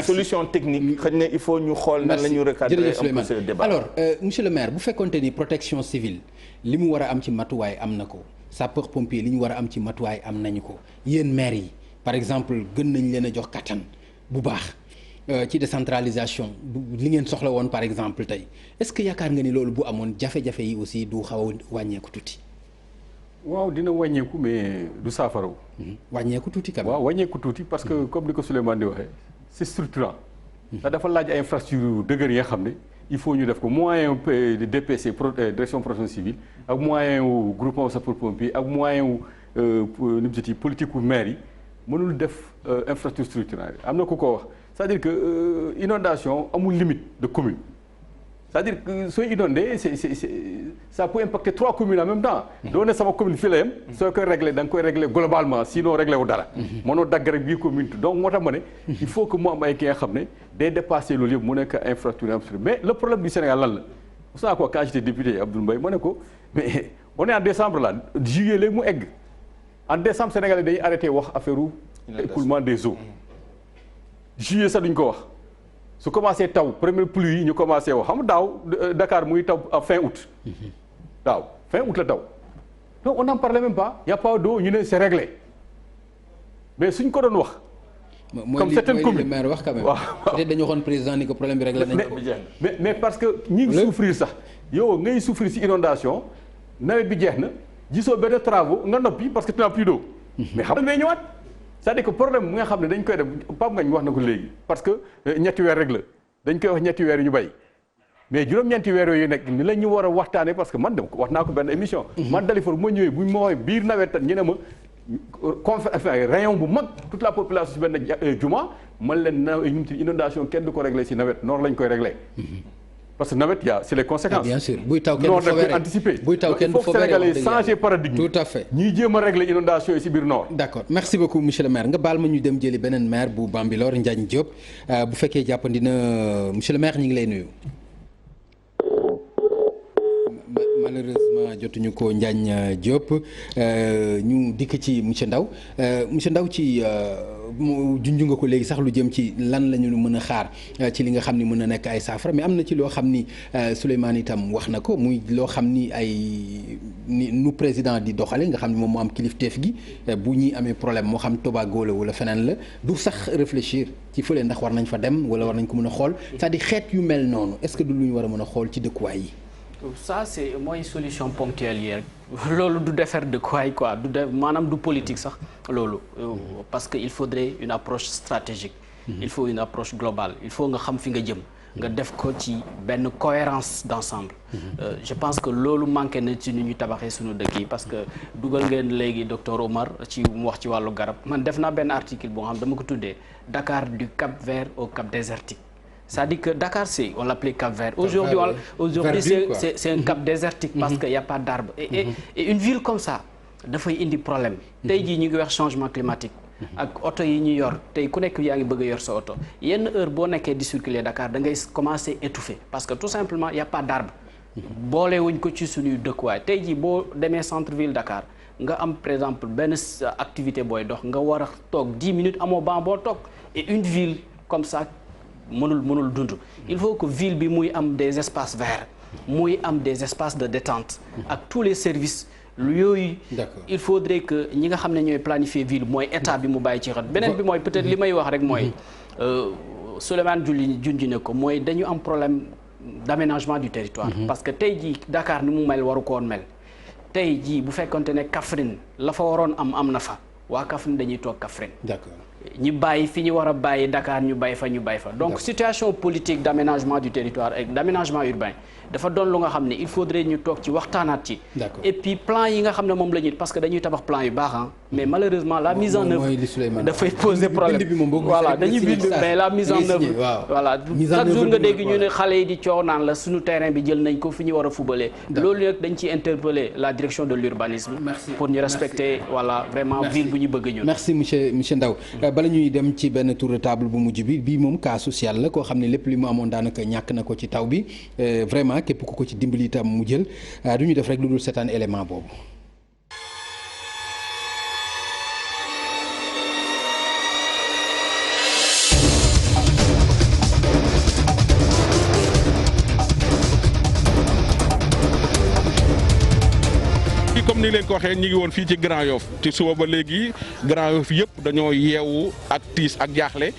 solutions techniques xëj na il faut ñu xool nan la ñu recadrer un peu ce débat. Alors monsieur le maire bu fekkonte ni protection civile li mu war a am ci matuwaay am na ko sapeur pompier li ñu war a am ci matuwaay am nañu ko yéen maire yi par exemple gën nañ leen a jox kattan bu baax ci décentralisation li ngeen soxla woon par exemple tey est-ce que yaakaar nga ni loolu bu amoon jafe-jafe yi aussi du xaw a wàññeeku tuuti. waaw dina wàññeeku mais du saafaraw. wàññeeku tuuti quand même. waaw wàññeeku tuuti parce que comme ni ko Souleymane di waxee c'est structurant. ndax dafa laaj ay infrastructures dëgër yi nga xam ne il faut ñu def ko moyen de DPC direction protection civile ak moyen wu groupement sapeurs-pompiers ak moyen wu nu mu tudd politique wu maire yi mënul def infrastructure structurante am na ku ko wax c'est-à-dire que inondation amul limite de commune c'est-à-dire que sooy inondé ça peut impacter 3 communes en même temps. doo ne sama commune fii la yem. soo koy réglé da nga koy réglé globalement sinon réglé wu dara. mënoo dagg rek bii commune donc moo tax ma ne. il faut que mu am ay ki nga xam ne day dépasser loolu yëpp mu nekk infrastructure mais le problème du Sénégal lan la. mos naa ko quand j'étais député Abdoul Mbaye ma ne ko mais on est en décembre là juillet léegi mu egg en décembre Sénégalais dañuy arrêté wax affaire écoulement des eaux. juillet sax duñ ko wax. su commencé taw première pluie yi ñu commencé wax xam nga daaw Dakar muy taw fin août. daaw fin août la taw. donc on n'en parlait même pas y a pas d'eau ñu ne c'est réglé mais suñ ko doon wax. comme certaines communes mooy li maire wax quand même. waaw peut-être dañu waxoon président ni que problème bi réglé nañ ko. mais parce que ñi ngi souffrir sax yow ngay souffrir ci inondation nawet bi jeex na gisoo benn travaux nga noppi parce que tu n'as plus d'eau. mais xam nga day ñëwaat. c'est-à-dire que problème bi nga xam ne dañ koy def Pape Ngagne wax na ko léegi parce que ñetti weer rek la dañ koy wax ñetti weer yu ñu bay mais juróom-ñeenti weer yooyu nekk ni la ñu war a waxtaanee parce que man de wax naa ko benn émission. man Dalifort bu ma ñëwee bu ma waxee biir nawet ñu ne ma rayon bu mag toute la population si benn juma man leen na inondation kenn du ko réglé si nawet noonu lañ koy réglé. parce que nawet c'est les conséquences. bien sûr buy taw kenn du foobee rek anticiper. buy taw kenn du foobee rek Sénégalais changer paradigme. tout à fait ñiy jéem a régler inondation yi si biir nord. d'accord merci beaucoup monsieur le maire nga baal ma ñu dem jëli beneen maire bu Bambilor Ndiagne Diop bu fekkee jàppandi na monsieur le maire ñu ngi lay nuyu. malheureusement jotuñu ko Ndiagne Diop ñu dikk ci monsieur Ndaw monsieur Ndaw ci junj nga ko léegi sax lu jëm ci lan la ñu mën a xaar ci li nga xam ni mën na nekk ay saafara mais am na ci loo xam ni Souleymane itam wax na ko muy loo xam ni ay nu président di doxale nga xam ni moom moo am kilifteef gi bu ñuy amee problème moo xam Tobago la wala feneen la du sax réfléchir ci fële ndax war nañ fa dem wala war nañ ko mën a xool c'est-à-dire xeet yu mel noonu est-ce que du lu ñu war a mën a xool ci dëkkuwaay yi. ça c'est mooy solution ponctuelle yi rek loolu du defar dëkkuwaay quoi maanaam du politique sax loolu parce que il faudrait une approche stratégique il faut une approche globale il faut nga xam fi nga jëm nga def ko ci benn cohérence d'ensemble je pense que loolu manqué na ci ni ñu tabaxee suñu dëkk yi parce que dugal ngeen léegi docteur Omar ci mu wax ci wàllu garab man def naa benn article boo xam dama ko tuddee Dakar du Cap Vert au Cap désertique c'est-à-dire que Dakar c'est on l'appelait Cap Vert aujourd'hui c'est un Cap désertique parce que y a pas d'arbres et une ville comme ça dafay indi problème tey jii ñu ngi wax changement climatique ak oto yi ñu yor tey ku nekk yaa ngi bëgg a yor sa oto yenn heure boo nekkee di circuler Dakar da ngay commencer étouffer parce que tout simplement y a pas d'arbre boole wuñ ko ci suñuy dëkkuwaay tey jii boo demee centre ville Dakar nga am par exemple benn activité booy dox nga war a toog 10 minutes amoo banc boo toog et une ville comme ça mënul dund il faut que ville bi muy am des espaces verts muy am des espaces de détente ak tous les services yooyu il faudrait que ñi nga xam ne ñooy planifier ville mooy état bi mu bàyyi ci xel beneen bi mooy peut-être li may wax rek mooy Souleymane junj ne ko mooy dañu am problème d'aménagement du territoire parce que tey jii Dakar ni mu mel waru ko woon mel tey jii bu fekkonte ne Kaffrine la fa waroon am na fa waa Kaffrine dañuy toog Kaffrine ñu bàyyi fi ñu war a bàyyi Dakar ñu bàyyi fa donc situation politique d'aménagement du territoire et d'aménagement urbain dafa doon lu nga xam ne il faudrait ñu toog ci waxtaanaat ci et puis plan yi nga xam ne moom la ñuy parce que dañuy tabax plan yu baax mais malheureusement la mise en œuvre dafay poser problème voilà dañuy bind mais la mise en œuvre voilà chaque jour nga dégg ñu ne xale yi di coow naan la suñu terrain bi jël nañ ko fi ñu war a fubalee loolu nag dañ ciy interpeller la direction de l'urbanisme pour ñu respecter voilà vraiment ville bu ñu bëgg ñun merci monsieur Ndao bala ñuy dem ci benn tour de table bu mujj bi bii moom cas social la koo xam ne lépp li mu amoon daanaka ñàkk na ko ci taw bi vraiment képp ku ko ci dimbali itam mu jël du ñu def rek lu dul seetaan élément boobu. comme ni leen ko waxee ñi ngi woon fii ci Grand Yoff ci suba ba léegi Grand Yoff yëpp dañoo yeewu ak tiis ak jaaxle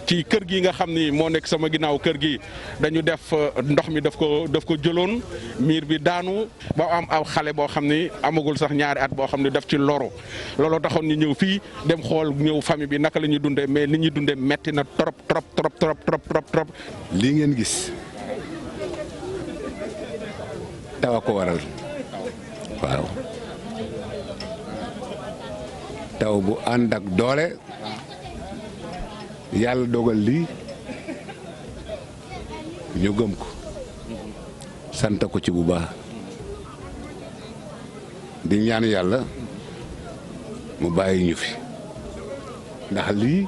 ci kër gi nga xam ni moo nekk sama ginnaaw kër gi dañu def ndox mi daf ko jëloon miir bi daanu ba am aw xale boo xam ni amagul sax ñaari at boo xam ni daf ci loru looloo taxoon ñu ñëw fii dem xool ñëw famille bi naka la ñuy dundee mais li ñuy dundee metti na trop. lii ngeen gis taw a ko waral waaw taw bu ànd ak doole. yàlla dogal lii ñu gëm ko sant ko ci bu baax di ñaan yàlla mu bàyyi ñu fi ndax lii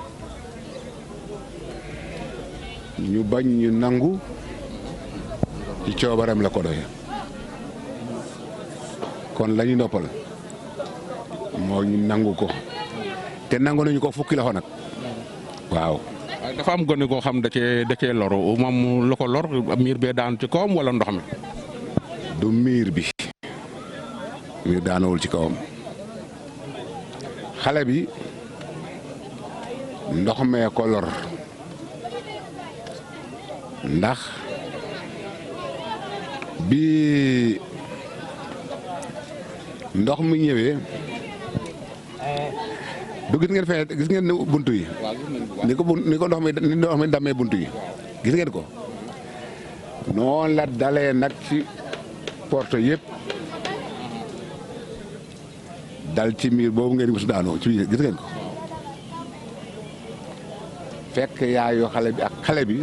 ñu bañ ñu nangu ci coobaram la ko doy kon lañu noppal moo ñu nangu ko te nangu nañu ko fukki loxo nag waaw dafa am gone goo xam da cee loru moom lu ko lor miir bee daan ci kawam wala ndox mi. du miir bi miir daanawul ci kawam xale bi ndox mee ko lor ndax bi ndox mi ñëwee du gis ngeen buntu yi ni ko ndox mi damee buntu yi gis ngeen ko noonu la dalee nag ci porte yëpp dal ci miir boobu ngeen gis daanoo ci gis ngeen ko fekk yaayu xale bi ak xale bi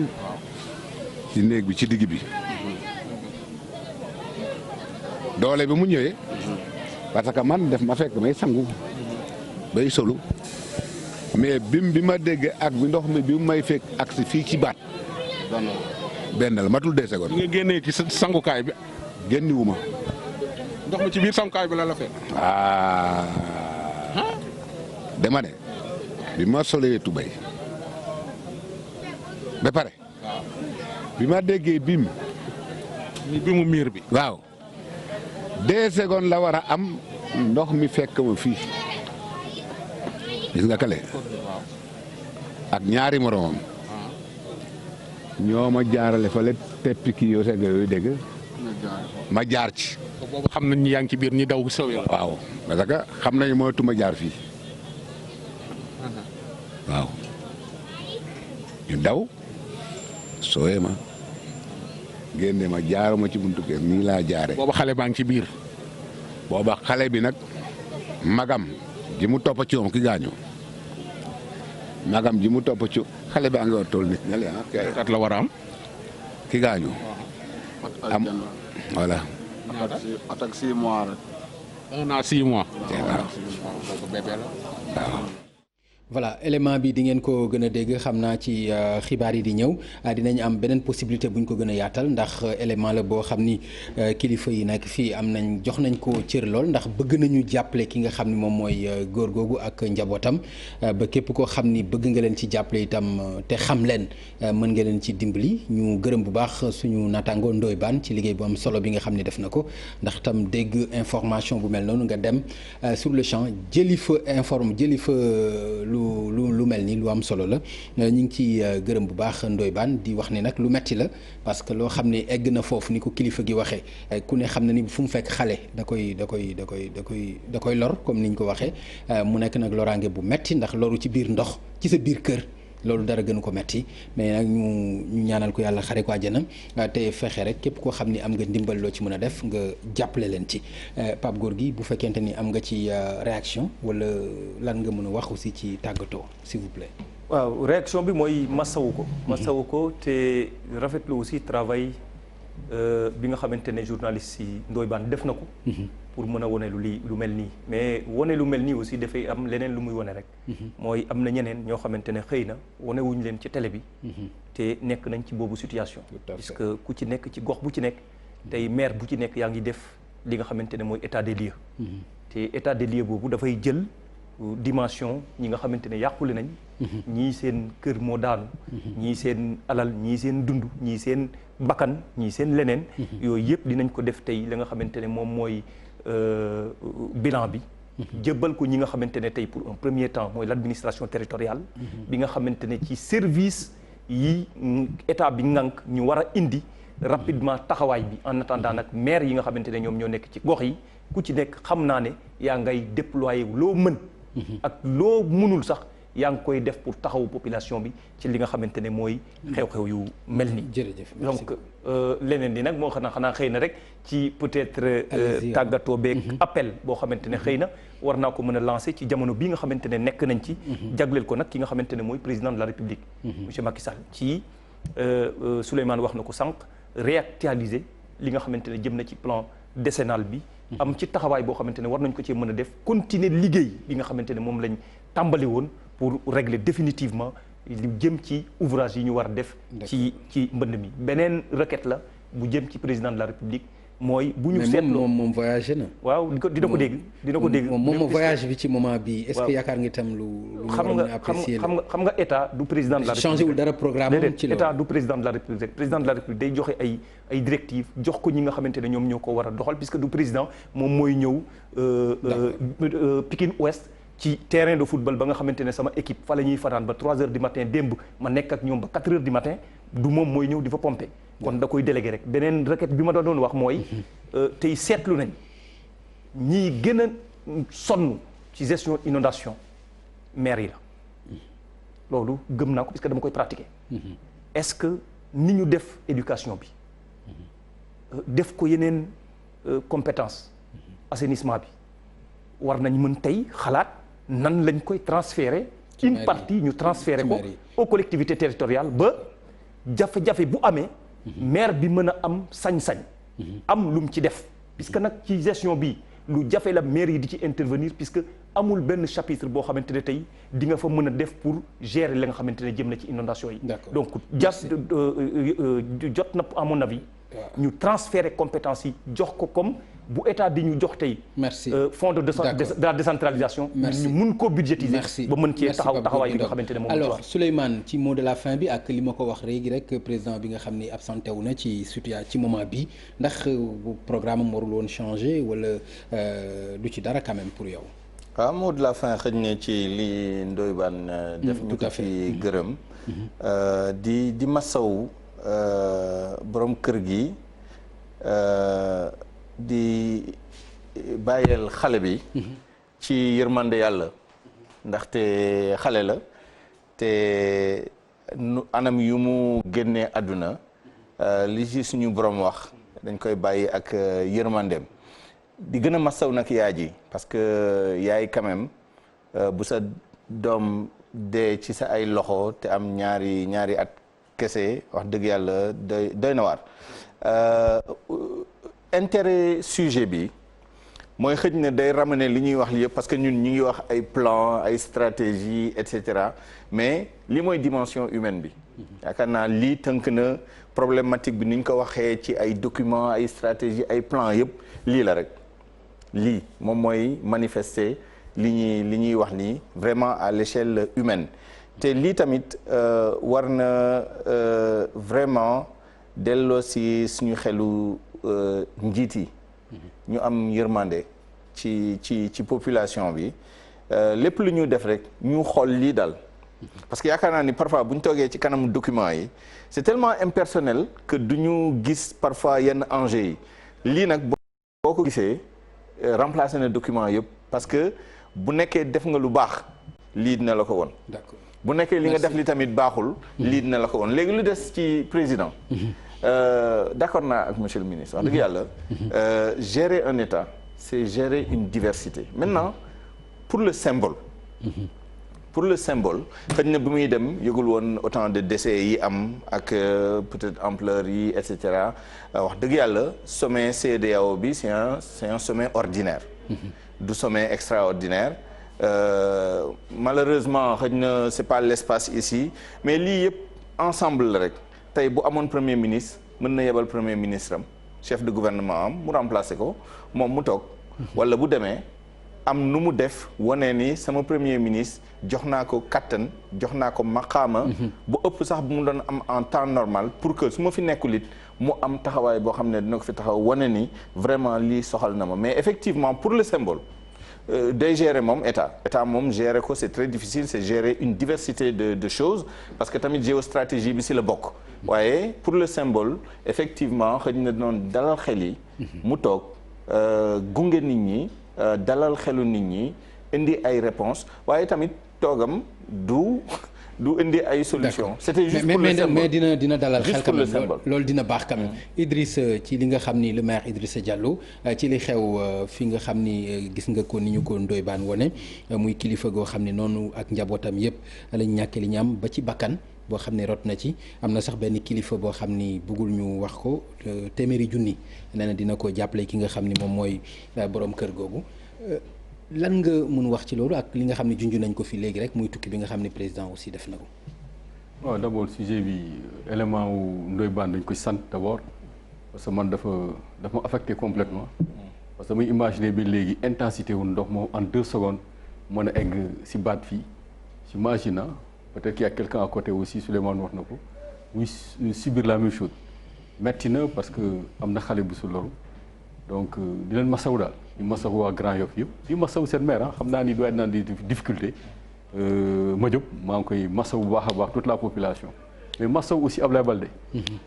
ci néeg bi ci digg bi doole bi mu ñëwee parce que man def ma fekk may sangu bay solu mais bi ma dégg ak bi ndox mi bi mu may fekk ak si fii ci baat benn la matul 2 secondes. nga génnee ci sangukaay bi. génniwuma. ndox mi ci biir sangukaay bi la fekk. dama ne bi ma solee tubay ba pare bi ma déggee bimu miir bi. waaw 2 secondes la war a am ndox mi fekk ma fii. gis nga kale ak ñaari moromam ñoo ma jaarale fale teppi kii yoo seg yooyu dégg ma jaar ci. boobu xam nañ yaa ngi ci biir ñi daw sowee la. waaw parce que xam nañu mooy tuma jaar fii waaw ñu daw sooyee ma génne ma jaaruma ci buntu kër nii laa jaare booba xale baa ngi ci biir. booba xale bi nag magam ji mu topp ci moom ki gaañu magam ji mu topp ci xale baa ngi war toll ni ne leen at la war a am. ki gaañu am voilà. at ak 6 mois rek. 1 an 6 mois. waaw. voilà élément bi di ngeen ko gën a dégg xam naa ci xibaar yi di ñëw dinañ am beneen possibilité bu ñu ko gën a yaatal ndax élément la boo xam ni kilifa yi nekk fii am nañ jox nañ ko cër lool ndax bëgg nañu jàppale ki nga xam ni moom mooy góor googu ak njabootam ba képp koo xam ni bëgg nga leen ci jàppale itam te xam leen mën nga leen ci dimbali ñu gërëm bu baax suñu naataango Ndoye Bane ci liggéey bu am solo bi nga xam ni def na ko ndax itam dégg information bu mel noonu nga dem sur le champ jëli fa lu mel ni lu am solo la ñu ngi ci gërëm bu baax Ndoye Bane di wax ni nag lu metti la parce que loo xam ne egg na foofu ni ko kilifa gi waxee ku ne xam na ni fu mu fekk xale da koy lor comme ni ñu ko waxee mu nekk nag loraange bu metti ndax loru ci biir ndox ci sa biir kër loolu dara gënu ko metti mais nag ñu ñaanal ko yàlla xare ko àjjana te fexe rek képp koo xam ni am nga ndimbal loo ci mën a def nga jàppale leen ci Pape Gorgui bu fekkente ni am nga ci réaction wala lan nga mën a wax aussi ci tàggatoo s'il vous plaît. waaw réaction bi mooy masawu ko te rafetlu aussi travail bi nga xamante ne journaliste yi Ndoye Bane def na ko. pour mën a wane lu mel nii mais wane lu mel nii aussi dafay am leneen lu muy wane rek. mooy am na ñeneen ñoo xamante ne xëy na wane wuñ leen ci télé bi. te nekk nañ ci boobu situation. puisque ku ci nekk ci gox bu ci nekk. tey maire bu ci nekk yaa ngi def li nga xamante ne mooy état des lieux. te état des lieux boobu dafay jël dimension ñi nga xamante ne yàqule nañ. ñii seen kër moo daanu. ñii seen alal ñii seen dund ñii seen bakkan ñii seen leneen. yooyu yëpp dinañ ko def tey la nga xamante ne moom mooy. bilan bi jébbal ko ñi nga xamante ne tey pour un premier temps mooy l'administration territoriale bi nga xamante ne ci service yi état bi ngànk ñu war a indi rapidement taxawaay bi en attendant nag maire yi nga xamante ne ñoom ñoo nekk ci gox yi ku ci nekk xam naa ne yaa ngay déployer loo mën ak loo mënul sax yaa ngi koy def pour taxawu population bi ci li nga xamante ne mooy xew-xew yu mel nii. jërëjëf donc leneen li nag moo xanaa xëy na rek ci peut-être tàggatoo beeg appel boo xamante ne xëy na war naa ko mën a lancer ci jamono bii nga xamante ne nekk nañ ci. jagleel ko nag ki nga xamante ne mooy président de la République. monsieur Macky Sall ci Souleymane wax na ko sànq réactualiser li nga xamante ne jëm na ci plan décennal bi. am ci taxawaay boo xamante ne war nañ ko ci mën a def continuer liggéey bi nga xamante ne moom lañ tàmbali woon. pour régler définitivement li jëm ci ouvrage yi ñu war a def ci mbënd mi beneen requête la bu jëm ci président de la République mooy bu ñu seetloo moom voyagé na waaw dina ko dégg moom voyage bi ci moment bi est-ce que yaakaar nga itam lu xam nga état du président de la République changé wul dara programme ci loolu état du président de la République président de la République day joxe ay directives jox ko ñi nga xamante ne ñoom ñoo ko war a doxal puisque du président moom mooy ñëw Pikine Ouest ci terrain de football ba nga xamante ne sama équipe fa la ñuy fanaan ba 3 heures du matin démb ma nekk ak ñoom ba 4 heures du matin du moom mooy ñëw di fa pomper kon da koy délégué rek beneen requête bi ma doon wax mooy tey seetlu nañ ñii gën a sonn ci gestion inondation maire yi la loolu gëm naa ko parce que dama koy pratiquer est-ce que ni ñu def éducation bi def ko yeneen compétence assainissement bi war nañ mën tey xalaat nan lañ koy transférer une partie ñu transférer ko aux collectivités territoriales ba jafe-jafe bu amee maire bi mën a am sañ-sañ am lu mu ci def puisque nag ci gestion bi lu jafe la maire yi di ci intervenir puisque amul benn chapitre boo xamante ne tey di nga fa mën a def pour gérer la nga xamante ne jëm na ci inondation yi donc jot na à mon avis ñu transférer compétences yi jox ko comme bu état di ñu jox tey. merci fonds de la décentralisation. ñu mun koo budgétiser. ba mën cee taxawaay yi nga xamante ne moom alors Souleymane ci mot de la fin bi ak li ma ko wax léegi rek président bi nga xam ni absenté wu na ci ci moment bi ndax programme am warul woon changer wala du ci dara quand même pour yow. waaw mot de la fin xëy na ci li Ndoye Bane def ñu ko fi gërëm. di masawu borom kër gi. di bàyyeel xale bi ci yërmande yàlla ndaxte xale la te anam yu mu génnee àdduna li ci suñu borom wax dañ koy bàyyi ak yërmandeem di gën a masaw nag yaay ji parce que yaay quand même bu sa doom dee ci sa ay loxo te am ñaari at kese wax dëgg yàlla doy na waar intérêt sujet bi mooy xëj na day ramener li ñuy wax li yëpp parce que ñun ñu ngi wax ay plan ay stratégie et cetera mais li mooy dimension humaine bi yaakaar naa lii tënk na problématique bi ni ñu ko waxee ci ay documents ay stratégie ay plan yëpp lii la rek lii moom mooy manifester li ñuy wax nii vraiment à l'échelle humaine te lii tamit war na vraiment delloo si suñu xelu njiit yi ñu am yërmande ci population bi lépp lu ñu def rek ñu xool lii daal parce que yaakaar naa ni parfois bu ñu toogee ci kanamu documents yi c'est tellement impersonnel que du ñu gis parfois yenn enjeux yi lii nag boo ko gisee remplacer na documents yëpp parce que bu nekkee def nga lu baax lii dina la ko woon. D'accord. bu nekkee li nga def li tamit baaxul lii dina la ko woon léegi lu des ci président d'accord naa ak monsieur le ministre wax dëgg yàlla gérer un État c'est gérer une diversité maintenant pour le symbole xëy na bi muy dem yëgul woon autant de décès yi am ak peut-être ampleur yi et cetera wax dëgg yàlla sommet CEDEAO bi c'est un sommet ordinaire du sommet extraordinaire malheureusement xëy na c'est pas l'espace ici mais lii yëpp ensemble la rek tey bu amoon premier ministre mën na yebal premier ministre am chef de gouvernement am mu remplacer ko moom mu toog wala bu demee am nu mu def wane ni sama premier ministre jox naa ko kattan jox naa ko maqaama bu ëpp sax bu mu doon am en temps normal pour que su ma fi nekkul it mu am taxawaay boo xam ne dina ko fi taxaw wane ni vraiment lii soxal na ma mais effectivement pour le symbole day gérer moom état moom gérer ko c'est très difficile c'est gérer une diversité de choses parce que tamit géostratégie bi si la bokk waaye pour le symbole effectivement xëy na noonu dalal xel yi mu toog gunge nit ñi dalal xelu nit ñi indi ay réponses waaye tamit toogam du indi ay solutions. C'était juste pour le symbole mais dina dalal xel quand même loolu dina baax quand même. Idriss ci li nga xam ni le maire Idrissa Diallo ci li xew fi nga xam ni gis nga ko ni ñu ko Ndoye Bane wone muy kilifa goo xam ne noonu ak njabootam yëpp lañ ñàkk li ñu am ba ci bakkan boo xam ne rot na ci am na sax benn kilifa boo xam ni bëggul ñu wax ko téeméeri junni nee na dina ko jàppale ki nga xam ni moom mooy borom kër googu. lan nga mun wax ci loolu ak li nga xam ne junj nañ ko fi léegi rek muy tukki bi nga xam ne président aussi def na ko. waaw d'abord sujet bi élément wu Ndoye Bane dañ koy sant d'abord parce que man dafa ma affecté complètement parce que muy imaginer bi léegi intensité wu ndox moom en 2 secondes mën a egg si baat fii j'imagine peut-être qu'il y a quelqu'un à côté aussi Souleymane wax na ko muy subir la même chose metti na parce que am na xale bu su loru donc di leen masaw daal di masaw waa Grand Yoff yëpp di masaw seen maire xam naa ni doy naan di difficulté ma jóg maa ngi koy masaw bu baax a baax toute la population mais masaw aussi Ablaye Baldé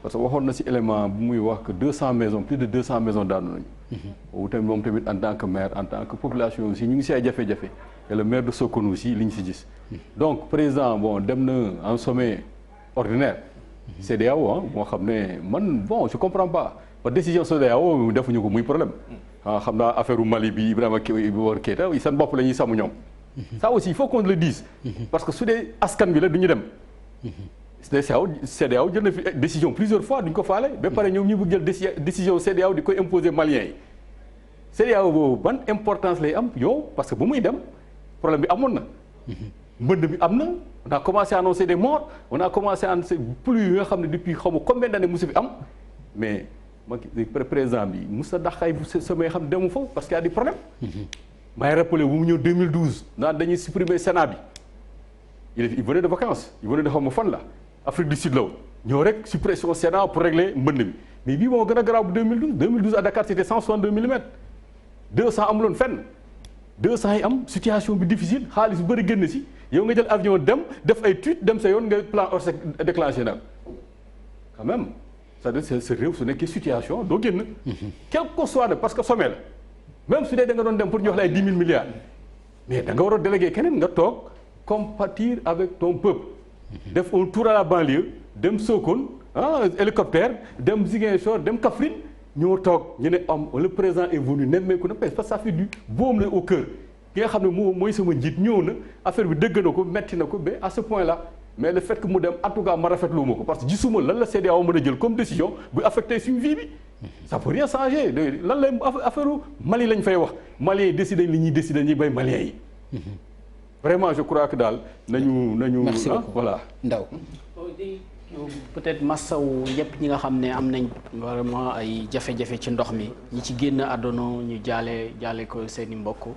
parce que waxoon na si élément bu muy wax que 200 maisons plus de 200 maisons daanu nañu boobu tamit moom tamit en tant que maire en tant que population aussi ñu ngi si ay jafe-jafe et le maire de Sokone aussi li ñu si gis donc président bon dem na en sommet ordinaire CEDEAO moo xam ne man bon je comprends pas ba décision CEDEAO defuñu ko muy problème xam naa affaire u Mali bi Ibrahima Boubacar Keïta seen bopp la ñuy sàmm ñoom ça aussi il faut qu'on le dise parce que su dee askan bi la du ñu dem CEDEAO jël na fi décision plusieurs fois duñ ko faale ba pare ñoom ñu bëgg jël décision CEDEAO di koy imposer Maliens yi CEDEAO boobu ban importance lay am yow parce que bu muy dem problème bi amoon na mbënd bi am na on a commencé à annoncer des morts on a commencé à annoncer pluie yi nga xam ne depuis xaw ma combien d'années musu fi am mais ma président bi musa daxaay bu samay xam demu foofu parce qu'il y a des problèmes may rappelé bu mu ñëw 2012 naan dañuy supprimer Sénat bi il venait de vacances il venait de xaw ma fan la Afrique du Sud la woon ñëw rek suppression Sénat pour régler mbënd mi mais bii moo gën a garaaw bu 2012 à Dakar c'était 162 millimètres 200 amuloon fenn 200 yi am situation bi difficile xaalis bu bëri génn si yow nga jël avion dem def ay tweet dem sa yoon nga plan Orsec déclenché nag quand même c'est-à-dire sa réew su nekkee situation doo génn quel que soit nag parce que sommet la même su dee da nga doon dem pour ñu wax la ay 10 000 milliards mais da nga war a délégué keneen nga toog compatir avec ton peuple def un tour à la banlieue dem Sokone hélicoptère dem Ziguinchor dem Kaffrine ñoo toog ñu ne le président est venu nemmeeku na parce que ça fait du baume au cœur ki nga xam ne mooy sama njiit ñëw na affaire bi dëgg na ko metti na ko mais à ce point là mais le fait que mu dem en tout cas ma rafetlu ma ko parce que gisuma lan la CEDEAO mën a jël comme décision bu affecté suñu vie bi ça peut rien changer lan lay affaire Mali lañ fay wax Maliens yi décidé li ñuy décidé ñuy bay Maliens yi vraiment je crois que daal nañu merci beaucoup voilà Ndaw peut-être massawu ñëpp ñi nga xam ne am nañ vraiment ay jafe-jafe ci ndox mi ñi ci génn àdduna ñu jaale ko seeni mbokk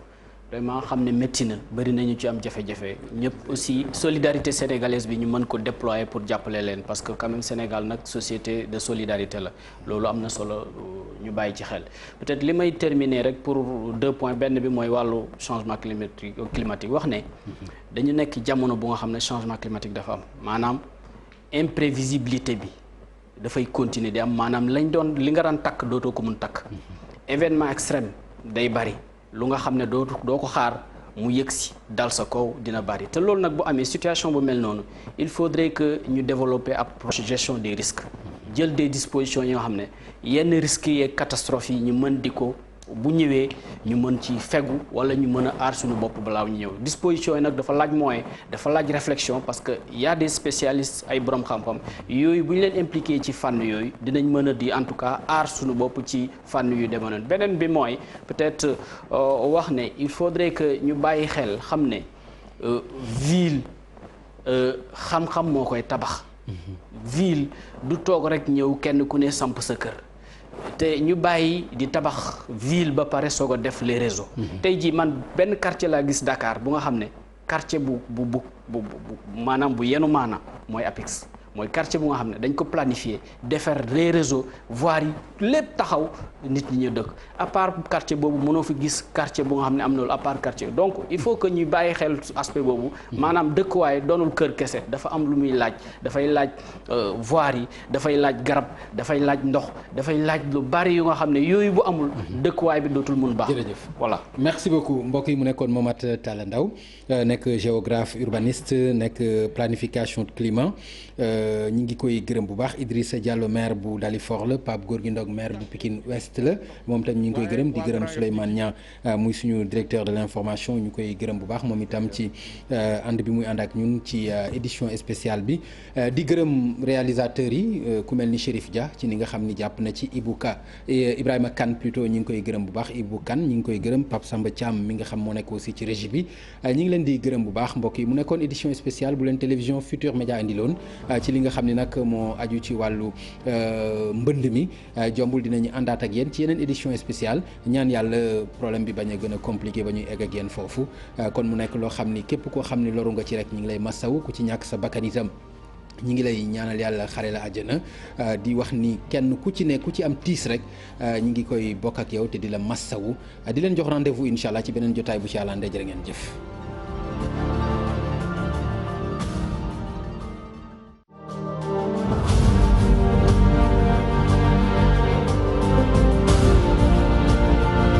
vraiment xam ne métti na bëri nañu ci am jafe-jafe ñëpp aussi solidarité sénégalaise bi ñu mën ko déployer pour jàppale leen parce que quand même Sénégal nag société de solidarité la loolu am na solo ñu bàyyi ci xel peut-être li may terminer rek pour 2 points benn bi mooy wàllu changement climatique wax ne dañu nekk jamono bu nga xam ne changement climatique dafa am maanaam imprévisibilité bi dafay continuer di am maanaam li nga daan takk dootoo ko mun takk événement extrême day bari lu nga xam ne doo ko xaar mu yëgsi dal sa kaw dina bari te loolu nag bu amee situation bu mel noonu il faudrait que ñu développer approche gestion des risques jël des dispositions yoo xam ne yenn risques yi catastrophes yi ñu mën di ko bu ñëwee ñu mën ci fegu wala ñu mën a aar suñu bopp balaa ñu ñëw disposition yi nag dafa laaj moyen dafa laaj réflexion parce que y a des spécialistes ay borom xam-xam yooyu bu ñu leen impliqué ci fànn yooyu dinañ mën a di en tout cas aar suñu bopp ci fànn yu demee noonu beneen bi mooy peut-être wax ne il faudrait que ñu bàyyi xel xam ne ville xam-xam moo koy tabax ville du toog rek ñëw kenn ku ne samp sa kër te ñu bàyyi di tabax ville ba pare soog a def les réseaux. tey jii man benn quartier laa gis Dakar bu nga xam ne quartier bu maanaam bu yenu maana mooy APIX mooy quartier bu nga xam ne dañ ko planifier defar les réseaux voies yi lépp taxaw nit ñi ñu dëkk à part quartier boobu mënoo fi gis quartier bu nga xam ne am na loolu à part quartier donc il faut que ñu bàyyi xel aspect boobu maanaam dëkkuwaay doonul kër kese dafa am lu muy laaj dafay laaj voies yi dafay laaj garab dafay laaj ndox dafay laaj lu bari yu nga xam ne yooyu bu amul dëkkuwaay bi dootul mun baax. jërëjëf voilà. merci beaucoup mbokk yi mu nekkoon Momath Talla Ndao nekk géographe urbaniste nekk planification climat ñi ngi koy gërëm bu baax Idrissa Diallo maire bu Dalifort la Pape Gorgui Ndong maire bu Pikine Ouest la moom tam ñi ngi koy gërëm di gërëm Souleymane Niang muy suñu directeur de l'information ñu koy gërëm bu baax moom itam ci ànd bi muy ànd ak ñun ci édition spéciale bi di gërëm réalisateurs yi ku mel ni Chérif Dia ci ni nga xam ni jàpp na ci Ibrahima Kane plutôt ñi ngi koy gërëm bu baax Ibou Kane ñi ngi koy gërëm Pape Samba Thiam mi nga xam moo nekk aussi ci régie bi ñi ngi leen di gërëm bu baax mbokk yi mu nekkoon édition spéciale bu leen télévision Futurs Médias indiloon ci li nga xam ni nag moo aju ci wàllu mbënd mi jombul dinañu àndaat ak yéen ci yeneen édition spéciale ñaan yàlla problème bi bañ a gën a compliqué ba ñuy egg ak yéen foofu kon mu nekk loo xam ni képp koo xam ni loru nga ci rek ñi ngi lay massawu ku ci ñàkk sa bakkan itam ñi ngi lay ñaanal yàlla xare la àjjana di wax ni kenn ku ci ne ku ci am tiis rek ñi ngi koy bokk ak yow te di la massawu di leen jox rendez-vous incha allah ci beneen jotaay bu ci àllande jërë ngeen jëf